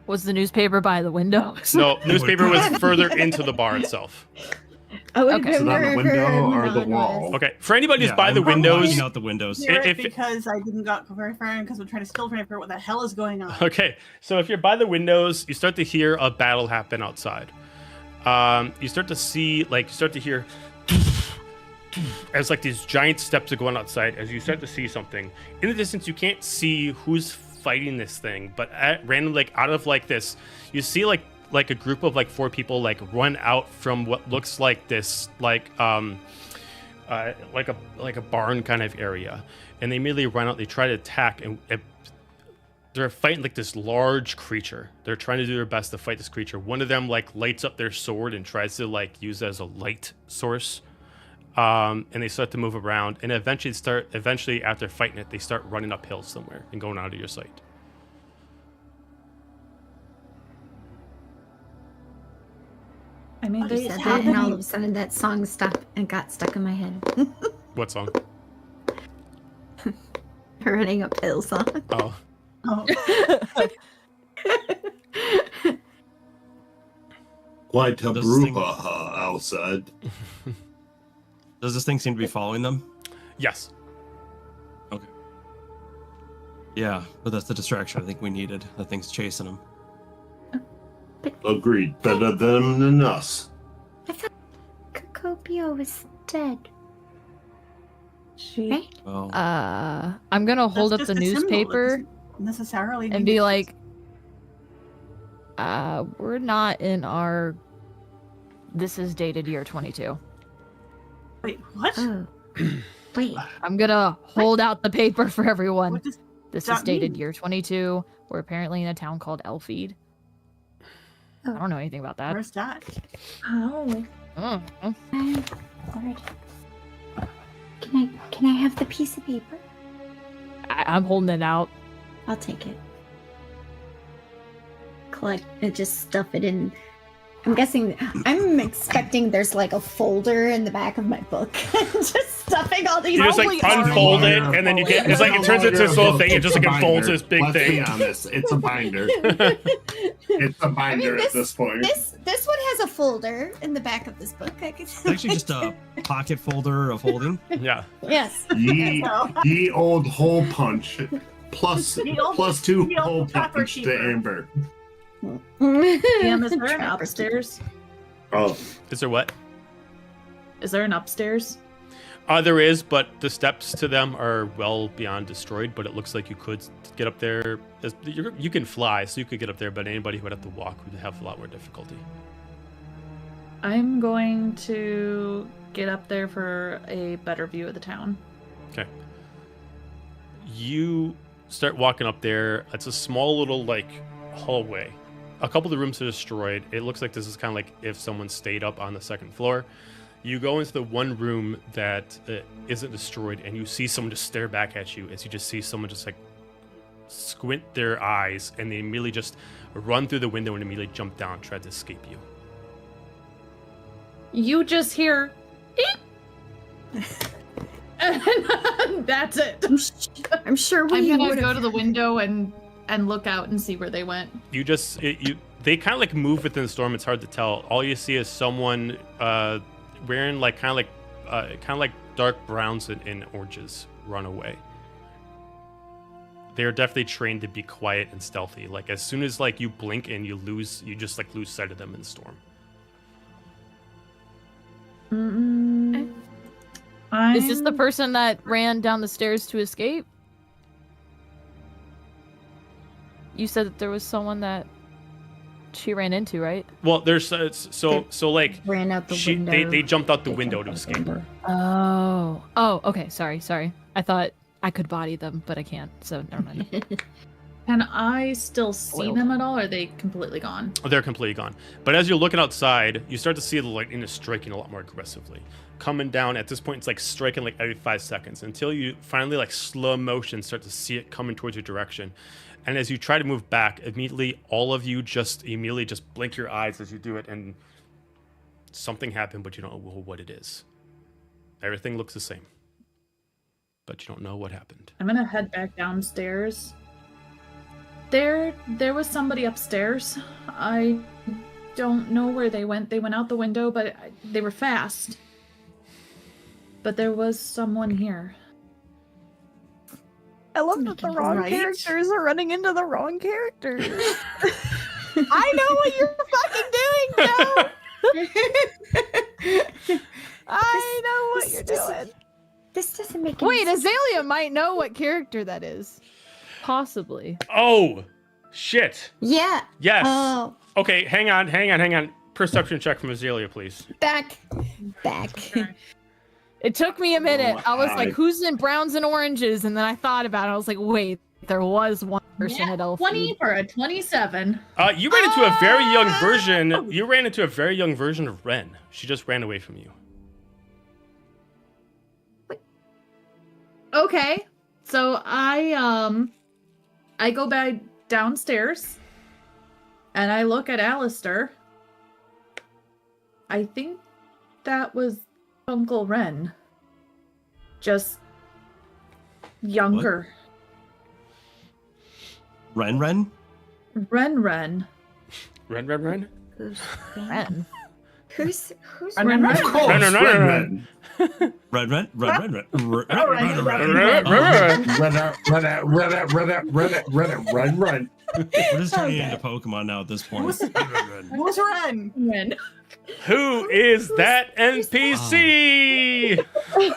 Was the newspaper by the windows? No, newspaper was further into the bar itself. I would Okay. Is it on the remember window or the Manon wall? Okay, for anybody who's by I'm the windows, looking out the windows. Hear it if- because I didn't got very far because I'm still trying to figure out what the hell is going on. okay, so if you're by the windows, you start to hear a battle happen outside. You start to hear as like these giant steps are going outside. As you start to see something in the distance, you can't see who's fighting this thing, but at random, like out of like this, you see like a group of like 4 people like run out from what looks like this like a barn kind of area, and they immediately run out. They try to attack, and they're fighting like this large creature. They're trying to do their best to fight this creature. One of them like lights up their sword and tries to like use it as a light source, and they start to move around, and eventually after fighting it, they start running uphill somewhere and going out of your sight. I mean, You they said that, and all of a sudden that song stopped and got stuck in my head. What song? Running uphill song. Oh, Oh, Quite a Does this thing- brouhaha outside. Does this thing seem to be following them? yes. Yeah, but that's the distraction I think we needed. That thing's chasing them. Agreed. Better them than us. I thought Kokobial was dead, She. right? Oh, I'm gonna hold that's up the just a symbol. It newspaper doesn't necessarily and mean be that like, we're not in our. This is dated year 22. wait, what? Oh, wait. I'm gonna hold out the paper for everyone. What does This that is dated mean? year 22. We're apparently in a town called Elfeed. Oh. I don't know anything about that. Where's that? Oh. Mm. Lord. Can I have the piece of paper? I'm holding it out. I'll take it. Collect and just stuff it in. I'm expecting there's like a folder in the back of my book. Just stuffing all these. You just like Probably unfold it, already. and then you get it's like it turns into this little thing. It just like unfolds this big Let's thing. be honest, it's a binder. It's a binder at this point. This one has a folder in the back of this book. I could. it's actually just a pocket folder of holding. Yeah. Yes. Ye old hole punch. Plus The old- plus 2 the old hole trapper punch to keeper. Amber. Damn, is there an Trapper. upstairs? Oh, Is there what? Is there an upstairs? There is, but the steps to them are well beyond destroyed. But it looks like you could get up there. You can fly, so you could get up there. But anybody who would have to walk would have a lot more difficulty. I'm going to get up there for a better view of the town. Okay. You start walking up there. It's a small little like hallway. A couple of the rooms are destroyed. It looks like this is kind of like if someone stayed up on the second floor. You go into the one room that isn't destroyed, and you see someone just stare back at you as you just see someone just like squint their eyes, and they immediately just run through the window and immediately jump down and try to escape you. You just hear, "Eep." And that's it. I'm sure we I'm gonna would've- go to the window and look out and see where they went. You just they kind of like move within the storm. It's hard to tell. All you see is someone wearing like kind of like dark browns and oranges run away. They are definitely trained to be quiet and stealthy. Like as soon as like you blink and you just like lose sight of them in the storm. Is this the person that ran down the stairs to escape? You said that there was someone that she ran into, right? Well, there's so like ran out the window. they jumped out the They window jumped to out the escape. window. Oh, okay. Sorry. I thought I could body them, but I can't, so never mind. Can I still see Spoiled. them at all, or are they completely gone? Oh, they're completely gone. But as you're looking outside, you start to see the lightning is striking a lot more aggressively. Coming down, at this point, it's like striking like every 5 seconds until you finally, like slow motion, start to see it coming towards your direction. And as you try to move back, immediately, all of you just blink your eyes as you do it, and something happened, but you don't know what it is. Everything looks the same, but you don't know what happened. I'm gonna head back downstairs. There was somebody upstairs. I don't know where they went. They went out the window, but they were fast. But there was someone here. I love that the wrong Right? characters are running into the wrong characters. I know what you're fucking doing, Joe. I know what you're doing. This doesn't make any Wait, sense. Azalia might know what character that is. Possibly. Oh, shit. Yeah. Yes. Oh, Okay, hang on. Perception check from Azalia, please. back. It took me a minute. Oh, I was I- like, who's in browns and oranges? And then I thought about it. I was like, wait, there was one person at Elf. 20 for a 27. You ran into a very young version. You ran into a very young version of Ren. She just ran away from you. Okay, so I go back downstairs, and I look at Alistair. I think that was Uncle Ren. Just younger. Ren? Ren. Ren? Who's Ren. Who's Ren. Of course, Ren. Ren. Run. We're just turning into Pokemon now at this point. Who's Ren? Ren. Who is that NPC? Dun,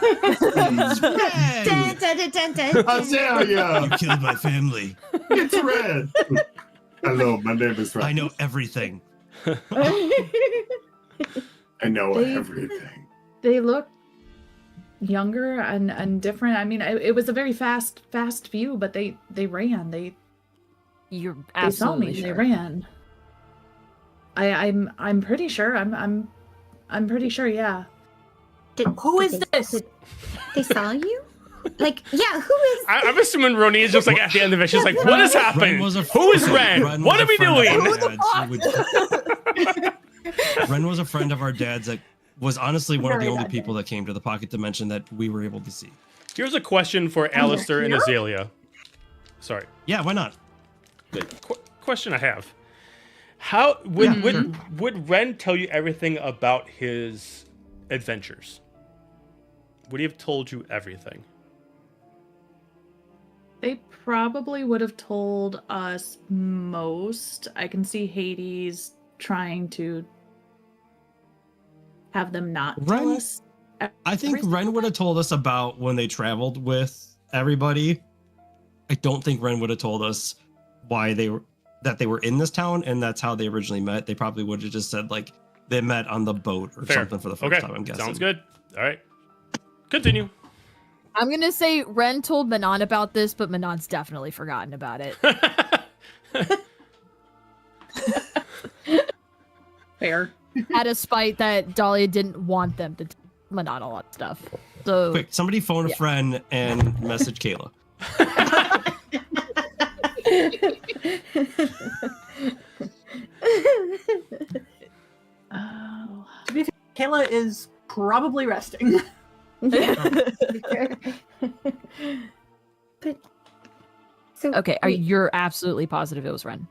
dun, dun, dun, dun. Azalia, You killed my family. it's Red. Hello, my name is Red. I know everything. I know They- everything. They look younger and different. I mean, it was a very fast view, but they ran. You're They saw absolutely me. sure. They ran. I'm pretty sure. I'm pretty sure. Yeah. Who is this? They saw you? Like, yeah, who is I'm assuming Roneen is just like at the end of it. She's like, what has happened? Who is Ren? What are we doing? Ren was a friend of our dad's that was honestly one of the only people that came to the pocket dimension that we were able to see. Here's a question for Alistair and Azalia. Sorry. Yeah, why not? Question I have. How would Ren tell you everything about his adventures? Would he have told you everything? They probably would have told us most. I can see Hades trying to have them not tell Ren- us. I think everything. Ren would have told us about when they traveled with everybody. I don't think Ren would have told us why they were in this town and that's how they originally met. They probably would have just said like they met on the boat or Fair. something for the first time, I'm guessing. Sounds good. All right. Continue. I'm gonna say Ren told Manon about this, but Manon's definitely forgotten about it. Fair. Out of spite that Dahlia didn't want them to tell Manon a lot of stuff. So Quick, somebody phone a Yeah. friend and message Kayla. Oh. To be fair, Kayla is probably resting. But so okay, you're absolutely positive it was Ren.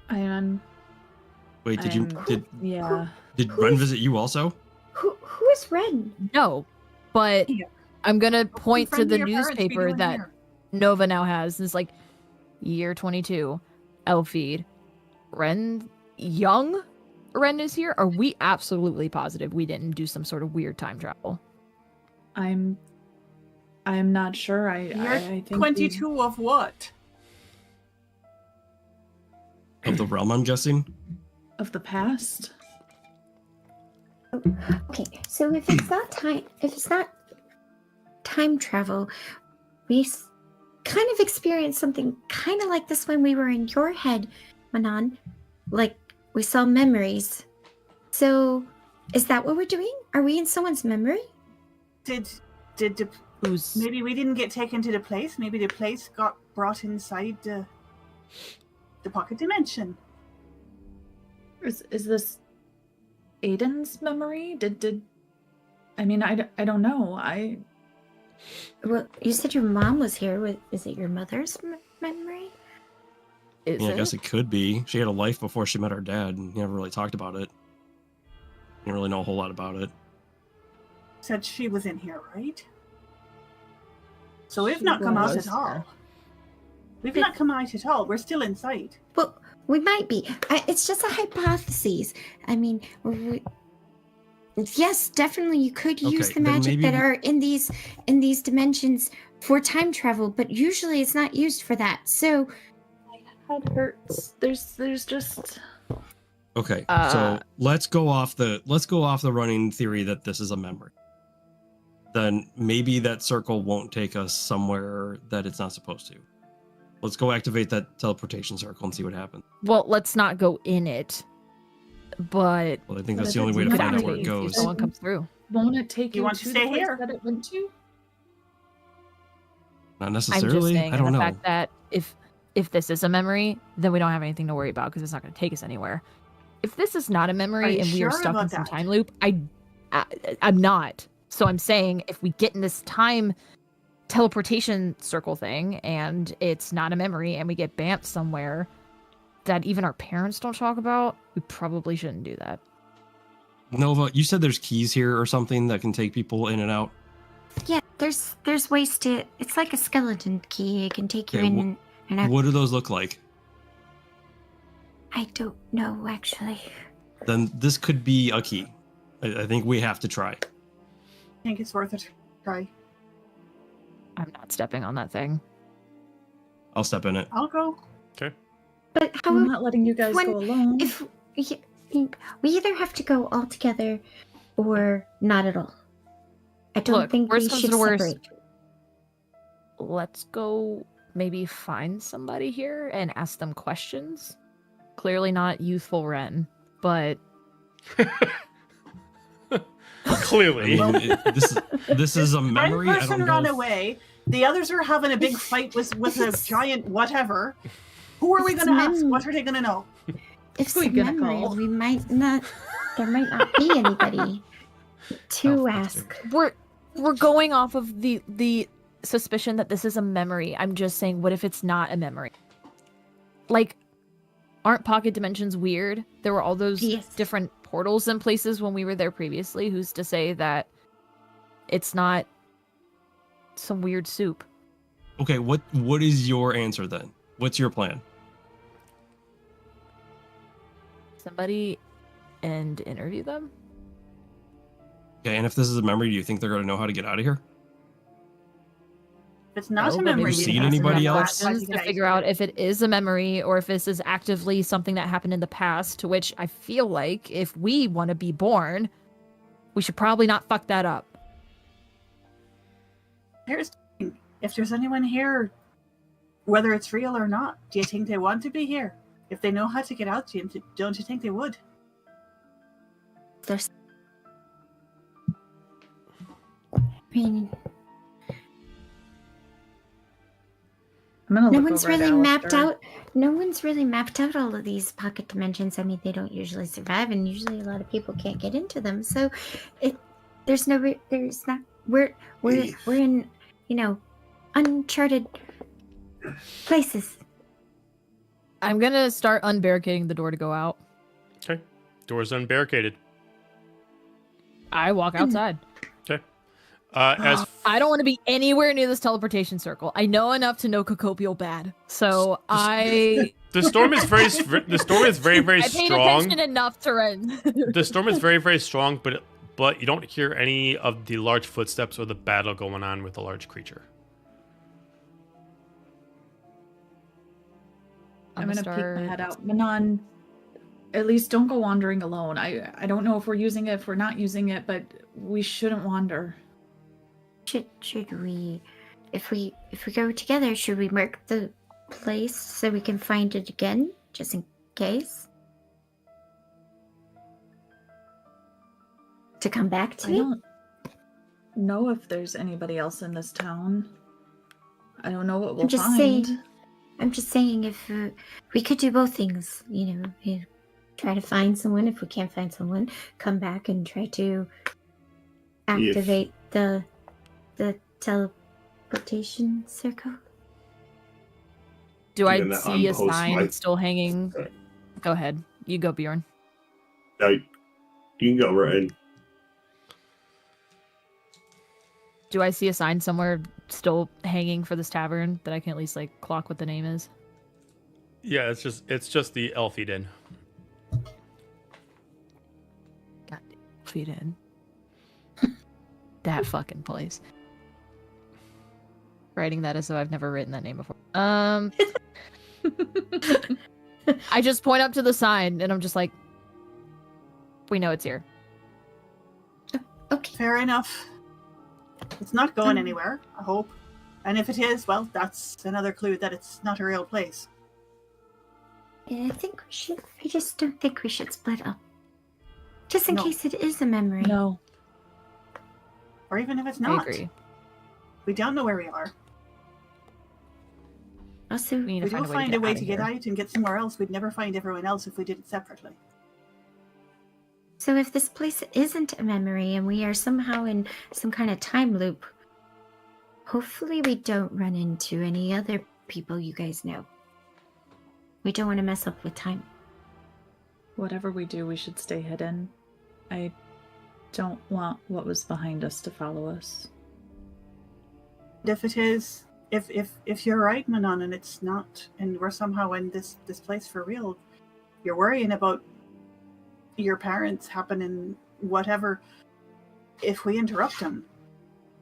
I am. Wait, Yeah. did Ren visit you also? who is Ren? No, but Yeah. I'm gonna point to Friend the your parents be newspaper doing that here. Nova now has. It's like year 22, Elfeed. Ren, young Ren is here. Are we absolutely positive we didn't do some sort of weird time travel? I'm not sure. I think 22 of what? Of the realm, I'm guessing. of the past. Okay, so if it's not time travel, kind of experienced something kind of like this when we were in your head, Manon. Like, we saw memories. So, is that what we're doing? Are we in someone's memory? Did Who's maybe we didn't get taken to the place? Maybe the place got brought inside the pocket dimension. Is this Aiden's memory? I mean, I don't know. Well, you said your mom was here. Is it your mother's memory? is Yeah, it? I guess it could be. She had a life before she met her dad, and never really talked about it. Didn't really know a whole lot about it. Said she was in here, right? So we've She not come out was at all. here. We've not come out at all. We're still inside. Well, we might be. It's just a hypothesis. I mean, yes, definitely you could use Okay, the then magic maybe that are in these dimensions for time travel, but usually it's not used for that. So My head hurts. There's just Okay, Uh, so let's go off the running theory that this is a memory. Then maybe that circle won't take us somewhere that it's not supposed to. Let's go activate that teleportation circle and see what happens. Well, let's not go in it. But Well, I think But that's if the only it's way to find out memory, where it if goes. no one comes through. won't it take You you, want to to the stay place here? that it went to? Not I'm just necessarily. saying, I and don't the know. fact that if this is a memory, then we don't have anything to worry about because it's not going to take us anywhere. If this is not a Are memory you and we are sure stuck in about some that? time loop, I'm not. So I'm saying if we get in this time teleportation circle thing and it's not a memory and we get bamfed somewhere that even our parents don't talk about, we probably shouldn't do that. Nova, you said there's keys here or something that can take people in and out. yeah, there's ways to. It's like a skeleton key. It can take you Okay, in and out. What do those look like? I don't know actually. Then this could be a key. I think we have to try. I think it's worth it. Try. I'm not stepping on that thing. I'll step in it. I'll go. But how I'm not letting you guys when- go alone. if we either have to go all together or not at all? I don't Look, think we worst comes should to worst, separate. let's go maybe find somebody here and ask them questions. Clearly not youthful Ren, but I Clearly. mean, this is a memory. One I person don't know. ran away. The others are having a big fight with a giant whatever. Who are we It's going to ask? memory. What are they going to know? If Who it's you gonna memory, call? we might not. There might not be anybody to ask. we're going off of the suspicion that this is a memory. I'm just saying, what if it's not a memory? Like, aren't pocket dimensions weird? There were all those Yes. different portals in places when we were there previously. Who's to say that it's not some weird soup? Okay, what is your answer then? What's your plan? Somebody and interview them? Okay, and if this is a memory, do you think they're going to know how to get out of here? If it's not No, a but memory, maybe Have you we seen can ask them anybody about else? why Questions they to got figure out if it is a memory or if this is actively something that happened in the past, to which I feel like if we want to be born, we should probably not fuck that up. Here's the thing. If there's anyone here, whether it's real or not, do you think they want to be here? If they know how to get out, don't you think they would? There's. I mean, I'm gonna no look one's over at really mapped Alistair. out. No one's really mapped out all of these pocket dimensions. I mean, they don't usually survive, and usually a lot of people can't get into them. So, there's not. We're in, uncharted places. I'm gonna start unbarricading the door to go out. Okay. Doors unbarricaded. I walk outside. As I don't want to be anywhere near this teleportation circle. I know enough to know Kokobial bad, so I the storm is very very I paid strong. attention enough to Ren. The storm is very very strong, but you don't hear any of the large footsteps or the battle going on with the large creature. I'm gonna peek my head out. Manon, at least don't go wandering alone. I don't know if we're using it, if we're not using it, but we shouldn't wander. Should we if we go together, should we mark the place so we can find it again, just in case? To come back to I it? don't know if there's anybody else in this town. I don't know what we'll find. I'm just saying if we could do both things, try to find someone. If we can't find someone, come back and try to activate the teleportation circle. Do I I'm gonna see a unpost sign my- still hanging? Sorry. Go ahead. You go, Bjorn. No, you can go right in. Do I see a sign somewhere still hanging for this tavern that I can at least like clock what the name is? Yeah, it's just the Elfie Inn. God, feed in. That fucking place. Writing that as though I've never written that name before. I just point up to the sign and I'm just like, we know it's here. Okay. Fair enough. It's not going anywhere, I hope. And if it is, well, that's another clue that it's not a real place. I think we should. I just don't think we should split up. Just in No. case it is a memory. No. Or even if it's I not. agree. We don't know where we are. Also, We need We to do find a way to get find out a way to get of here. out and get somewhere else. We'd never find everyone else if we did it separately. so if this place isn't a memory and we are somehow in some kind of time loop, hopefully we don't run into any other people you guys know. We don't want to mess up with time. Whatever we do, we should stay hidden. I don't want what was behind us to follow us. If it is, if you're right, Manon, and it's not, and we're somehow in this place for real, you're worrying about your parents happening, whatever. If we interrupt them,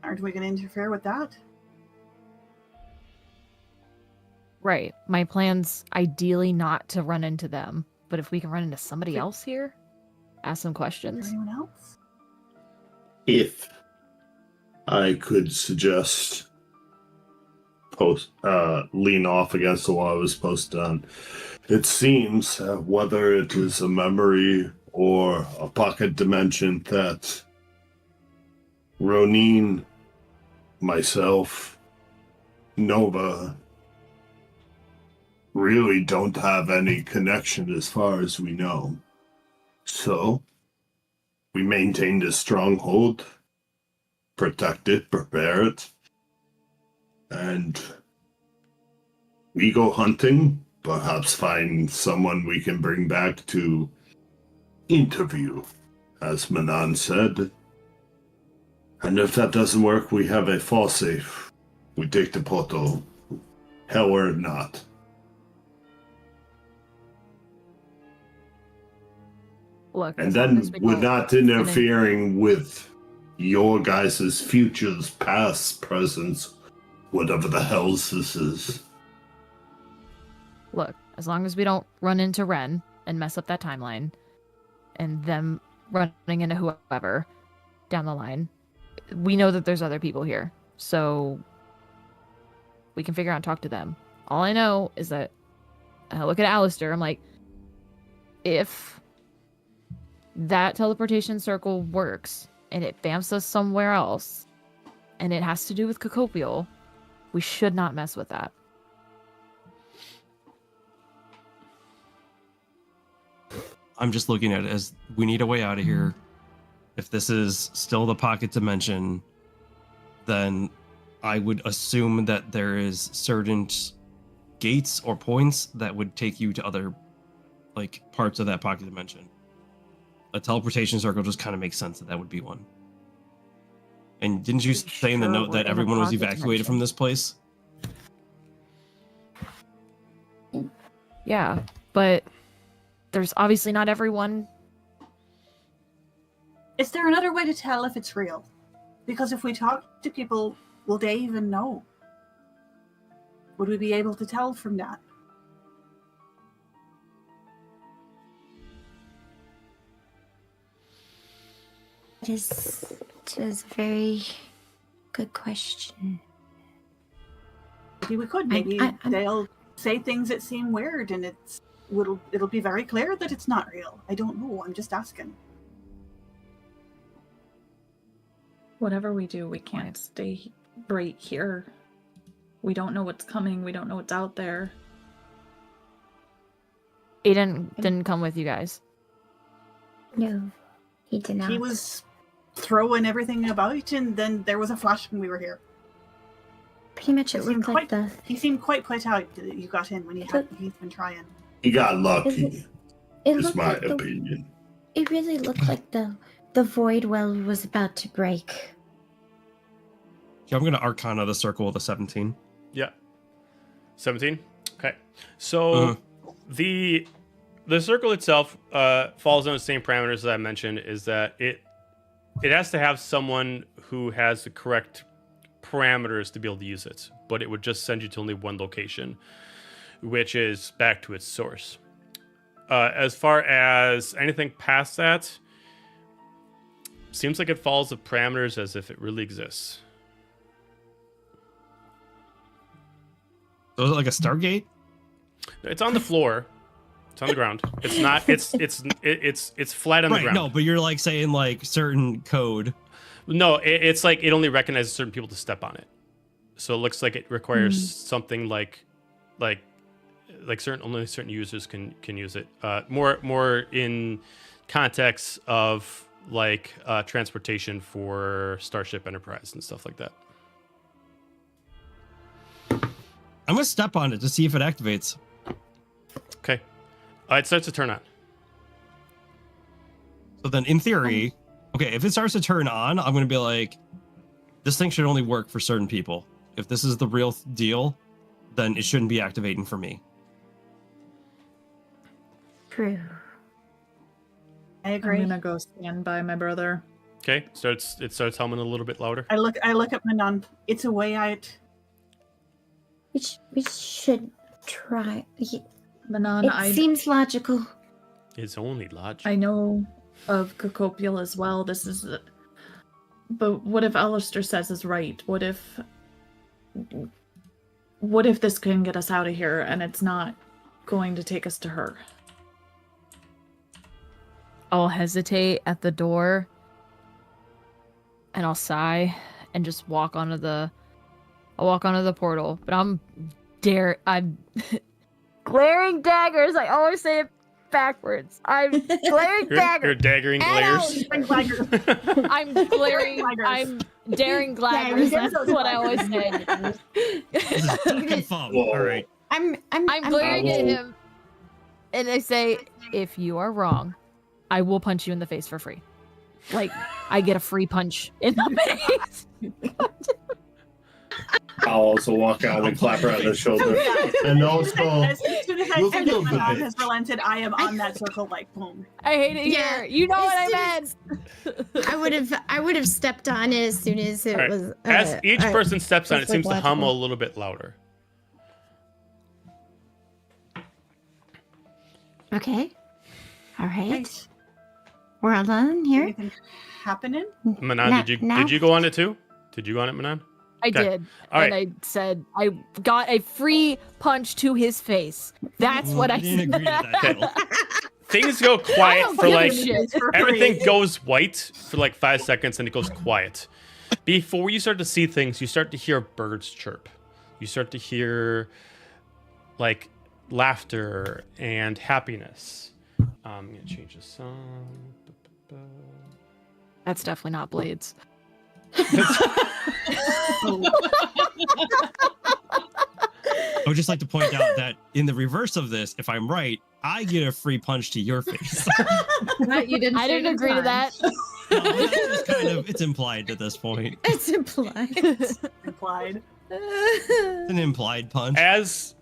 aren't we going to interfere with that? Right. My plan's ideally not to run into them, but if we can run into somebody else here, ask some Is questions. there anyone else? If I could suggest lean off against the wall I was posted on. It seems whether it is a memory or a pocket dimension that Roneen, myself, Nova really don't have any connection as far as we know. So we maintained a stronghold, protect it, prepare it, and we go hunting, perhaps find someone we can bring back to interview, as Manon said. And if that doesn't work, we have a fall safe. We take the portal, hell or not. Look, And as long then as we we're don't not run in- interfering with your guys' futures, past, presents, whatever the hell's this is. Look, as long as we don't run into Ren and mess up that timeline, and them running into whoever down the line, we know that there's other people here, so we can figure out and talk to them. All I know is that I look at Alistair, I'm like, if that teleportation circle works and it bamps us somewhere else, and it has to do with Kokobial, we should not mess with that. I'm just looking at it as we need a way out of here. If this is still the pocket dimension, then I would assume that there is certain gates or points that would take you to other like parts of that pocket dimension. A teleportation circle just kind of makes sense that would be one. And didn't you say in the Sure, note we're that in a everyone was pocket evacuated dimension. from this place? Yeah, but there's obviously not everyone. Is there another way to tell if it's real? Because if we talk to people, will they even know? Would we be able to tell from that? It is a very good question. Maybe we could. Maybe they'll say things that seem weird, and it'll be very clear that it's not real. I don't know. I'm just asking. Whatever we do, we can't stay right here. We don't know what's coming. We don't know what's out there. Aiden didn't come with you guys. No, he did not. He was throwing everything about, and then there was a flash when we were here. Pretty much it looked like He seemed quite put out that you got in when he's been trying. He got lucky. It Is looked my like opinion. It really looked like the void well was about to break. Yeah, I'm going to Arcana the circle with a 17. Yeah. 17? Okay. So the circle itself falls on the same parameters as I mentioned, is that it has to have someone who has the correct parameters to be able to use it, but it would just send you to only one location, which is back to its source. As far as anything past that, seems like it follows the parameters as if it really exists. So is it like a Stargate? It's on the floor. It's on the ground. It's not. It's flat on the ground. No, but you're like saying like certain code. No, it's like it only recognizes certain people to step on it. So it looks like it requires something like only certain users can use it. More in context of like transportation for Starship Enterprise and stuff like that. I'm gonna step on it to see if it activates. Okay, it starts to turn on. So then, in theory, okay, if it starts to turn on, I'm gonna be like, this thing should only work for certain people. If this is the real deal, then it shouldn't be activating for me. True. I agree. I'm gonna go stand by my brother. Okay, it starts humming a little bit louder. I look at Manon. It's a way out. We should try. Manon, It seems logical. It's only logic. I know of Kokobial as well. But what if Alistair says is right? What if this can get us out of here and it's not going to take us to her? I'll hesitate at the door and I'll sigh and just walk onto the portal. But I'm glaring daggers. I always say it backwards. I'm glaring daggers. You're daggering glares. I'm glaring. I'm daring glaggers. That's what I always say. Confirm. All right. I'm glaring at him, and I say, "If you are wrong, I will punch you in the face for free. Like I get a free punch in the face." I'll also walk out and clap her on the shoulder. And also, as soon as I say that Manon has relented, I am on that circle like boom. I hate it here. You know what I meant. I would have stepped on it as soon as it was. As each person steps on it, seems to hum a little bit louder. Okay. All right. We're alone here. Anything happening? Manon, did you go on it too? Did you go on it, Manon? I did. All right. And I said I got a free punch to his face. That's what I didn't said. agree to that deal. Things go quiet for give a like shit. everything goes white for like 5 seconds and it goes quiet. Before you start to see things, you start to hear birds chirp. You start to hear like laughter and happiness. I'm gonna change the song. That's definitely not Blades. I would just like to point out that in the reverse of this, if I'm right, I get a free punch to your face. You didn't. I didn't agree to that. No, that's just it's implied at this point. It's implied. Implied. It's an implied punch. As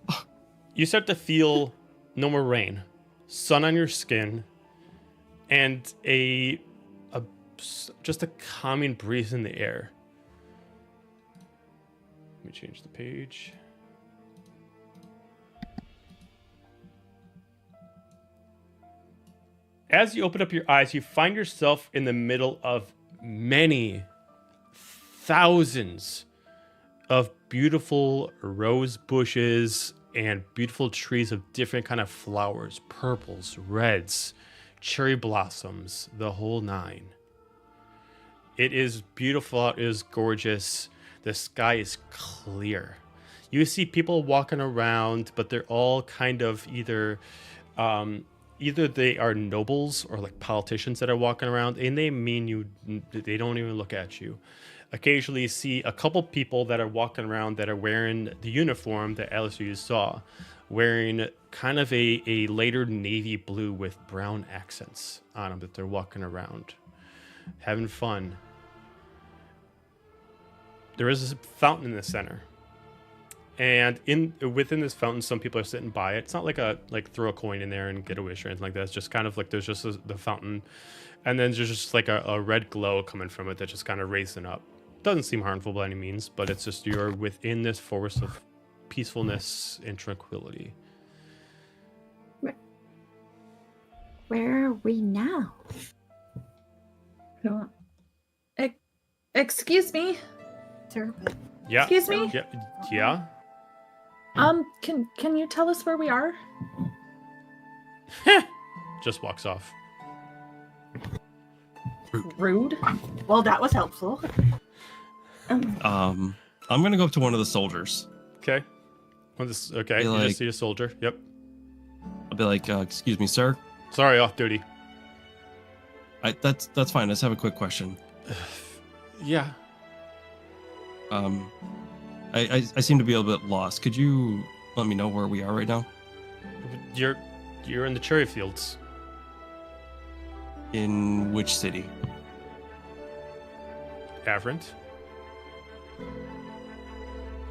you start to feel no more rain, sun on your skin, and just a calming breeze in the air. Let me change the page. As you open up your eyes, you find yourself in the middle of many thousands of beautiful rose bushes and beautiful trees of different kind of flowers, purples, reds, cherry blossoms, the whole nine. It is beautiful. It is gorgeous. The sky is clear. You see people walking around, but they're all kind of either they are nobles or like politicians that are walking around, and they don't even look at you. Occasionally you see a couple people that are walking around that are wearing the uniform that Alistair you saw, wearing kind of a later navy blue with brown accents on them, that they're walking around having fun. There is a fountain in the center, and within this fountain some people are sitting by it. It's not like throw a coin in there and get a wish or anything like that. It's just kind of like there's just the fountain, and then there's just like a red glow coming from it that's just kind of raising up. Doesn't seem harmful by any means, but it's just you're within this forest of peacefulness and tranquility. Where are we now? Excuse me. Sir, Yeah. Excuse me? Yeah. Can you tell us where we are? Just walks off. Rude. well, that was helpful. I'm gonna go up to one of the soldiers. Okay. Okay. Be You like- just see a soldier. Yep. I'll be like, "Excuse me, sir." Sorry, off duty. That's fine. I just have a quick question. Yeah. I seem to be a little bit lost. Could you let me know where we are right now? You're in the cherry fields. In which city? Averant.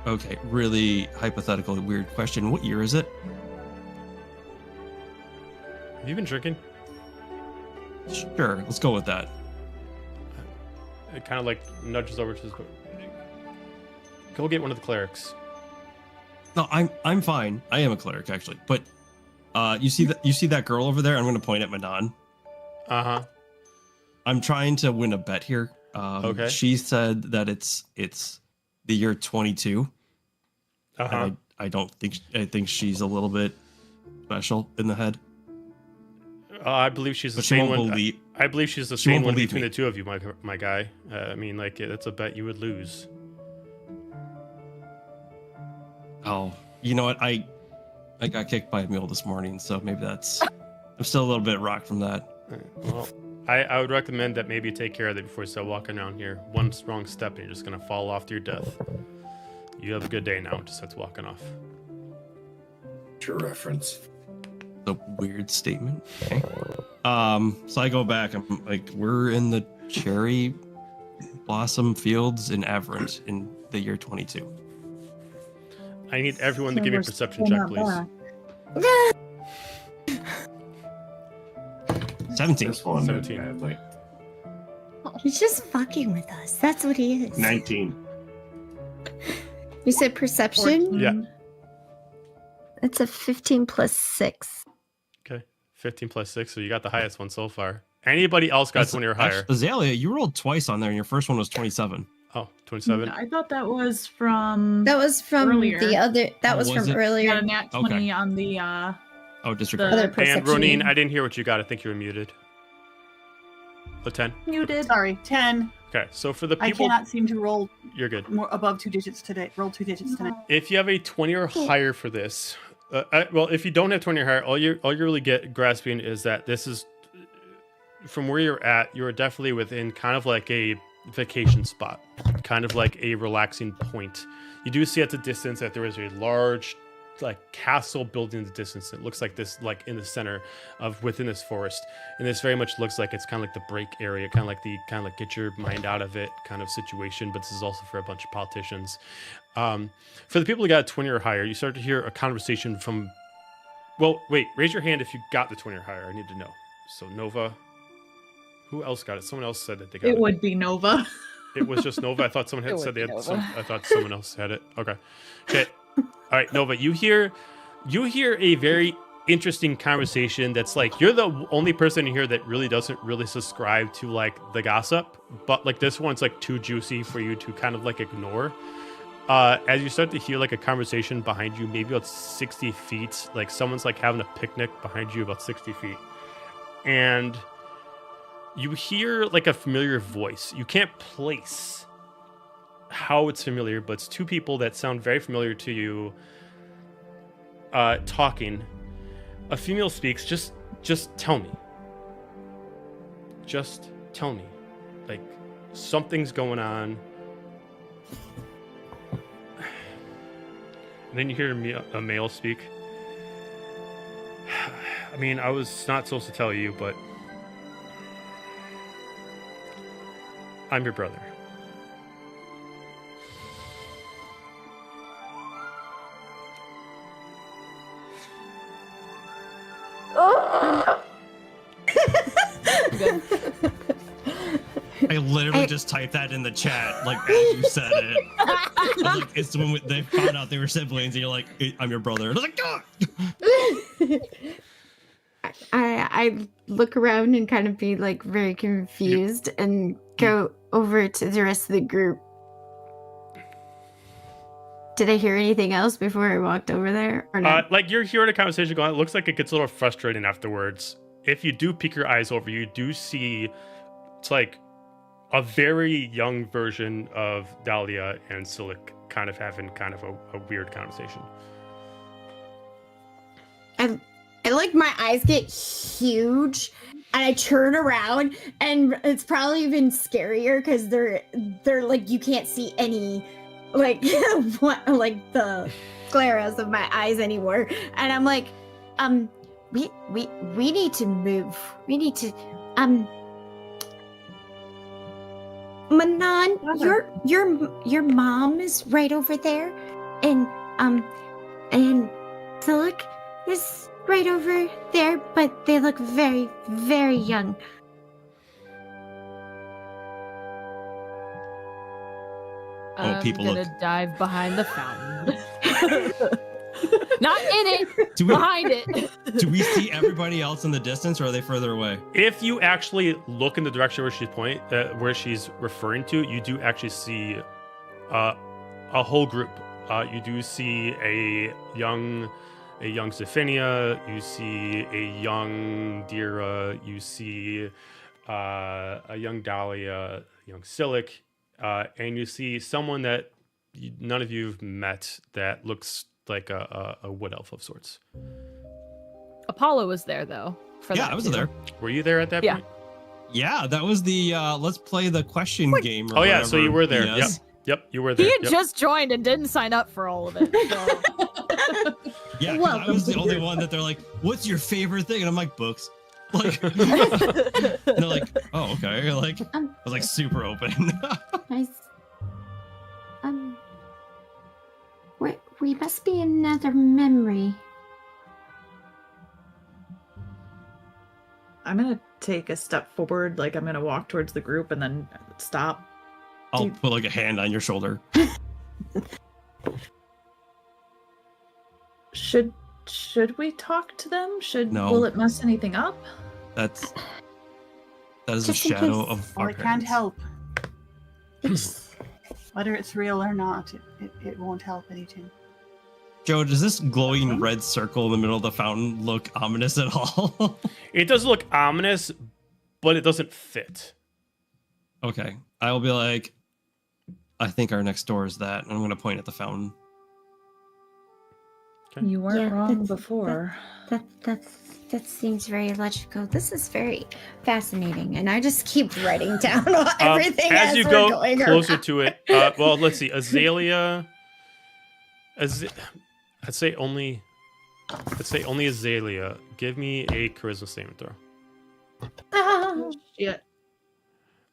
Okay, really hypothetical, weird question. What year is it? Have you been drinking? Sure, let's go with that. It kind of like nudges over to his. Go get one of the clerics. No, I'm fine. I am a cleric actually, but you see that girl over there? I'm going to point at Manon. Uh-huh. I'm trying to win a bet here. Okay. She said that it's the year 22. Uh-huh. I think she's a little bit special in the head. I believe she's the But she same won't one. believe. I believe she's the she same won't one believe between me. the two of you, my guy. I mean, like that's a bet you would lose. Oh, you know what? I got kicked by a mule this morning, so maybe that's. I'm still a little bit rocked from that. Well, I would recommend that maybe you take care of that before you start walking around here. One wrong step and you're just gonna fall off to your death. You have a good day now. Just starts walking off. Your reference. A weird statement. Okay. So I go back. I'm like, we're in the cherry blossom fields in Averant in the year 22. I need everyone to So give me a we're perception still check, not please. back. 17. This one 17. badly. He's just fucking with us. That's what he is. 19. You said perception? Yeah. It's a 15 plus 6. Okay. 15 plus 6, so you got the highest one so far. Anybody else got 20 or higher? Azalia, you rolled twice on there, and your first one was 27. Oh, 27. I thought that was from. That was from Earlier. the other. That Oh, was was from it? We earlier. got a nat 20 on the. Oh, disregard. The- Other And perception. Roneen, I didn't hear what you got. I think you were muted. A 10. Muted. Sorry, 10. Okay, so for the I people, cannot seem to roll you're good. more above 2 digits today. Roll 2 digits tonight. If you have a 20 or higher for this, well, if you don't have 20 or higher, all you really get grasping is that this is from where you're at. You're definitely within kind of like a vacation spot, kind of like a relaxing point. You do see at the distance that there is a large, like castle building in the distance. It looks like this, like in the center of within this forest, and this very much looks like it's kind of like the break area, kind of like get your mind out of it kind of situation. But this is also for a bunch of politicians. For the people who got 20 or higher, you start to hear a conversation from. Well, wait, raise your hand if you got the 20 or higher. I need to know. So Nova. Who else got it? Someone else said that they got it. It would be Nova. It was just Nova. I thought someone had It said would they be had. Nova. I thought someone else had it. Okay. Okay. All right, Nova. You hear a very interesting conversation. That's like you're the only person in here that really doesn't really subscribe to like the gossip, but like this one's like too juicy for you to kind of like ignore. as you start to hear like a conversation behind you, maybe about 60 feet, like someone's like having a picnic behind you about 60 feet. And you hear like a familiar voice. You can't place how it's familiar, but it's two people that sound very familiar to you talking. A female speaks, just tell me. Just tell me. Like, something's going on. And then you hear a male speak. I mean, I was not supposed to tell you, but I'm your brother. I literally just typed that in the chat, like as you said it. I was like, it's when they found out they were siblings, and you're like, "I'm your brother." And I was like, "Ah!" I look around and kind of be like very confused and go over to the rest of the group. Did I hear anything else before I walked over there? Or not? Like you're hearing a conversation going on. It looks like it gets a little frustrating afterwards. If you do peek your eyes over, you do see it's like a very young version of Dahlia and Silik kind of having kind of a weird conversation. I like my eyes get huge and I turn around and it's probably even scarier because they're like you can't see any like what like the scleras of my eyes anymore. And I'm like, we need to move. We need to Manon, your mom is right over there, and Silik is right over there, but they look very, very young. I'm people gonna look- dive behind the fountain. Not in it, Do we- behind it. Do we see everybody else in the distance, or are they further away? If you actually look in the direction where she's referring to, you do actually see a whole group. You do see a young Zephinia. You see a young Dira. You see a young Dahlia, young Silik, and you see someone that none of you've met that looks like a wood elf of sorts. Apollo was there though. For Yeah, that I was too. there. Were you there at that Yeah. point? Yeah, that was the let's play the question game. Or Oh yeah, so whatever you were there. BS. Yep, you were there. He had Yep. just joined and didn't sign up for all of it. So. Yeah, 'cause I Welcome was the to only the- one that they're like, "What's your favorite thing?" And I'm like, "Books." Like, and they're like, "Oh, okay." Like, I was like super open. Nice. We must be another memory. I'm gonna take a step forward, like I'm gonna walk towards the group and then stop. I'll put like a hand on your shoulder. Should we talk to them? No. Will it mess anything up? That is a Just in shadow case. of Well, our it can't parents. help. Whether it's real or not, it won't help anything. Joe, does this glowing red circle in the middle of the fountain look ominous at all? It does look ominous, but it doesn't fit. Okay, I will be like, I think our next door is that, and I'm going to point at the fountain. Okay. You weren't Yeah, wrong that's- before. That seems very logical. This is very fascinating, and I just keep writing down everything as you we're go going closer around. to it. Well, let's see. Azalia. I'd say only Azalia. Give me a charisma saving throw. Shit.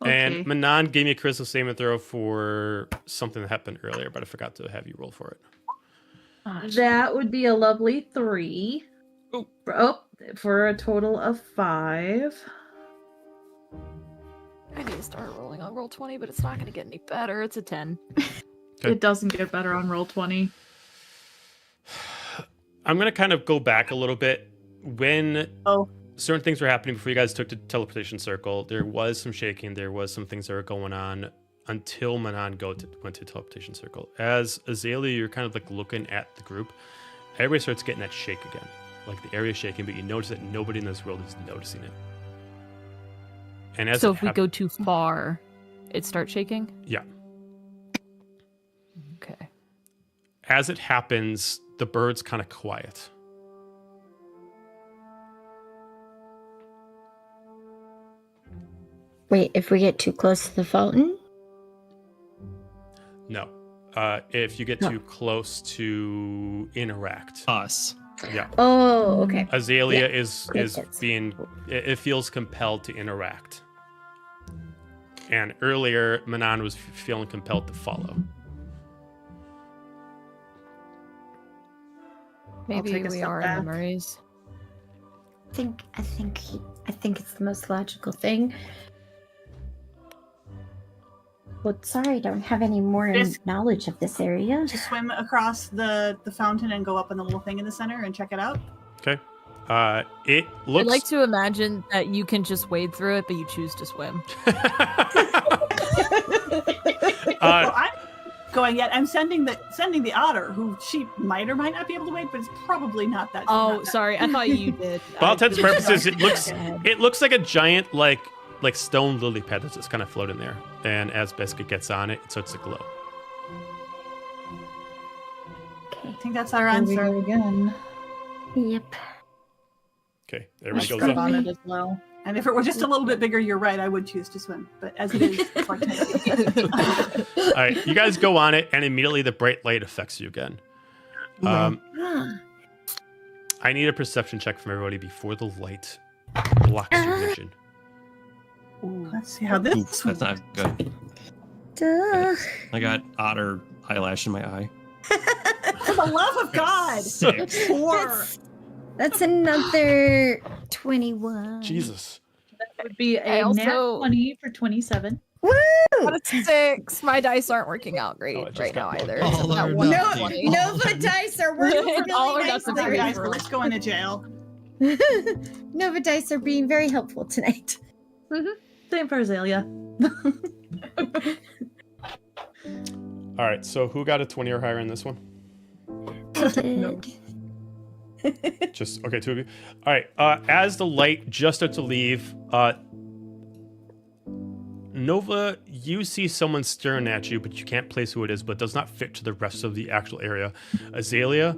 And Manon gave me a charisma saving throw for something that happened earlier, but I forgot to have you roll for it. That would be a lovely 3. For a total of 5. I need to start rolling on roll 20, but it's not going to get any better. It's a 10. Okay. It doesn't get better on roll 20. I'm gonna kind of go back a little bit. When certain things were happening before you guys took the teleportation circle, there was some shaking. There was some things that were going on. until Manon went to teleportation circle. As Azalia, you're kind of like looking at the group. Everybody starts getting that shake again. Like the area shaking, but you notice that nobody in this world is noticing it. And as So if we go too far, it starts shaking? Yeah. Okay. As it happens, the birds kind of quiet. Wait, if we get too close to the fountain? No. If you get too close to interact. Us. Yeah. Oh, okay. Azalia Yeah, is makes sense. being, it feels compelled to interact. And earlier, Manon was feeling compelled to follow. Maybe take a we step are back. in the Murrays. I think it's the most logical thing. Well, sorry, I don't have any more Just- knowledge of this area. Just swim across the fountain and go up on the little thing in the center and check it out. Okay. It I'd looks like to imagine that you can just wade through it, but you choose to swim. Well, I'm going yet. I'm sending the otter, who she might or might not be able to wait, but it's probably not that. Oh, not that- sorry. I thought you did. For all I intents and didn't- purposes, it looks Ahead. it looks like a giant like stone lily pad that's just kind of floating there. And as Biscuit gets on it, it starts to glow. I think that's our Here we answer. go again. Yep. Okay, everybody goes Step up. on it as well. And if it were just a little bit bigger, you're right. I would choose to swim. But as it is, it's like All right, you guys go on it, and immediately the bright light affects you again. I need a perception check from everybody before the light blocks your vision. Let's see how this. Oof, that's not good. Duh. I got otter eyelash in my eye. For the love of God! 6. 4. That's another 21. Jesus. That would be I a nat also- 20 for 27. But it's 6. My dice aren't working out great Oh, it just right got now more. either. All It's or at one nothing. 20. Nova dice are working really All or nothing. nicely. Guys, let's go into jail. Nova dice are being very helpful tonight. Same for Azalia. All right, so who got a 20 or higher in this one? Did. Just okay, 2 of you. All right. As the light just starts to leave, Nova, you see someone staring at you, but you can't place who it is. But it does not fit to the rest of the actual area. Azalia,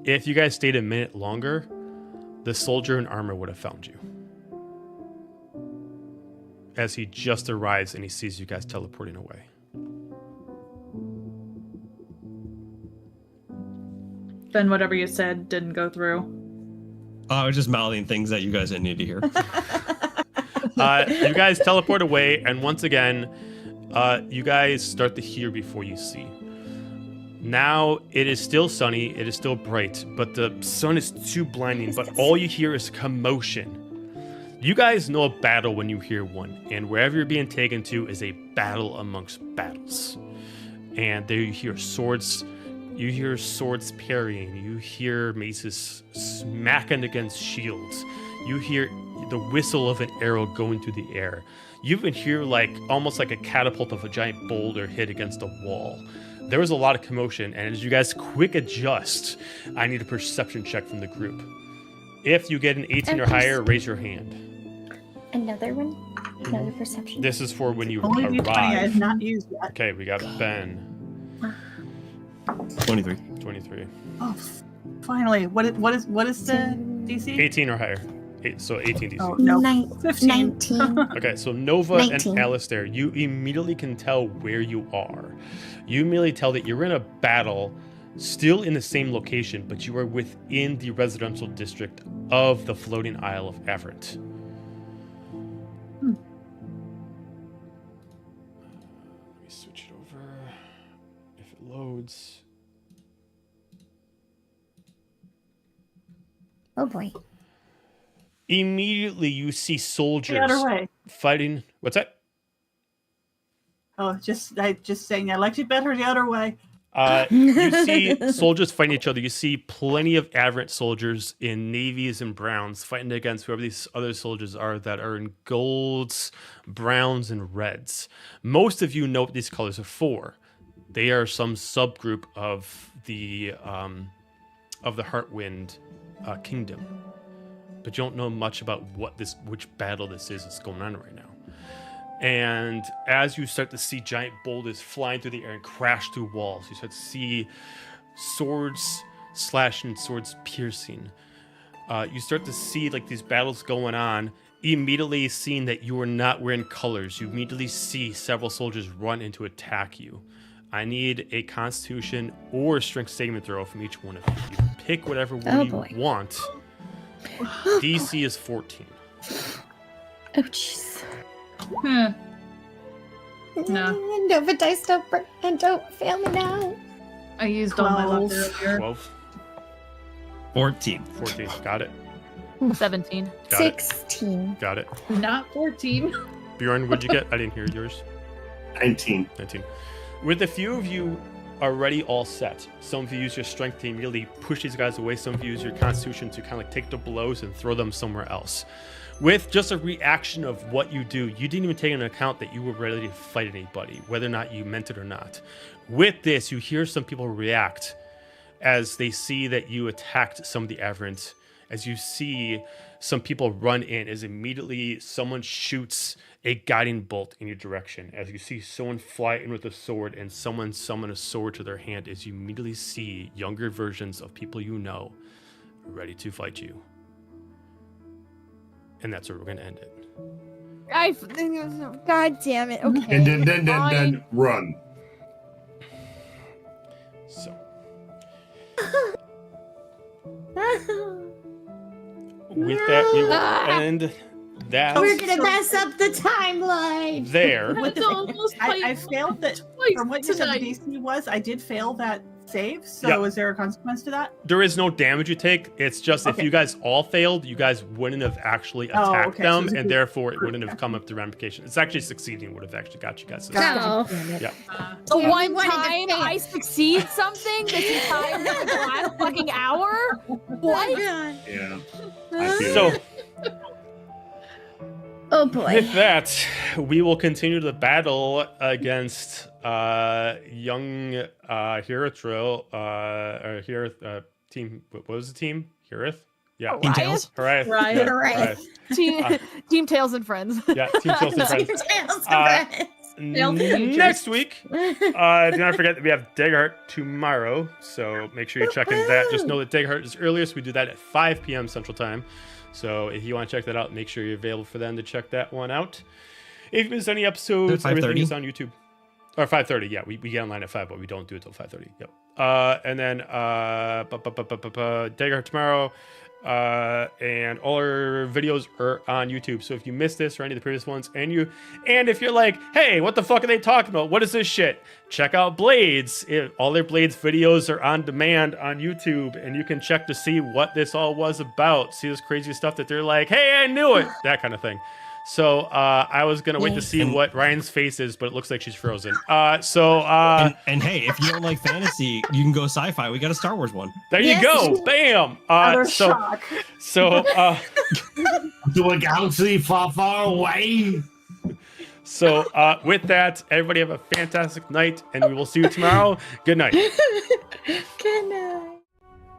if you guys stayed a minute longer, the soldier in armor would have found you. As he just arrives and he sees you guys teleporting away. Then whatever you said didn't go through. I was just mouthing things that you guys didn't need to hear. You guys teleport away, and once again, you guys start to hear before you see. Now it is still sunny, it is still bright, but the sun is too blinding, but all you hear is commotion. You guys know a battle when you hear one, and wherever you're being taken to is a battle amongst battles. And there you hear swords parrying, you hear maces smacking against shields, you hear the whistle of an arrow going through the air. You even hear almost like a catapult of a giant boulder hit against a wall. There was a lot of commotion, and as you guys quick adjust, I need a perception check from the group. If you get an 18 or higher, raise your hand. Another one? Another perception? This is for when you Only D20 I have arrive. not used yet. Okay, we got Ben. 23. 23. Oh, finally. What is the DC? 18 or higher. So 18 DC. Oh, no. 15. 19. Okay, so Nova 19. and Alistair, you immediately can tell where you are. You immediately tell that you're in a battle, still in the same location, but you are within the residential district of the floating Isle of Everett. Let me switch it over. If it loads. Oh boy. Immediately you see soldiers The other way. fighting. What's that? Oh, just saying. I liked it better the other way. You see soldiers fighting each other. You see plenty of aberrant soldiers in navies and browns fighting against whoever these other soldiers are that are in golds, browns, and reds. Most of you know what these colors are for. They are some subgroup of the Heartwind kingdom, but you don't know much about which battle this is that's going on right now. And as you start to see giant boulders flying through the air and crash through walls, you start to see swords slashing, swords piercing. You start to see like these battles going on. Immediately seeing that you are not wearing colors, you immediately see several soldiers run in to attack you. I need a Constitution or Strength saving throw from each one of you. You can pick whatever one you want. DC is 14. Oh, jeez. No. Nova dice don't fail me now. I used all my luck 12. earlier. 12. 14. 14. Got it. 17. Got it. 16. Got it. Not 14. Bjorn, what'd you get? I didn't hear yours. 19. 19. With a few of you already all set, some of you use your strength to immediately push these guys away. Some of you use your constitution to kind of like take the blows and throw them somewhere else. With just a reaction of what you do, you didn't even take into account that you were ready to fight anybody, whether or not you meant it or not. With this, you hear some people react as they see that you attacked some of the aberrant. As you see some people run in, as immediately someone shoots a guiding bolt in your direction. As you see someone fly in with a sword and someone summon a sword to their hand, as you immediately see younger versions of people you know ready to fight you. And that's where we're going to end it. God damn it. Okay. And then run. So. With that, we will end that. We're gonna mess up the timeline. There. With the, almost I failed that. twice From what you said the tonight. DC was, I did fail that save. So Yeah. is there a consequence to that? There is no damage you take. It's just if Okay. you guys all failed, you guys wouldn't have actually Oh, attacked okay. So them, it's a and good- therefore it wouldn't have come up to ramification. It's actually succeeding would have actually got you guys. Oh. Yeah. The Yeah, one we wanted to time fail. I succeed something this entire last fucking hour? What? Yeah. I feel So it. Oh boy. with that, we will continue the battle against young Hiratro, or Hirith, team. What was the team? Hirith? Yeah. Team Tails? Hooray. Right. Yeah, Hooray. hooray. Team Tails and Friends. Yeah, Team Tails and Friends. Tails Uh, Tails and Features. Next week, do not forget that we have Daggerheart tomorrow, so make sure you check in that. Just know that Daggerheart is earliest. We do that at 5 p.m. Central Time. So if you want to check that out, make sure you're available for them to check that one out. If you missed any episodes, everything 5:30? is on YouTube. Or 5:30, yeah. We get online at 5, but we don't do it till 5:30. Yep. And then Daggerheart tomorrow. And all our videos are on YouTube. So if you missed this or any of the previous ones, and if you're like, hey, what the fuck are they talking about? What is this shit? Check out Blades. All their Blades videos are on demand on YouTube, and you can check to see what this all was about. See this crazy stuff that they're like, hey, I knew it, that kind of thing. So I was gonna wait to see what Ryan's face is, but it looks like she's frozen. And hey, if you don't like fantasy, you can go sci-fi. We got a Star Wars one. there you go, bam. Utter So shock. To a galaxy far, far away. So with that, everybody have a fantastic night, and we will see you tomorrow. Good night. Good night.